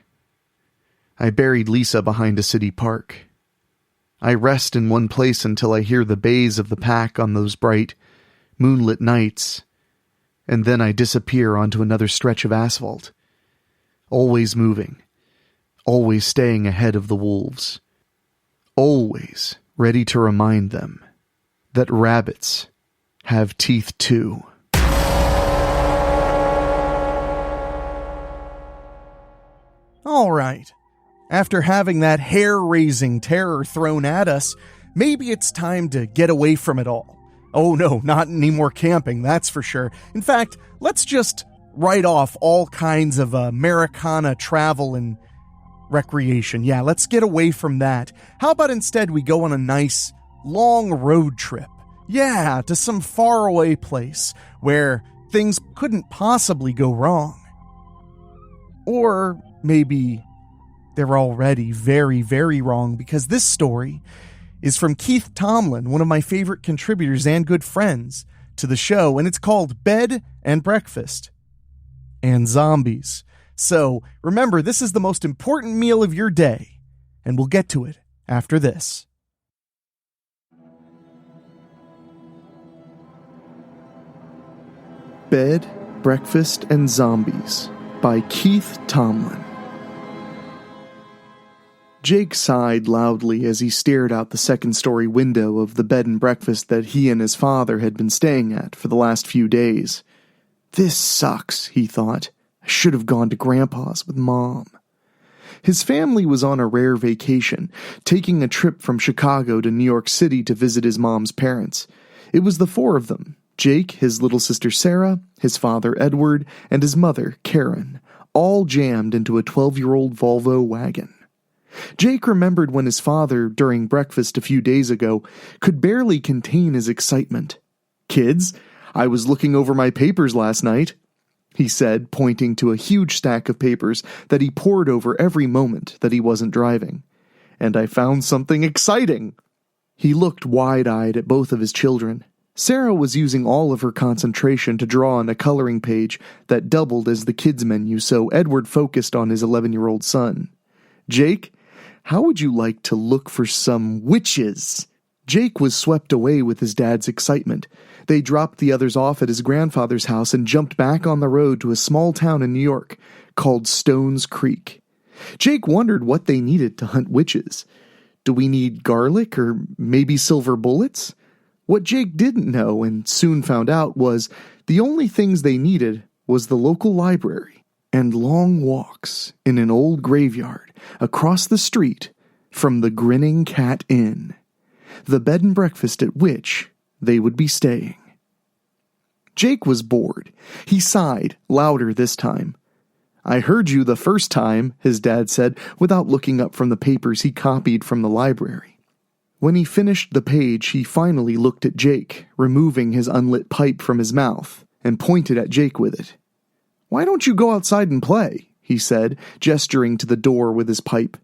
I buried Lisa behind a city park. I rest in one place until I hear the bays of the pack on those bright, moonlit nights, and then I disappear onto another stretch of asphalt, always moving, always staying ahead of the wolves, always ready to remind them that rabbits have teeth too. All right. After having that hair-raising terror thrown at us, maybe it's time to get away from it all. Oh no, not any more camping, that's for sure. In fact, let's just write off all kinds of Americana travel and recreation. Yeah, let's get away from that. How about instead we go on a nice, long road trip? Yeah, to some faraway place where things couldn't possibly go wrong. Or maybe they're already very, very wrong, because this story is from Keith Tomlin, one of my favorite contributors and good friends to the show, and it's called Bed and Breakfast and Zombies. So remember, this is the most important meal of your day, and we'll get to it after this. Bed, Breakfast, and Zombies by Keith Tomlin. Jake sighed loudly as he stared out the second-story window of the bed and breakfast that he and his father had been staying at for the last few days. "This sucks," he thought. "I should have gone to Grandpa's with Mom." His family was on a rare vacation, taking a trip from Chicago to New York City to visit his mom's parents. It was the four of them: Jake, his little sister Sarah, his father Edward, and his mother Karen, all jammed into a 12-year-old Volvo wagon. Jake remembered when his father, during breakfast a few days ago, could barely contain his excitement. "Kids, I was looking over my papers last night," he said, pointing to a huge stack of papers that he pored over every moment that he wasn't driving. "And I found something exciting." He looked wide-eyed at both of his children. Sarah was using all of her concentration to draw on a coloring page that doubled as the kids' menu, so Edward focused on his 11-year-old son. "Jake, how would you like to look for some witches?" Jake was swept away with his dad's excitement. They dropped the others off at his grandfather's house and jumped back on the road to a small town in New York called Stones Creek. Jake wondered what they needed to hunt witches. Do we need garlic or maybe silver bullets? What Jake didn't know and soon found out was the only things they needed was the local library and long walks in an old graveyard across the street from the Grinning Cat Inn, the bed and breakfast at which they would be staying. Jake was bored. He sighed, louder this time. I heard you the first time, his dad said, without looking up from the papers he copied from the library. When he finished the page, he finally looked at Jake, removing his unlit pipe from his mouth, and pointed at Jake with it. "Why don't you go outside and play?" he said, gesturing to the door with his pipe.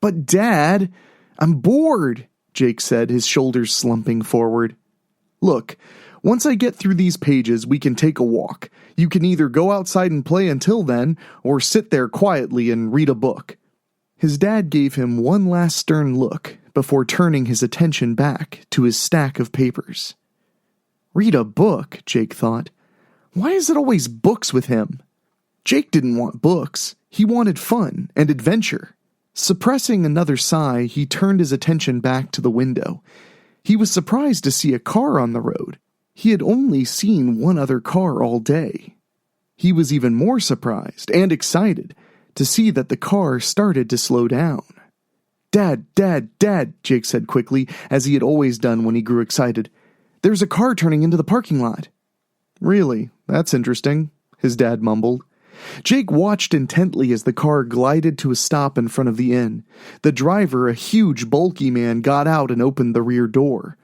"But Dad, I'm bored," Jake said, his shoulders slumping forward. "Look, once I get through these pages, we can take a walk. You can either go outside and play until then, or sit there quietly and read a book." His dad gave him one last stern look before turning his attention back to his stack of papers. Read a book, Jake thought. Why is it always books with him? Jake didn't want books. He wanted fun and adventure. Suppressing another sigh, he turned his attention back to the window. He was surprised to see a car on the road. He had only seen one other car all day. He was even more surprised and excited to see that the car started to slow down. "Dad, Dad, Dad," Jake said quickly, as he had always done when he grew excited. "There's a car turning into the parking lot." "Really? That's interesting," his dad mumbled. Jake watched intently as the car glided to a stop in front of the inn. The driver, a huge, bulky man, got out and opened the rear door.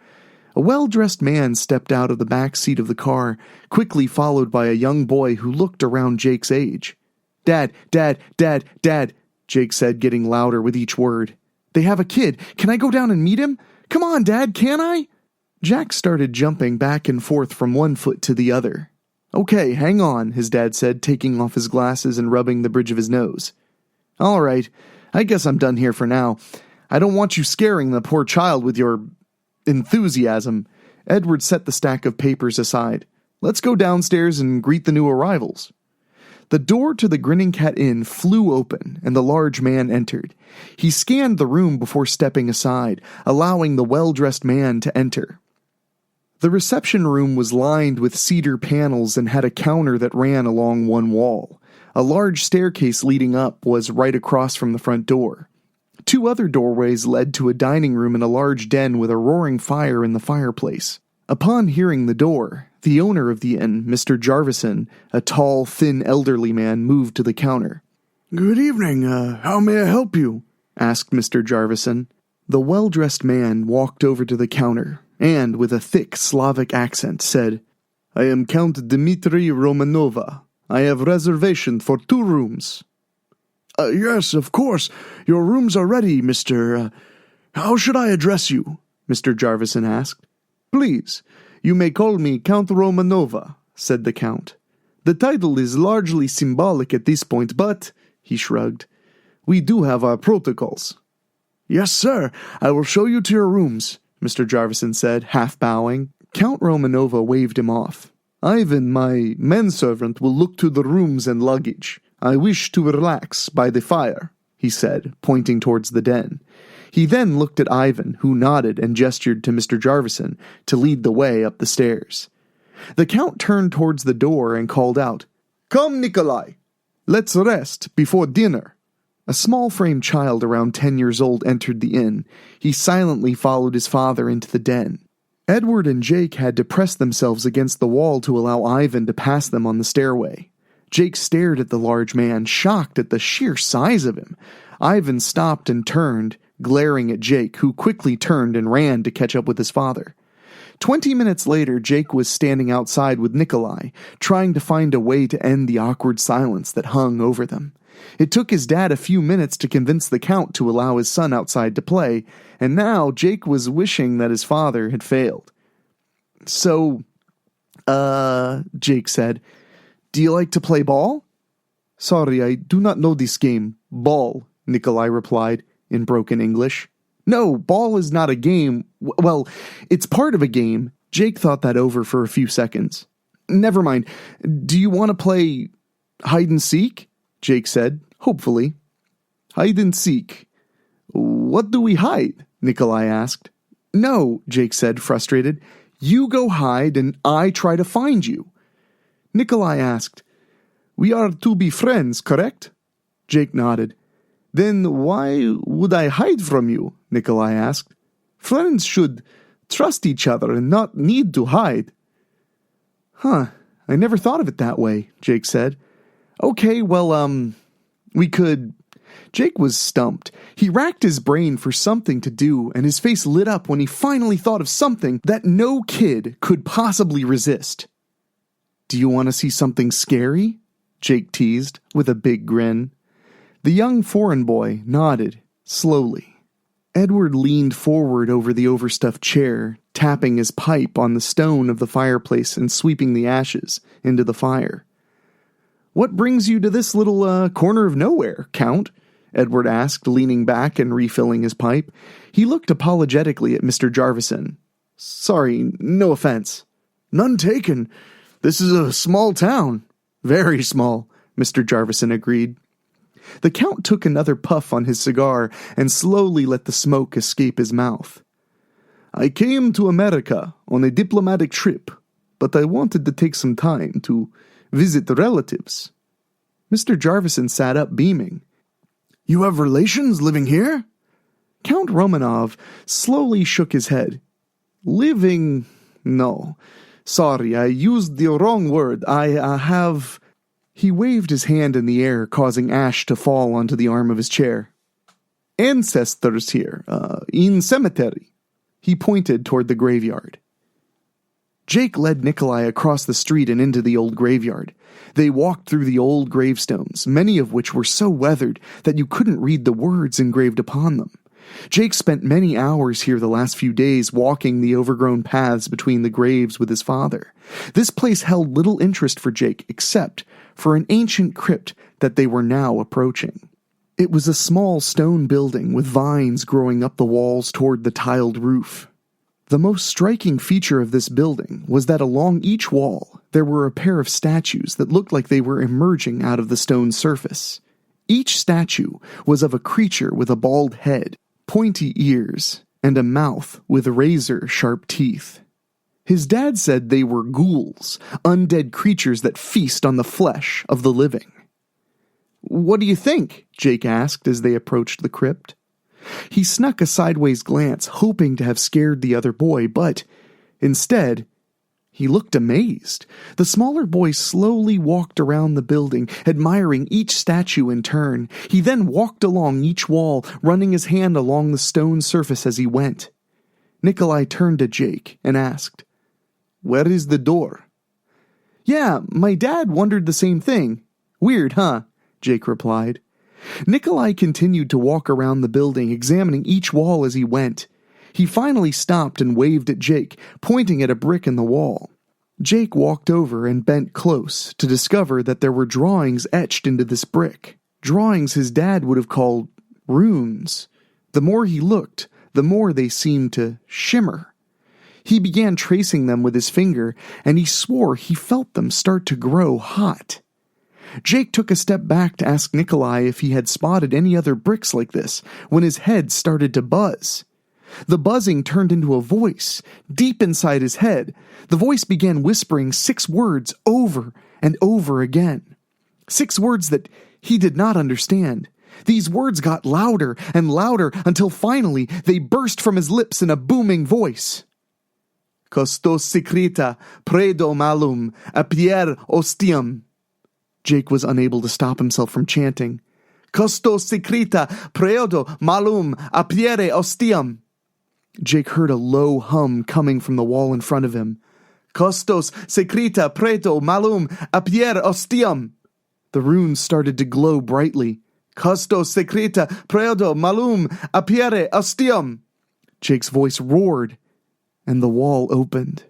A well-dressed man stepped out of the back seat of the car, quickly followed by a young boy who looked around Jake's age. "Dad, Dad, Dad, Dad," Jake said, getting louder with each word. "They have a kid. Can I go down and meet him? Come on, Dad, can I?" Jack started jumping back and forth from one foot to the other. "Okay, hang on," his dad said, taking off his glasses and rubbing the bridge of his nose. "All right, I guess I'm done here for now. I don't want you scaring the poor child with your enthusiasm." Edward set the stack of papers aside. "Let's go downstairs and greet the new arrivals." The door to the Grinning Cat Inn flew open, and the large man entered. He scanned the room before stepping aside, allowing the well-dressed man to enter. The reception room was lined with cedar panels and had a counter that ran along one wall. A large staircase leading up was right across from the front door. Two other doorways led to a dining room and a large den with a roaring fire in the fireplace. Upon hearing the door, the owner of the inn, Mr. Jarvison, a tall, thin, elderly man, moved to the counter. "Good evening. How may I help you?" asked Mr. Jarvison. The well-dressed man walked over to the counter and, with a thick Slavic accent, said, "I am Count Dmitri Romanova. I have reservation for 2 rooms." Yes, of course. Your rooms are ready, Mr. How should I address you?" Mr. Jarvison asked. "Please, you may call me Count Romanova," said the Count. "The title is largely symbolic at this point, but," he shrugged, "we do have our protocols." "Yes, sir. I will show you to your rooms," Mr. Jarvison said, half bowing. Count Romanova waved him off. "Ivan, my manservant, will look to the rooms and luggage. I wish to relax by the fire," he said, pointing towards the den. He then looked at Ivan, who nodded and gestured to Mr. Jarvison to lead the way up the stairs. The Count turned towards the door and called out, "Come, Nikolai! Let's rest before dinner." A small-framed child around 10 years old entered the inn. He silently followed his father into the den. Edward and Jake had to press themselves against the wall to allow Ivan to pass them on the stairway. Jake stared at the large man, shocked at the sheer size of him. Ivan stopped and turned, glaring at Jake, who quickly turned and ran to catch up with his father. 20 minutes later, Jake was standing outside with Nikolai, trying to find a way to end the awkward silence that hung over them. It took his dad a few minutes to convince the Count to allow his son outside to play, and now Jake was wishing that his father had failed. "So, Jake said, do you like to play ball?" "Sorry, I do not know this game. Ball," Nikolai replied in broken English. "No, ball is not a game. Well, it's part of a game." Jake thought that over for a few seconds. "Never mind. Do you want to play hide and seek?" Jake said, hopefully. "Hide and seek. What do we hide?" Nikolai asked. "No," Jake said, frustrated. "You go hide and I try to find you." Nikolai asked, "We are to be friends, correct?" Jake nodded. "Then why would I hide from you?" Nikolai asked. "Friends should trust each other and not need to hide." "Huh, I never thought of it that way," Jake said. Okay, well, we could... Jake was stumped. He racked his brain for something to do, and his face lit up when he finally thought of something that no kid could possibly resist. Do you want to see something scary? Jake teased, with a big grin. The young foreign boy nodded, slowly. Edward leaned forward over the overstuffed chair, tapping his pipe on the stone of the fireplace and sweeping the ashes into the fire. What brings you to this little corner of nowhere, Count? Edward asked, leaning back and refilling his pipe. He looked apologetically at Mr. Jarvison. Sorry, no offense. None taken. This is a small town. Very small, Mr. Jarvison agreed. The Count took another puff on his cigar and slowly let the smoke escape his mouth. I came to America on a diplomatic trip, but I wanted to take some time to visit the relatives. Mr. Jarvison sat up, beaming. You have relations living here? Count Romanov slowly shook his head. Living? No. Sorry, I used the wrong word. I have... He waved his hand in the air, causing ash to fall onto the arm of his chair. Ancestors here, in cemetery. He pointed toward the graveyard. Jake led Nikolai across the street and into the old graveyard. They walked through the old gravestones, many of which were so weathered that you couldn't read the words engraved upon them. Jake spent many hours here the last few days walking the overgrown paths between the graves with his father. This place held little interest for Jake except for an ancient crypt that they were now approaching. It was a small stone building with vines growing up the walls toward the tiled roof. The most striking feature of this building was that along each wall there were a pair of statues that looked like they were emerging out of the stone surface. Each statue was of a creature with a bald head, pointy ears, and a mouth with razor-sharp teeth. His dad said they were ghouls, undead creatures that feast on the flesh of the living. What do you think? Jake asked as they approached the crypt. He snuck a sideways glance, hoping to have scared the other boy, but instead, he looked amazed. The smaller boy slowly walked around the building, admiring each statue in turn. He then walked along each wall, running his hand along the stone surface as he went. Nikolai turned to Jake and asked, Where is the door? Yeah, my dad wondered the same thing. Weird, huh? Jake replied. Nikolai continued to walk around the building, examining each wall as he went. He finally stopped and waved at Jake, pointing at a brick in the wall. Jake walked over and bent close to discover that there were drawings etched into this brick. Drawings his dad would have called runes. The more he looked, the more they seemed to shimmer. He began tracing them with his finger, and he swore he felt them start to grow hot. Jake took a step back to ask Nikolai if he had spotted any other bricks like this, when his head started to buzz. The buzzing turned into a voice, deep inside his head. The voice began whispering 6 words over and over again. 6 words that he did not understand. These words got louder and louder until finally they burst from his lips in a booming voice. Custos secreta, predo malum, apier ostium. Jake was unable to stop himself from chanting. Custos secreta, predo malum, apiere ostium. Jake heard a low hum coming from the wall in front of him. Custos secreta, predo malum, apiere ostium. The runes started to glow brightly. Custos secreta, predo malum, apiere ostium. Jake's voice roared, and the wall opened.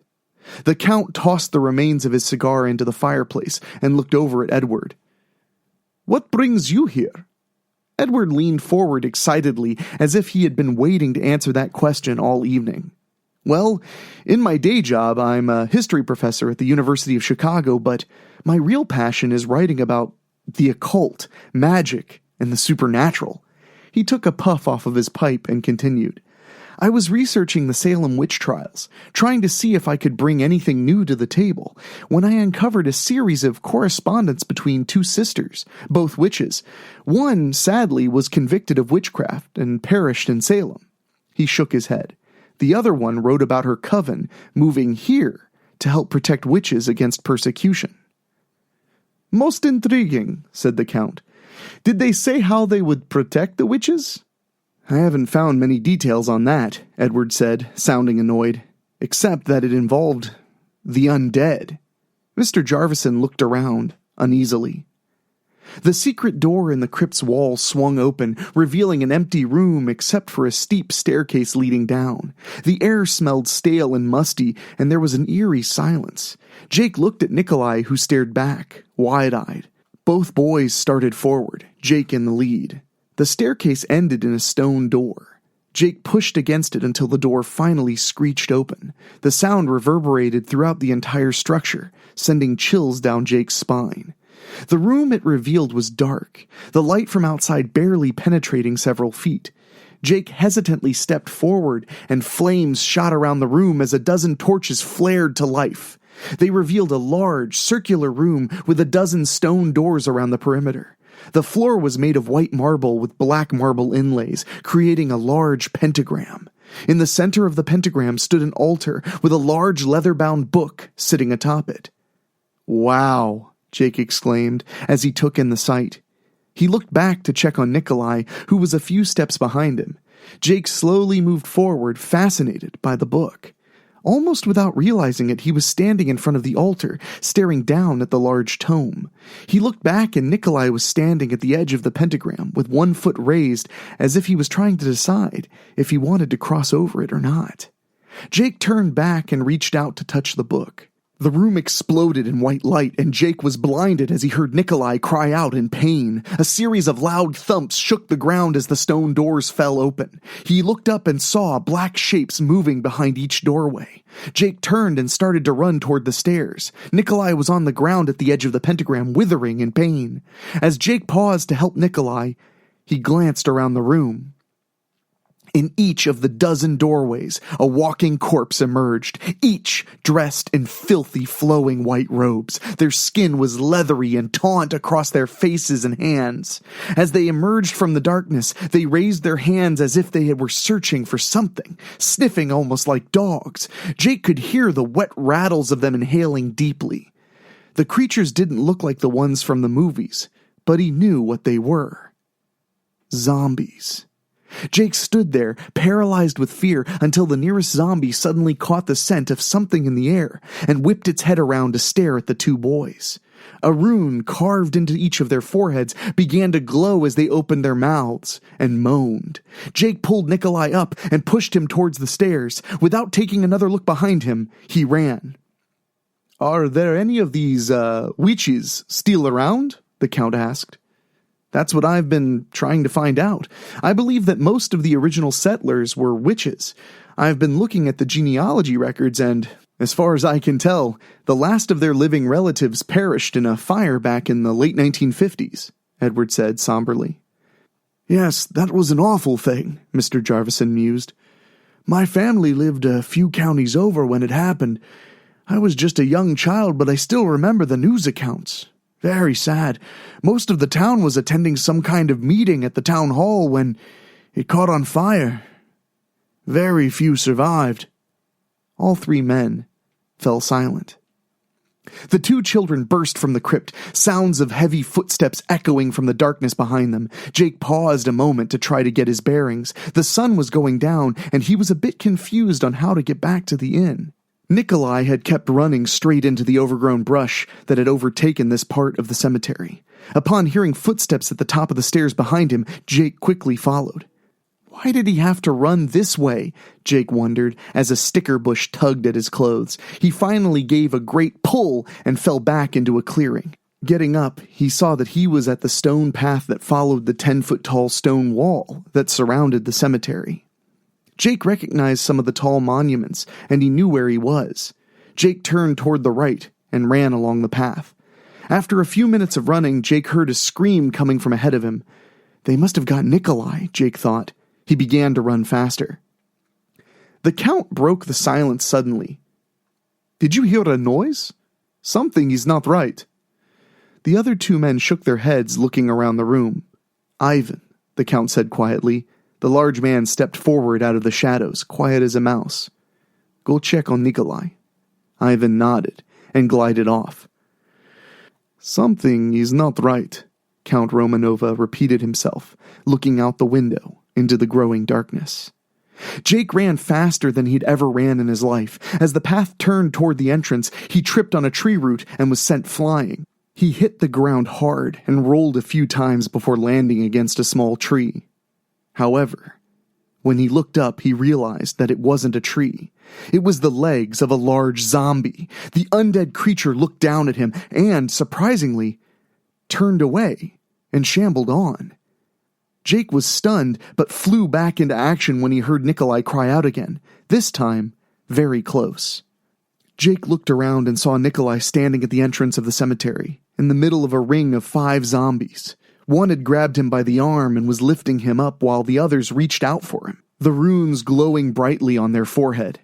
The Count tossed the remains of his cigar into the fireplace and looked over at Edward. What brings you here? Edward leaned forward excitedly, as if he had been waiting to answer that question all evening. Well, in my day job, I'm a history professor at the University of Chicago, but my real passion is writing about the occult, magic, and the supernatural. He took a puff off of his pipe and continued. I was researching the Salem witch trials, trying to see if I could bring anything new to the table, when I uncovered a series of correspondence between 2 sisters, both witches. One, sadly, was convicted of witchcraft and perished in Salem. He shook his head. The other one wrote about her coven moving here to help protect witches against persecution. Most intriguing, said the Count. Did they say how they would protect the witches? I haven't found many details on that, Edward said, sounding annoyed, except that it involved the undead. Mr. Jarvison looked around uneasily. The secret door in the crypt's wall swung open, revealing an empty room except for a steep staircase leading down. The air smelled stale and musty, and there was an eerie silence. Jake looked at Nikolai, who stared back, wide-eyed. Both boys started forward, Jake in the lead. The staircase ended in a stone door. Jake pushed against it until the door finally screeched open. The sound reverberated throughout the entire structure, sending chills down Jake's spine. The room it revealed was dark, the light from outside barely penetrating several feet. Jake hesitantly stepped forward, and flames shot around the room as a dozen torches flared to life. They revealed a large, circular room with a dozen stone doors around the perimeter. The floor was made of white marble with black marble inlays, creating a large pentagram. In the center of the pentagram stood an altar with a large leather-bound book sitting atop it. "Wow," Jake exclaimed as he took in the sight. He looked back to check on Nikolai, who was a few steps behind him. Jake slowly moved forward, fascinated by the book. Almost without realizing it, he was standing in front of the altar, staring down at the large tome. He looked back, and Nikolai was standing at the edge of the pentagram, with one foot raised, as if he was trying to decide if he wanted to cross over it or not. Jake turned back and reached out to touch the book. The room exploded in white light, and Jake was blinded as he heard Nikolai cry out in pain. A series of loud thumps shook the ground as the stone doors fell open. He looked up and saw black shapes moving behind each doorway. Jake turned and started to run toward the stairs. Nikolai was on the ground at the edge of the pentagram, withering in pain. As Jake paused to help Nikolai, he glanced around the room. In each of the dozen doorways, a walking corpse emerged, each dressed in filthy, flowing white robes. Their skin was leathery and taut across their faces and hands. As they emerged from the darkness, they raised their hands as if they were searching for something, sniffing almost like dogs. Jake could hear the wet rattles of them inhaling deeply. The creatures didn't look like the ones from the movies, but he knew what they were. Zombies. Jake stood there, paralyzed with fear, until the nearest zombie suddenly caught the scent of something in the air and whipped its head around to stare at the two boys. A rune carved into each of their foreheads began to glow as they opened their mouths and moaned. Jake pulled Nikolai up and pushed him towards the stairs. Without taking another look behind him, he ran. "Are there any of these, witches still around?" the Count asked. "That's what I've been trying to find out. I believe that most of the original settlers were witches. I've been looking at the genealogy records, and, as far as I can tell, the last of their living relatives perished in a fire back in the late 1950s, Edward said somberly. "Yes, that was an awful thing," Mr. Jarvison mused. "My family lived a few counties over when it happened. I was just a young child, but I still remember the news accounts. Very sad. Most of the town was attending some kind of meeting at the town hall when it caught on fire. Very few survived." All three men fell silent. The two children burst from the crypt, sounds of heavy footsteps echoing from the darkness behind them. Jake paused a moment to try to get his bearings. The sun was going down, and he was a bit confused on how to get back to the inn. Nikolai had kept running straight into the overgrown brush that had overtaken this part of the cemetery. Upon hearing footsteps at the top of the stairs behind him, Jake quickly followed. Why did he have to run this way? Jake wondered, as a sticker bush tugged at his clothes. He finally gave a great pull and fell back into a clearing. Getting up, he saw that he was at the stone path that followed the 10-foot-tall stone wall that surrounded the cemetery. Jake recognized some of the tall monuments, and he knew where he was. Jake turned toward the right and ran along the path. After a few minutes of running, Jake heard a scream coming from ahead of him. They must have got Nikolai, Jake thought. He began to run faster. The Count broke the silence suddenly. "Did you hear a noise? Something is not right." The other two men shook their heads, looking around the room. "Ivan," the Count said quietly. The large man stepped forward out of the shadows, quiet as a mouse. "Go check on Nikolai." Ivan nodded and glided off. Something is not right, Count Romanova repeated himself, looking out the window into the growing darkness. Jake ran faster than he'd ever ran in his life. As the path turned toward the entrance, he tripped on a tree root and was sent flying. He hit the ground hard and rolled a few times before landing against a small tree. However, when he looked up, he realized that it wasn't a tree. It was the legs of a large zombie. The undead creature looked down at him and, surprisingly, turned away and shambled on. Jake was stunned, but flew back into action when he heard Nikolai cry out again, this time very close. Jake looked around and saw Nikolai standing at the entrance of the cemetery, in the middle of a ring of 5 zombies. One had grabbed him by the arm and was lifting him up while the others reached out for him, the runes glowing brightly on their forehead.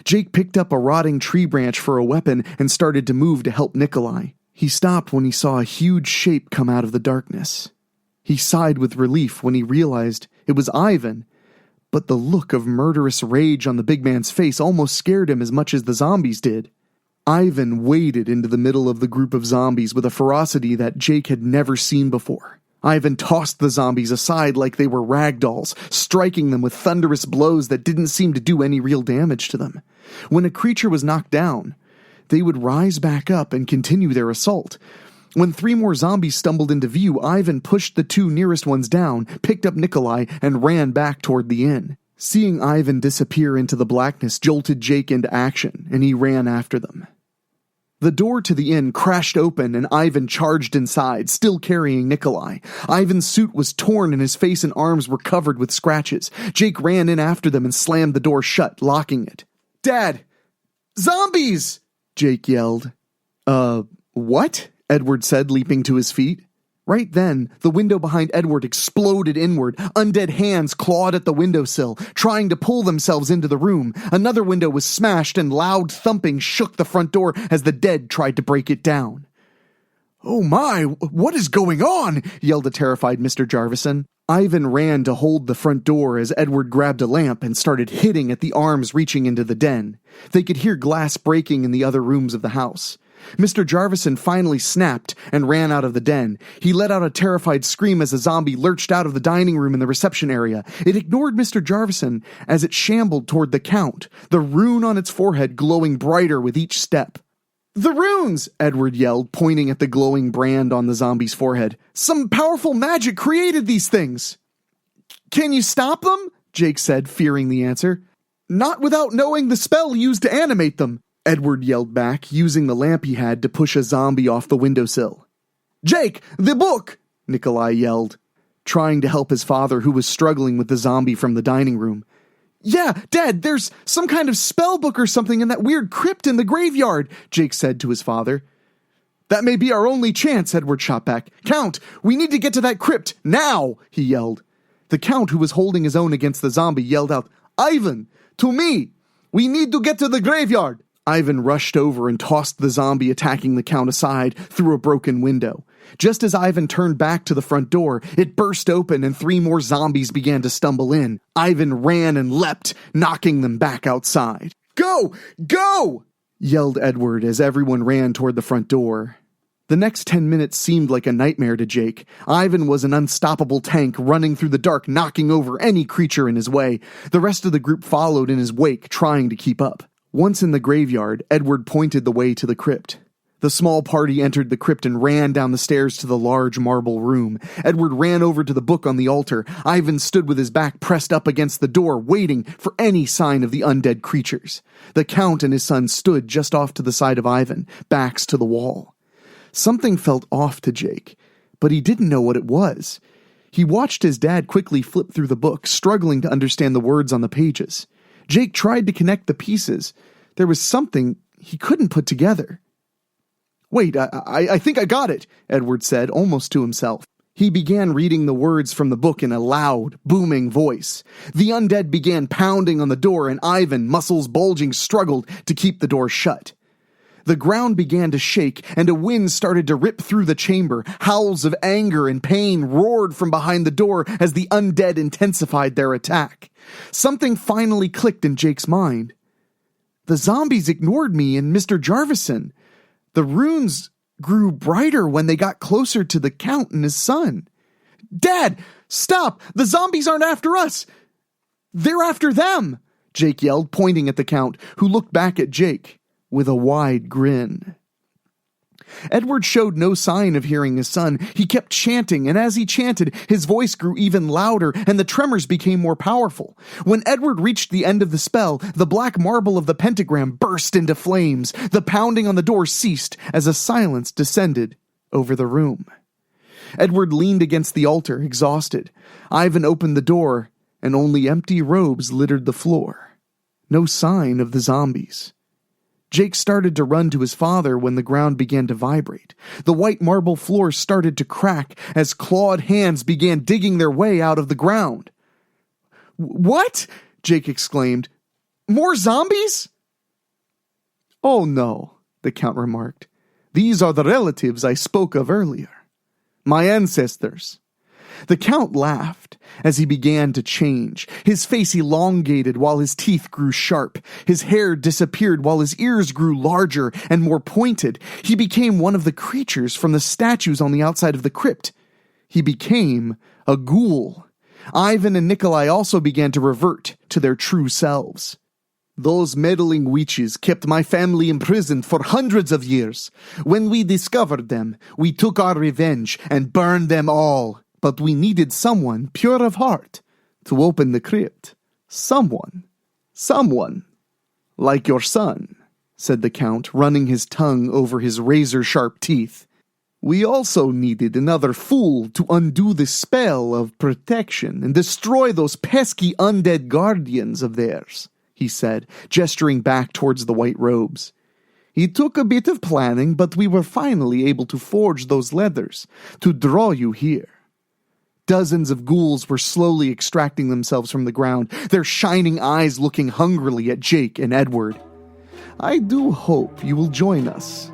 Jake picked up a rotting tree branch for a weapon and started to move to help Nikolai. He stopped when he saw a huge shape come out of the darkness. He sighed with relief when he realized it was Ivan, but the look of murderous rage on the big man's face almost scared him as much as the zombies did. Ivan waded into the middle of the group of zombies with a ferocity that Jake had never seen before. Ivan tossed the zombies aside like they were rag dolls, striking them with thunderous blows that didn't seem to do any real damage to them. When a creature was knocked down, they would rise back up and continue their assault. When 3 more zombies stumbled into view, Ivan pushed the 2 nearest ones down, picked up Nikolai, and ran back toward the inn. Seeing Ivan disappear into the blackness jolted Jake into action, and he ran after them. The door to the inn crashed open and Ivan charged inside, still carrying Nikolai. Ivan's suit was torn and his face and arms were covered with scratches. Jake ran in after them and slammed the door shut, locking it. "Dad! Zombies!" Jake yelled. What?" Edward said, leaping to his feet. Right then, the window behind Edward exploded inward. Undead hands clawed at the windowsill, trying to pull themselves into the room. Another window was smashed and loud thumping shook the front door as the dead tried to break it down. "Oh my, what is going on?" yelled a terrified Mr. Jarvison. Ivan ran to hold the front door as Edward grabbed a lamp and started hitting at the arms reaching into the den. They could hear glass breaking in the other rooms of the house. Mr. Jarvison finally snapped and ran out of the den. He let out a terrified scream as a zombie lurched out of the dining room in the reception area. It ignored Mr. Jarvison as it shambled toward the Count, the rune on its forehead glowing brighter with each step. "The runes!" Edward yelled, pointing at the glowing brand on the zombie's forehead. "Some powerful magic created these things." "Can you stop them?" Jake said, fearing the answer. "Not without knowing the spell used to animate them," Edward yelled back, using the lamp he had to push a zombie off the windowsill. "Jake, the book!" Nikolai yelled, trying to help his father who was struggling with the zombie from the dining room. "Yeah, Dad, there's some kind of spell book or something in that weird crypt in the graveyard," Jake said to his father. "That may be our only chance," Edward shot back. "Count, we need to get to that crypt, now!" he yelled. The Count, who was holding his own against the zombie, yelled out, "Ivan, to me! We need to get to the graveyard!" Ivan rushed over and tossed the zombie attacking the Count aside through a broken window. Just as Ivan turned back to the front door, it burst open and 3 more zombies began to stumble in. Ivan ran and leapt, knocking them back outside. "Go! Go!" yelled Edward as everyone ran toward the front door. The next 10 minutes seemed like a nightmare to Jake. Ivan was an unstoppable tank running through the dark, knocking over any creature in his way. The rest of the group followed in his wake, trying to keep up. Once in the graveyard, Edward pointed the way to the crypt. The small party entered the crypt and ran down the stairs to the large marble room. Edward ran over to the book on the altar. Ivan stood with his back pressed up against the door, waiting for any sign of the undead creatures. The Count and his son stood just off to the side of Ivan, backs to the wall. Something felt off to Jake, but he didn't know what it was. He watched his dad quickly flip through the book, struggling to understand the words on the pages. Jake tried to connect the pieces. There was something he couldn't put together. "Wait, I think I got it," Edward said, almost to himself. He began reading the words from the book in a loud, booming voice. The undead began pounding on the door, and Ivan, muscles bulging, struggled to keep the door shut. The ground began to shake, and a wind started to rip through the chamber. Howls of anger and pain roared from behind the door as the undead intensified their attack. Something finally clicked in Jake's mind. The zombies ignored me and Mr. Jarvison. The runes grew brighter when they got closer to the Count and his son. "Dad, stop! The zombies aren't after us! They're after them!" Jake yelled, pointing at the Count, who looked back at Jake with a wide grin. Edward showed no sign of hearing his son. He kept chanting, and as he chanted, his voice grew even louder, and the tremors became more powerful. When Edward reached the end of the spell, the black marble of the pentagram burst into flames. The pounding on the door ceased as a silence descended over the room. Edward leaned against the altar, exhausted. Ivan opened the door, and only empty robes littered the floor. No sign of the zombies. Jake started to run to his father when the ground began to vibrate. The white marble floor started to crack as clawed hands began digging their way out of the ground. "What?" Jake exclaimed. "More zombies?" "Oh no," the Count remarked. "These are the relatives I spoke of earlier. My ancestors." The Count laughed as he began to change. His face elongated while his teeth grew sharp. His hair disappeared while his ears grew larger and more pointed. He became one of the creatures from the statues on the outside of the crypt. He became a ghoul. Ivan and Nikolai also began to revert to their true selves. "Those meddling witches kept my family imprisoned for hundreds of years. When we discovered them, we took our revenge and burned them all. But we needed someone pure of heart to open the crypt. Someone like your son," said the Count, running his tongue over his razor-sharp teeth. "We also needed another fool to undo the spell of protection and destroy those pesky undead guardians of theirs," he said, gesturing back towards the white robes. "It took a bit of planning, but we were finally able to forge those leathers to draw you here." Dozens of ghouls were slowly extracting themselves from the ground, their shining eyes looking hungrily at Jake and Edward. "I do hope you will join us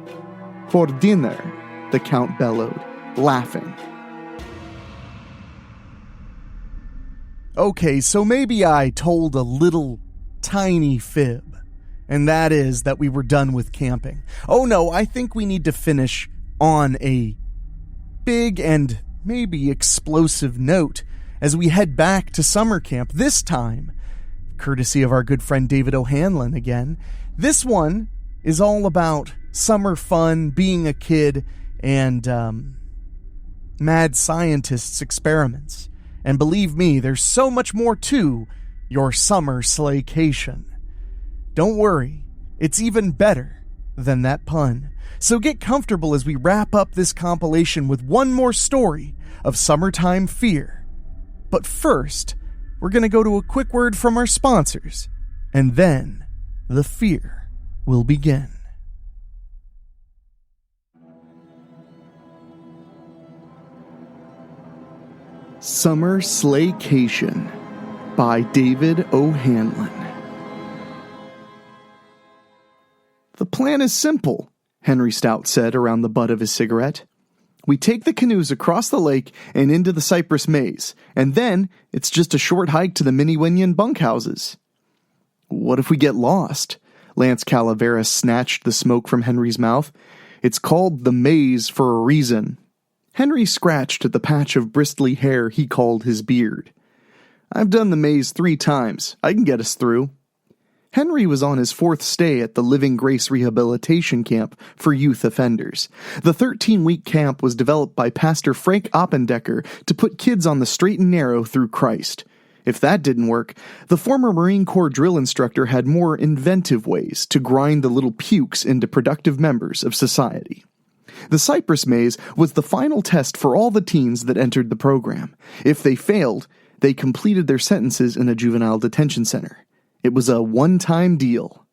for dinner," the Count bellowed, laughing. Okay, so maybe I told a little tiny fib, and that is that we were done with camping. Oh no, I think we need to finish on a big and maybe explosive note as we head back to summer camp, this time courtesy of our good friend David O'Hanlon again. This one is all about summer fun, being a kid, and mad scientists' experiments. And believe me, there's so much more to your summer slaycation. Don't worry, it's even better than that pun. So get comfortable as we wrap up this compilation with one more story of summertime fear. But first, we're going to go to a quick word from our sponsors, and then the fear will begin. Summer Slaycation by David O'Hanlon. "The plan is simple," Henry Stout said around the butt of his cigarette. "We take the canoes across the lake and into the cypress maze, and then it's just a short hike to the Miniwinian bunkhouses." "What if we get lost?" Lance Calaveras snatched the smoke from Henry's mouth. "It's called the maze for a reason." Henry scratched at the patch of bristly hair he called his beard. "I've done the maze 3 times. I can get us through." Henry was on his 4th stay at the Living Grace Rehabilitation Camp for youth offenders. The 13-week camp was developed by Pastor Frank Oppendecker to put kids on the straight and narrow through Christ. If that didn't work, the former Marine Corps drill instructor had more inventive ways to grind the little pukes into productive members of society. The Cypress Maze was the final test for all the teens that entered the program. If they failed, they completed their sentences in a juvenile detention center. It was a one-time deal.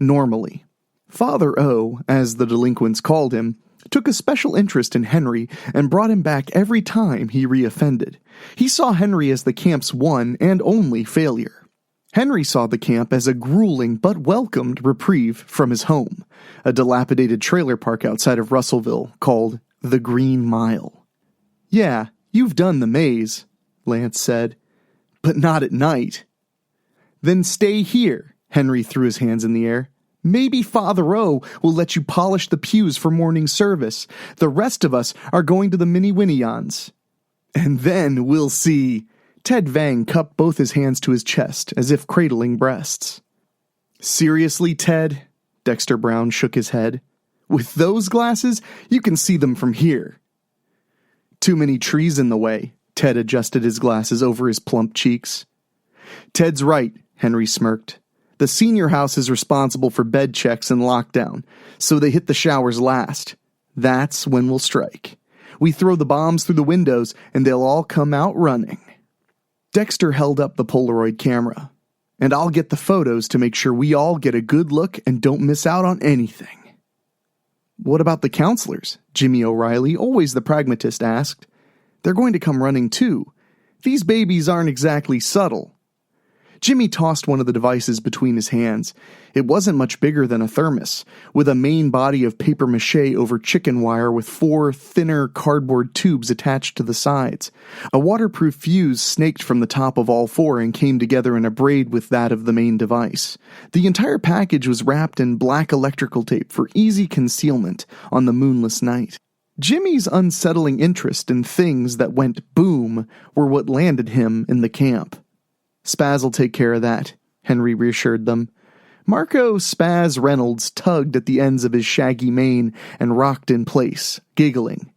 Normally, Father O, as the delinquents called him, took a special interest in Henry and brought him back every time he reoffended. He saw Henry as the camp's one and only failure. Henry saw the camp as a grueling but welcomed reprieve from his home, a dilapidated trailer park outside of Russellville called the Green Mile. "Yeah, you've done the maze," Lance said, "but not at night." "Then stay here," Henry threw his hands in the air. Maybe Father O will let you polish the pews for morning service. The rest of us are going to the mini-winnions. And then we'll see. Ted Vang cupped both his hands to his chest, as if cradling breasts. Seriously, Ted? Dexter Brown shook his head. With those glasses, you can see them from here. Too many trees in the way. Ted adjusted his glasses over his plump cheeks. Ted's right, Henry smirked. The senior house is responsible for bed checks and lockdown, so they hit the showers last. That's when we'll strike. We throw the bombs through the windows, and they'll all come out running. Dexter held up the Polaroid camera. And I'll get the photos to make sure we all get a good look and don't miss out on anything. What about the counselors? Jimmy O'Reilly, always the pragmatist, asked. They're going to come running too. These babies aren't exactly subtle. Jimmy tossed one of the devices between his hands. It wasn't much bigger than a thermos, with a main body of papier-mâché over chicken wire with 4 thinner cardboard tubes attached to the sides. A waterproof fuse snaked from the top of all 4 and came together in a braid with that of the main device. The entire package was wrapped in black electrical tape for easy concealment on the moonless night. Jimmy's unsettling interest in things that went boom were what landed him in the camp. Spaz'll take care of that, Henry reassured them. Marco Spaz Reynolds tugged at the ends of his shaggy mane and rocked in place, giggling.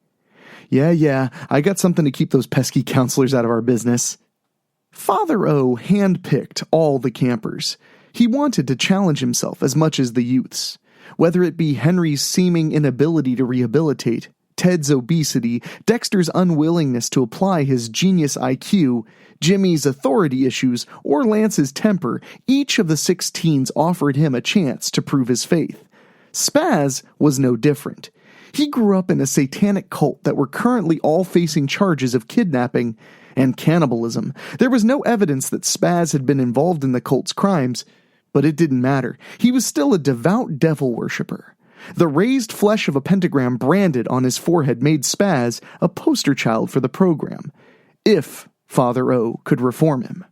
Yeah, I got something to keep those pesky counselors out of our business. Father O handpicked all the campers. He wanted to challenge himself as much as the youths. Whether it be Henry's seeming inability to rehabilitate, Ted's obesity, Dexter's unwillingness to apply his genius IQ, Jimmy's authority issues, or Lance's temper, each of the 6 teens offered him a chance to prove his faith. Spaz was no different. He grew up in a satanic cult that were currently all facing charges of kidnapping and cannibalism. There was no evidence that Spaz had been involved in the cult's crimes, but it didn't matter. He was still a devout devil worshipper. The raised flesh of a pentagram branded on his forehead made Spaz a poster child for the program. If Father O could reform him.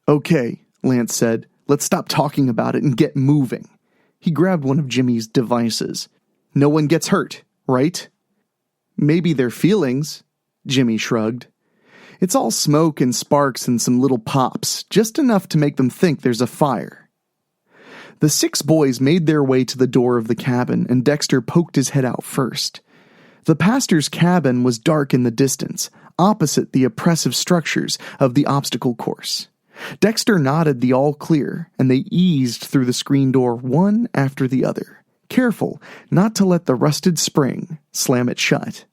Okay, Lance said. Let's stop talking about it and get moving. He grabbed one of Jimmy's devices. No one gets hurt, right? Maybe their feelings, Jimmy shrugged. It's all smoke and sparks and some little pops, just enough to make them think there's a fire. The 6 boys made their way to the door of the cabin, and Dexter poked his head out first. The pastor's cabin was dark in the distance, opposite the oppressive structures of the obstacle course. Dexter nodded the all clear, and they eased through the screen door one after the other, careful not to let the rusted spring slam it shut.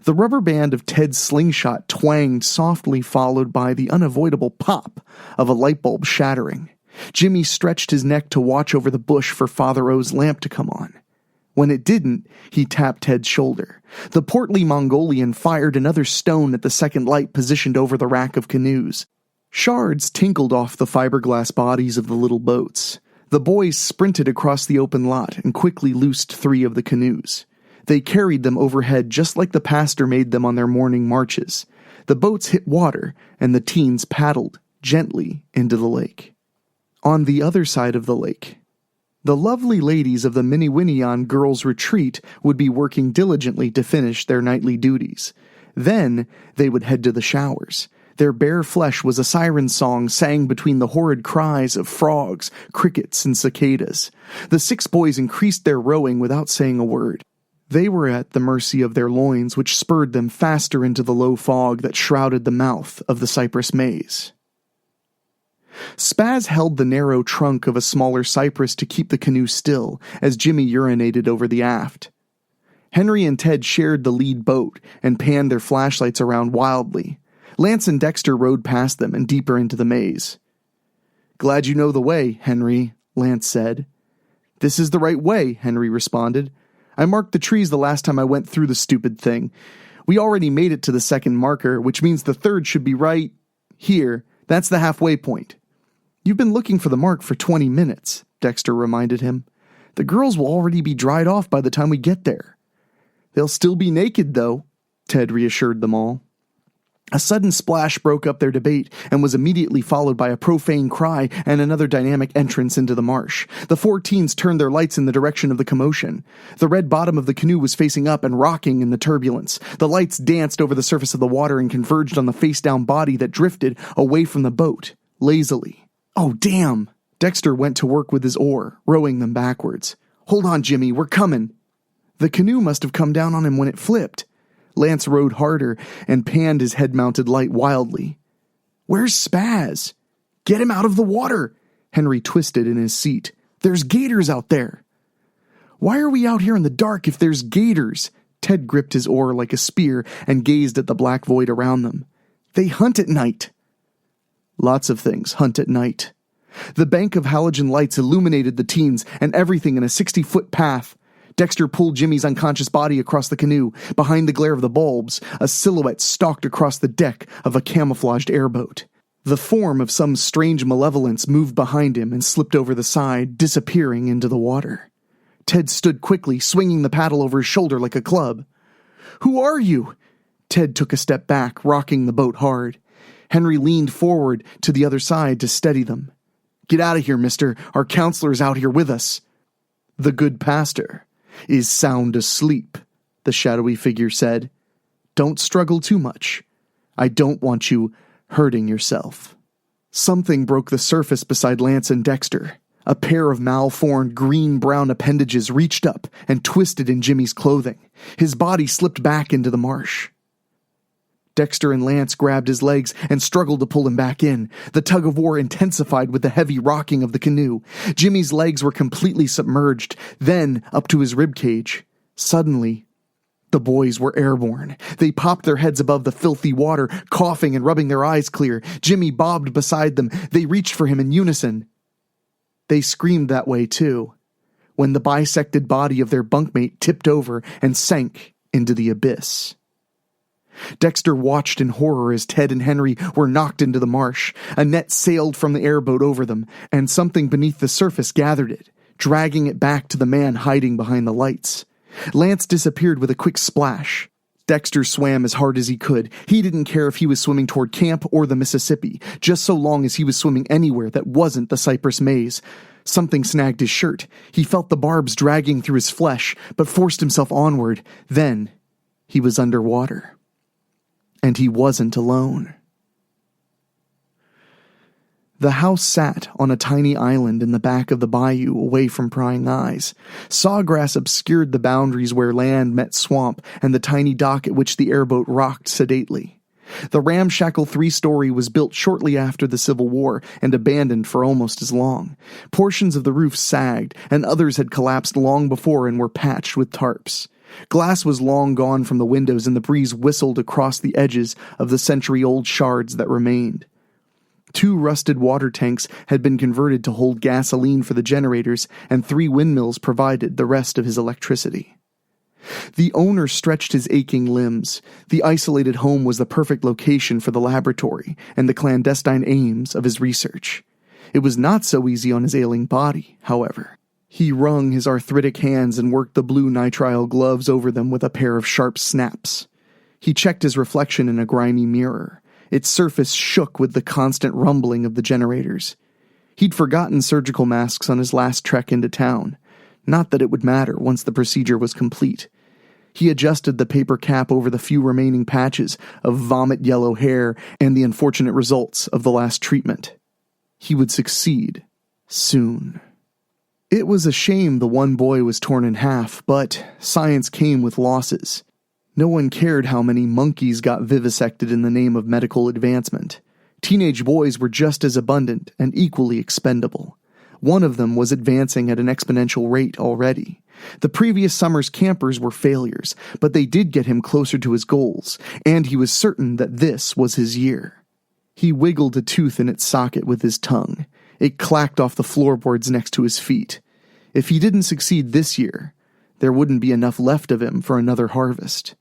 The rubber band of Ted's slingshot twanged softly, followed by the unavoidable pop of a light bulb shattering. Jimmy stretched his neck to watch over the bush for Father O's lamp to come on. When it didn't, he tapped Ted's shoulder. The portly Mongolian fired another stone at the second light positioned over the rack of canoes. Shards tinkled off the fiberglass bodies of the little boats. The boys sprinted across the open lot and quickly loosed 3 of the canoes. They carried them overhead just like the pastor made them on their morning marches. The boats hit water, and the teens paddled gently into the lake. On the other side of the lake, the lovely ladies of the Mini-Winnion Girls' Retreat would be working diligently to finish their nightly duties. Then they would head to the showers. Their bare flesh was a siren song sang between the horrid cries of frogs, crickets, and cicadas. The 6 boys increased their rowing without saying a word. They were at the mercy of their loins, which spurred them faster into the low fog that shrouded the mouth of the cypress maze. Spaz held the narrow trunk of a smaller cypress to keep the canoe still as Jimmy urinated over the aft. Henry and Ted shared the lead boat and panned their flashlights around wildly. Lance and Dexter rowed past them and deeper into the maze. "Glad you know the way, Henry," Lance said. "This is the right way," Henry responded. "I marked the trees the last time I went through the stupid thing. We already made it to the second marker, which means the third should be right here. That's the halfway point." "You've been looking for the mark for 20 minutes, Dexter reminded him. "The girls will already be dried off by the time we get there." "They'll still be naked, though," Ted reassured them all. A sudden splash broke up their debate and was immediately followed by a profane cry and another dynamic entrance into the marsh. The 4 teens turned their lights in the direction of the commotion. The red bottom of the canoe was facing up and rocking in the turbulence. The lights danced over the surface of the water and converged on the face-down body that drifted away from the boat, lazily. Oh, damn! Dexter went to work with his oar, rowing them backwards. Hold on, Jimmy, we're coming. The canoe must have come down on him when it flipped. Lance rowed harder and panned his head-mounted light wildly. Where's Spaz? Get him out of the water! Henry twisted in his seat. There's gators out there. Why are we out here in the dark if there's gators? Ted gripped his oar like a spear and gazed at the black void around them. They hunt at night. Lots of things hunt at night. The bank of halogen lights illuminated the teens and everything in a 60-foot path. Dexter pulled Jimmy's unconscious body across the canoe. Behind the glare of the bulbs, a silhouette stalked across the deck of a camouflaged airboat. The form of some strange malevolence moved behind him and slipped over the side, disappearing into the water. Ted stood quickly, swinging the paddle over his shoulder like a club. Who are you? Ted took a step back, rocking the boat hard. Henry leaned forward to the other side to steady them. Get out of here, mister. Our counselor's out here with us. The good pastor is sound asleep, the shadowy figure said. Don't struggle too much. I don't want you hurting yourself. Something broke the surface beside Lance and Dexter. A pair of malformed green-brown appendages reached up and twisted in Jimmy's clothing. His body slipped back into the marsh. Dexter and Lance grabbed his legs and struggled to pull him back in. The tug-of-war intensified with the heavy rocking of the canoe. Jimmy's legs were completely submerged, then up to his ribcage. Suddenly, the boys were airborne. They popped their heads above the filthy water, coughing and rubbing their eyes clear. Jimmy bobbed beside them. They reached for him in unison. They screamed that way, too, when the bisected body of their bunkmate tipped over and sank into the abyss. Dexter watched in horror as Ted and Henry were knocked into the marsh. A net sailed from the airboat over them, and something beneath the surface gathered it, dragging it back to the man hiding behind the lights. Lance disappeared with a quick splash. Dexter swam as hard as he could. He didn't care if he was swimming toward camp or the Mississippi, just so long as he was swimming anywhere that wasn't the cypress maze. Something snagged his shirt. He felt the barbs dragging through his flesh, but forced himself onward. Then he was underwater. And he wasn't alone. The house sat on a tiny island in the back of the bayou away from prying eyes. Sawgrass obscured the boundaries where land met swamp and the tiny dock at which the airboat rocked sedately. The ramshackle 3-story was built shortly after the Civil War and abandoned for almost as long. Portions of the roof sagged, and others had collapsed long before and were patched with tarps. Glass was long gone from the windows, and the breeze whistled across the edges of the century-old shards that remained. 2 rusted water tanks had been converted to hold gasoline for the generators, and 3 windmills provided the rest of his electricity. The owner stretched his aching limbs. The isolated home was the perfect location for the laboratory and the clandestine aims of his research. It was not so easy on his ailing body, however. He wrung his arthritic hands and worked the blue nitrile gloves over them with a pair of sharp snaps. He checked his reflection in a grimy mirror. Its surface shook with the constant rumbling of the generators. He'd forgotten surgical masks on his last trek into town. Not that it would matter once the procedure was complete. He adjusted the paper cap over the few remaining patches of vomit-yellow hair and the unfortunate results of the last treatment. He would succeed soon. It was a shame the one boy was torn in half, but science came with losses. No one cared how many monkeys got vivisected in the name of medical advancement. Teenage boys were just as abundant and equally expendable. One of them was advancing at an exponential rate already. The previous summer's campers were failures, but they did get him closer to his goals, and he was certain that this was his year. He wiggled a tooth in its socket with his tongue. It clacked off the floorboards next to his feet. If he didn't succeed this year, there wouldn't be enough left of him for another harvest.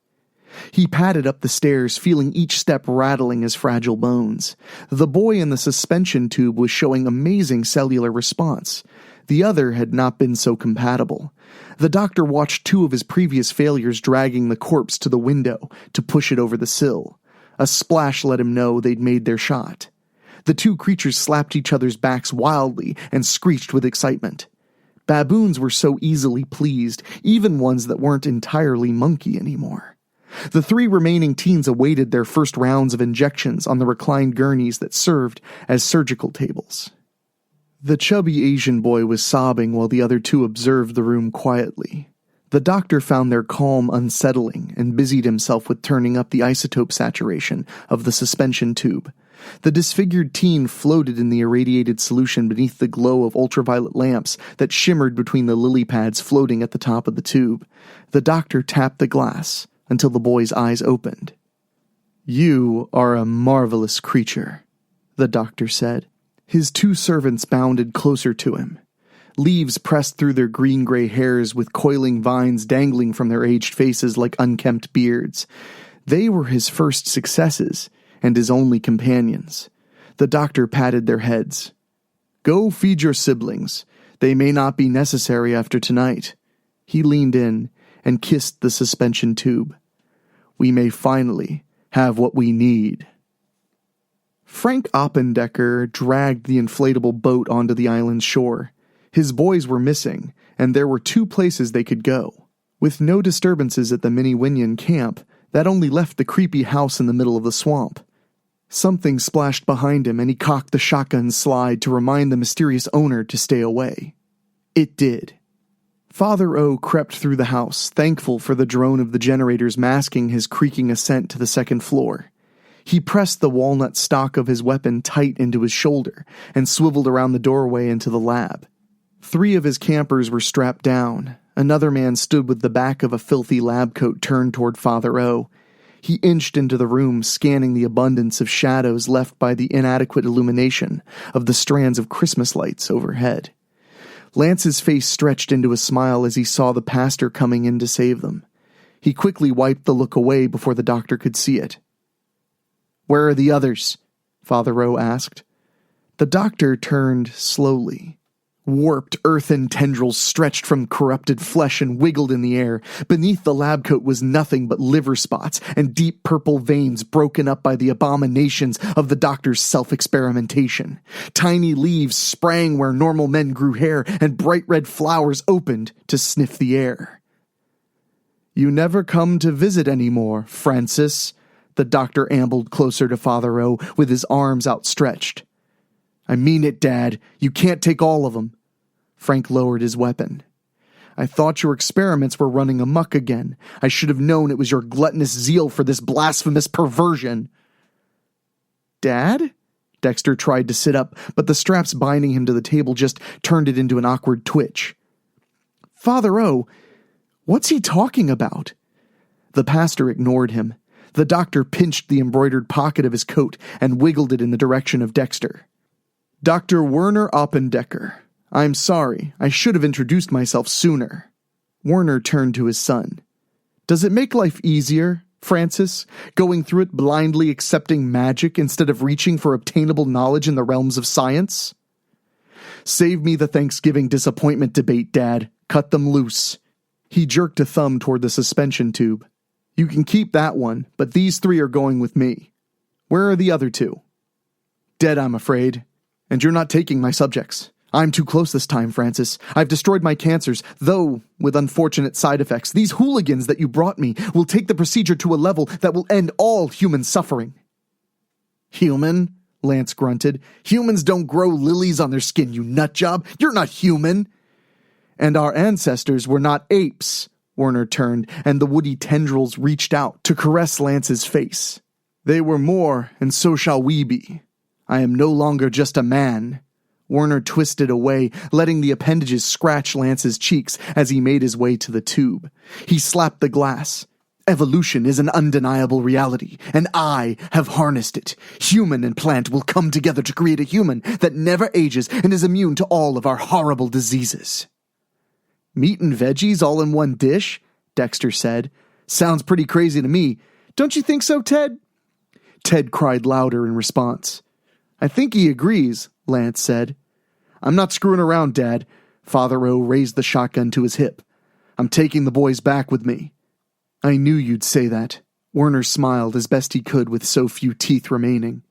He padded up the stairs, feeling each step rattling his fragile bones. The boy in the suspension tube was showing amazing cellular response. The other had not been so compatible. The doctor watched 2 of his previous failures dragging the corpse to the window to push it over the sill. A splash let him know they'd made their shot. The two creatures slapped each other's backs wildly and screeched with excitement. Baboons were so easily pleased, even ones that weren't entirely monkey anymore. The three remaining teens awaited their first rounds of injections on the reclined gurneys that served as surgical tables. The chubby Asian boy was sobbing while the other two observed the room quietly. The doctor found their calm unsettling and busied himself with turning up the isotope saturation of the suspension tube. The disfigured teen floated in the irradiated solution beneath the glow of ultraviolet lamps that shimmered between the lily pads floating at the top of the tube. The doctor tapped the glass until the boy's eyes opened. "You are a marvelous creature," the doctor said. His two servants bounded closer to him. Leaves pressed through their green-gray hairs with coiling vines dangling from their aged faces like unkempt beards. They were his first successes and his only companions. The doctor patted their heads. "Go feed your siblings. They may not be necessary after tonight." He leaned in and kissed the suspension tube. "We may finally have what we need." Frank Oppendecker dragged the inflatable boat onto the island's shore. His boys were missing, and there were 2 places they could go. With no disturbances at the Mini-Winion camp, that only left the creepy house in the middle of the swamp. Something splashed behind him, and he cocked the shotgun slide to remind the mysterious owner to stay away. It did. Father O crept through the house, thankful for the drone of the generators masking his creaking ascent to the second floor. He pressed the walnut stock of his weapon tight into his shoulder and swiveled around the doorway into the lab. 3 of his campers were strapped down. Another man stood with the back of a filthy lab coat turned toward Father O. He inched into the room, scanning the abundance of shadows left by the inadequate illumination of the strands of Christmas lights overhead. Lance's face stretched into a smile as he saw the pastor coming in to save them. He quickly wiped the look away before the doctor could see it. "Where are the others?" Father O asked. The doctor turned slowly. Warped earthen tendrils stretched from corrupted flesh and wiggled in the air. Beneath the lab coat was nothing but liver spots and deep purple veins broken up by the abominations of the doctor's self-experimentation. Tiny leaves sprang where normal men grew hair, and bright red flowers opened to sniff the air. "You never come to visit anymore, Francis." The doctor ambled closer to Father O with his arms outstretched. "I mean it, Dad. You can't take all of them." Frank lowered his weapon. "I thought your experiments were running amok again. I should have known it was your gluttonous zeal for this blasphemous perversion." "Dad?" Dexter tried to sit up, but the straps binding him to the table just turned it into an awkward twitch. "Father O, what's he talking about?" The pastor ignored him. The doctor pinched the embroidered pocket of his coat and wiggled it in the direction of Dexter. "Dr. Werner Oppendecker. I'm sorry, I should have introduced myself sooner." Werner turned to his son. "Does it make life easier, Francis, going through it blindly accepting magic instead of reaching for obtainable knowledge in the realms of science?" "Save me the Thanksgiving disappointment debate, Dad. Cut them loose." He jerked a thumb toward the suspension tube. "You can keep that one, but these 3 are going with me. Where are the other 2? "Dead, I'm afraid. And you're not taking my subjects. I'm too close this time, Francis. I've destroyed my cancers, though with unfortunate side effects. These hooligans that you brought me will take the procedure to a level that will end all human suffering." "Human?" Lance grunted. "Humans don't grow lilies on their skin, you nutjob. You're not human." "And our ancestors were not apes." Werner turned, and the woody tendrils reached out to caress Lance's face. "They were more, and so shall we be. I am no longer just a man." Werner twisted away, letting the appendages scratch Lance's cheeks as he made his way to the tube. He slapped the glass. "Evolution is an undeniable reality, and I have harnessed it. Human and plant will come together to create a human that never ages and is immune to all of our horrible diseases." "Meat and veggies all in one dish?" Dexter said. "Sounds pretty crazy to me. Don't you think so, Ted?" Ted cried louder in response. "I think he agrees," Lance said. "I'm not screwing around, Dad." Father O raised the shotgun to his hip. "I'm taking the boys back with me." "I knew you'd say that," Werner smiled as best he could with so few teeth remaining.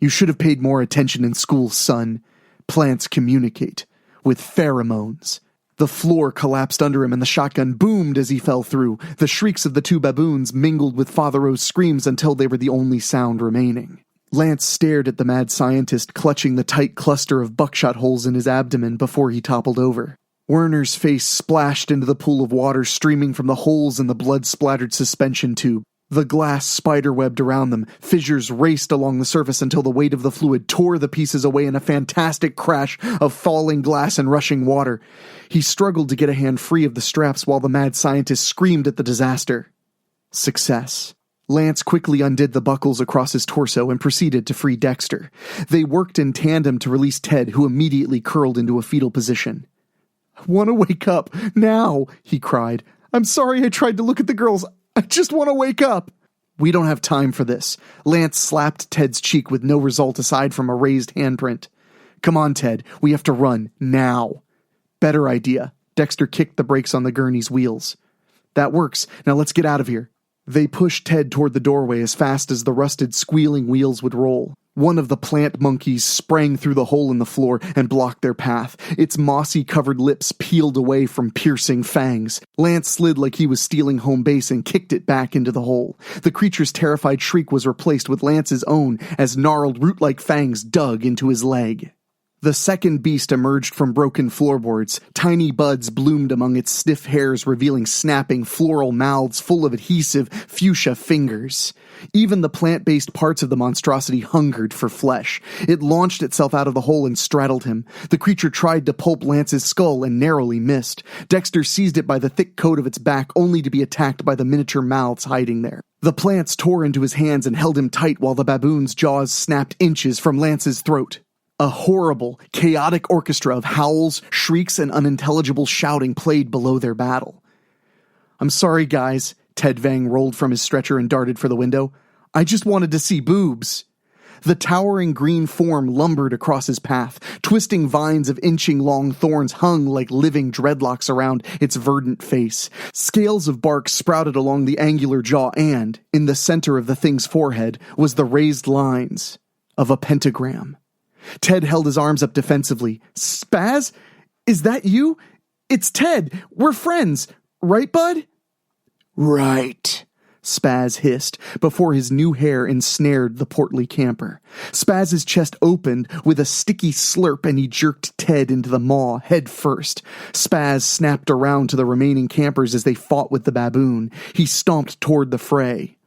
You should have paid more attention in school, son. Plants communicate with pheromones. The floor collapsed under him and the shotgun boomed as he fell through. The shrieks of the two baboons mingled with Father O's screams until they were the only sound remaining. Lance stared at the mad scientist clutching the tight cluster of buckshot holes in his abdomen before he toppled over. Werner's face splashed into the pool of water streaming from the holes in the blood-splattered suspension tube. The glass spiderwebbed around them. Fissures raced along the surface until the weight of the fluid tore the pieces away in a fantastic crash of falling glass and rushing water. He struggled to get a hand free of the straps while the mad scientist screamed at the disaster. Success. Lance quickly undid the buckles across his torso and proceeded to free Dexter. They worked in tandem to release Ted, who immediately curled into a fetal position. "I want to wake up, now," he cried. "I'm sorry I tried to look at the girls. I just want to wake up." "We don't have time for this." Lance slapped Ted's cheek with no result aside from a raised handprint. "Come on, Ted. We have to run, now." "Better idea." Dexter kicked the brakes on the gurney's wheels. "That works. Now let's get out of here." They pushed Ted toward the doorway as fast as the rusted, squealing wheels would roll. One of the plant monkeys sprang through the hole in the floor and blocked their path. Its mossy-covered lips peeled away from piercing fangs. Lance slid like he was stealing home base and kicked it back into the hole. The creature's terrified shriek was replaced with Lance's own as gnarled root-like fangs dug into his leg. The second beast emerged from broken floorboards. Tiny buds bloomed among its stiff hairs, revealing snapping floral mouths full of adhesive fuchsia fingers. Even the plant-based parts of the monstrosity hungered for flesh. It launched itself out of the hole and straddled him. The creature tried to pulp Lance's skull and narrowly missed. Dexter seized it by the thick coat of its back, only to be attacked by the miniature mouths hiding there. The plants tore into his hands and held him tight while the baboon's jaws snapped inches from Lance's throat. A horrible, chaotic orchestra of howls, shrieks, and unintelligible shouting played below their battle. "I'm sorry, guys." Ted Vang rolled from his stretcher and darted for the window. "I just wanted to see boobs." The towering green form lumbered across his path. Twisting vines of inching-long thorns hung like living dreadlocks around its verdant face. Scales of bark sprouted along the angular jaw and, in the center of the thing's forehead, was the raised lines of a pentagram. Ted held his arms up defensively. "Spaz? Is that you? It's Ted. We're friends. Right, bud?" "Right," Spaz hissed, before his new hair ensnared the portly camper. Spaz's chest opened with a sticky slurp and he jerked Ted into the maw head first. Spaz snapped around to the remaining campers as they fought with the baboon. He stomped toward the fray.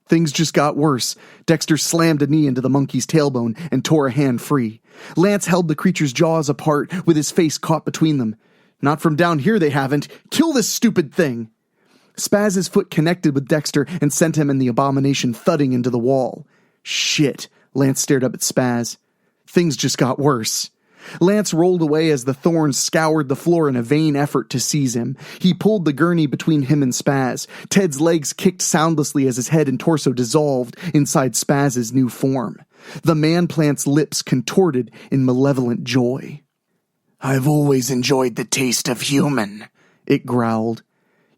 Things just got worse. Dexter slammed a knee into the monkey's tailbone and tore a hand free. Lance held the creature's jaws apart with his face caught between them. "Not from down here, they haven't. Kill this stupid thing!" Spaz's foot connected with Dexter and sent him and the abomination thudding into the wall. "Shit," Lance stared up at Spaz. Things just got worse. Lance rolled away as the thorns scoured the floor in a vain effort to seize him. He pulled the gurney between him and Spaz. Ted's legs kicked soundlessly as his head and torso dissolved inside Spaz's new form. The man-plant's lips contorted in malevolent joy. "I've always enjoyed the taste of human," it growled.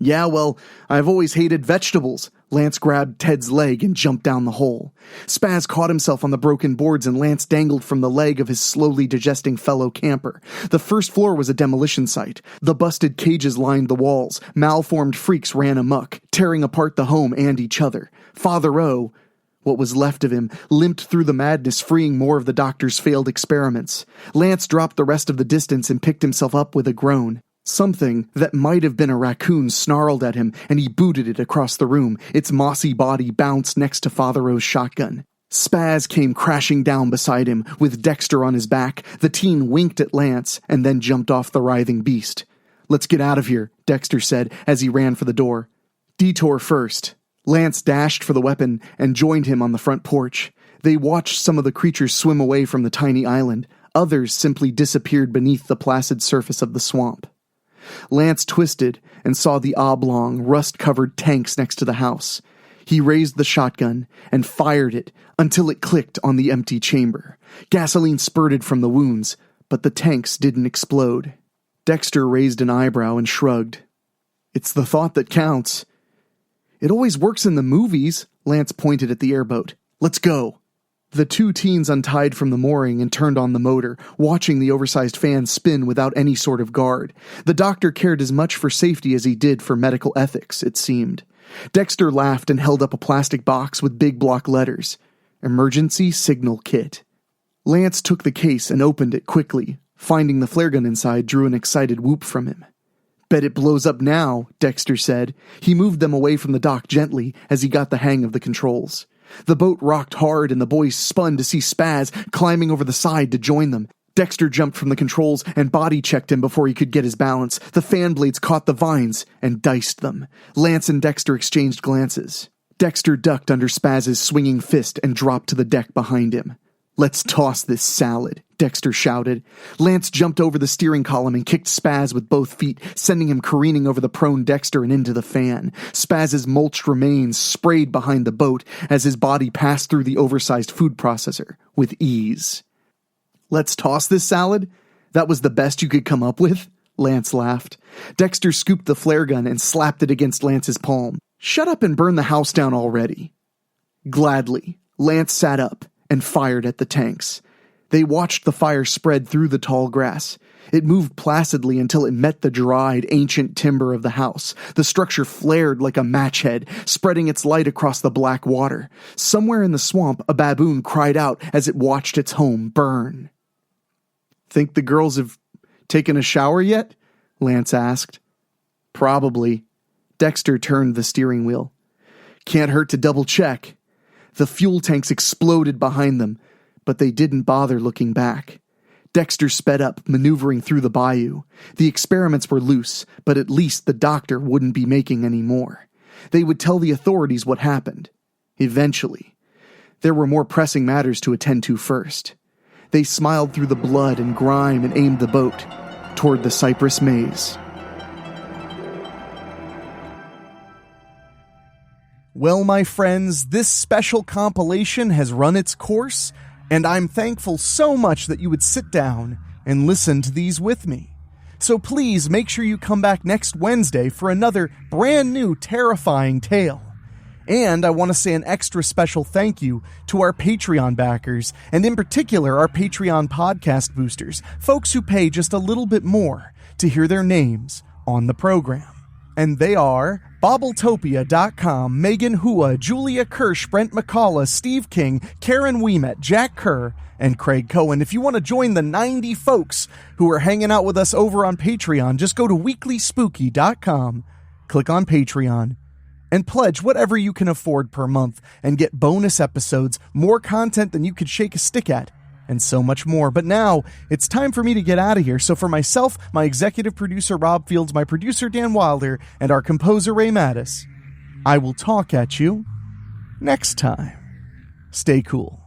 "Yeah, well, I've always hated vegetables." Lance grabbed Ted's leg and jumped down the hole. Spaz caught himself on the broken boards and Lance dangled from the leg of his slowly digesting fellow camper. The first floor was a demolition site. The busted cages lined the walls. Malformed freaks ran amok, tearing apart the home and each other. Father O, what was left of him, limped through the madness, freeing more of the doctor's failed experiments. Lance dropped the rest of the distance and picked himself up with a groan. Something that might have been a raccoon snarled at him, and he booted it across the room. Its mossy body bounced next to Father O's shotgun. Spaz came crashing down beside him, with Dexter on his back. The teen winked at Lance, and then jumped off the writhing beast. "Let's get out of here," Dexter said as he ran for the door. "Detour first." Lance dashed for the weapon and joined him on the front porch. They watched some of the creatures swim away from the tiny island. Others simply disappeared beneath the placid surface of the swamp. Lance twisted and saw the oblong, rust-covered tanks next to the house. He raised the shotgun and fired it until it clicked on the empty chamber. Gasoline spurted from the wounds, but the tanks didn't explode. Dexter raised an eyebrow and shrugged. "It's the thought that counts." It always works in the movies, Lance pointed at the airboat. Let's go. The two teens untied from the mooring and turned on the motor, watching the oversized fan spin without any sort of guard. The doctor cared as much for safety as he did for medical ethics, it seemed. Dexter laughed and held up a plastic box with big block letters. Emergency Signal Kit. Lance took the case and opened it quickly. Finding the flare gun inside drew an excited whoop from him. Bet it blows up now, Dexter said. He moved them away from the dock gently as he got the hang of the controls. The boat rocked hard and the boys spun to see Spaz climbing over the side to join them. Dexter jumped from the controls and body-checked him before he could get his balance. The fan blades caught the vines and diced them. Lance and Dexter exchanged glances. Dexter ducked under Spaz's swinging fist and dropped to the deck behind him. Let's toss this salad, Dexter shouted. Lance jumped over the steering column and kicked Spaz with both feet, sending him careening over the prone Dexter and into the fan. Spaz's mulched remains sprayed behind the boat as his body passed through the oversized food processor with ease. Let's toss this salad? That was the best you could come up with? Lance laughed. Dexter scooped the flare gun and slapped it against Lance's palm. Shut up and burn the house down already. Gladly, Lance sat up and fired at the tanks. They watched the fire spread through the tall grass. It moved placidly until it met the dried, ancient timber of the house. The structure flared like a match head, spreading its light across the black water. Somewhere in the swamp, a baboon cried out as it watched its home burn. Think the girls have taken a shower yet? Lance asked. Probably. Dexter turned the steering wheel. Can't hurt to double check. The fuel tanks exploded behind them, but they didn't bother looking back. Dexter sped up, maneuvering through the bayou. The experiments were loose, but at least the doctor wouldn't be making any more. They would tell the authorities what happened. Eventually. There were more pressing matters to attend to first. They smiled through the blood and grime and aimed the boat toward the cypress maze. Well, my friends, this special compilation has run its course, and I'm thankful so much that you would sit down and listen to these with me. So please make sure you come back next Wednesday for another brand new terrifying tale. And I want to say an extra special thank you to our Patreon backers, and in particular our Patreon podcast boosters, folks who pay just a little bit more to hear their names on the program. And they are Bobbletopia.com, Megan Hua, Julia Kirsch, Brent McCullough, Steve King, Karen Wiemet, Jack Kerr, and Craig Cohen. If you want to join the 90 folks who are hanging out with us over on Patreon, just go to weeklyspooky.com, click on Patreon, and pledge whatever you can afford per month and get bonus episodes, more content than you could shake a stick at, and so much more. But now, it's time for me to get out of here. So for myself, my executive producer Rob Fields, my producer Dan Wilder, and our composer Ray Mattis, I will talk at you next time. Stay cool.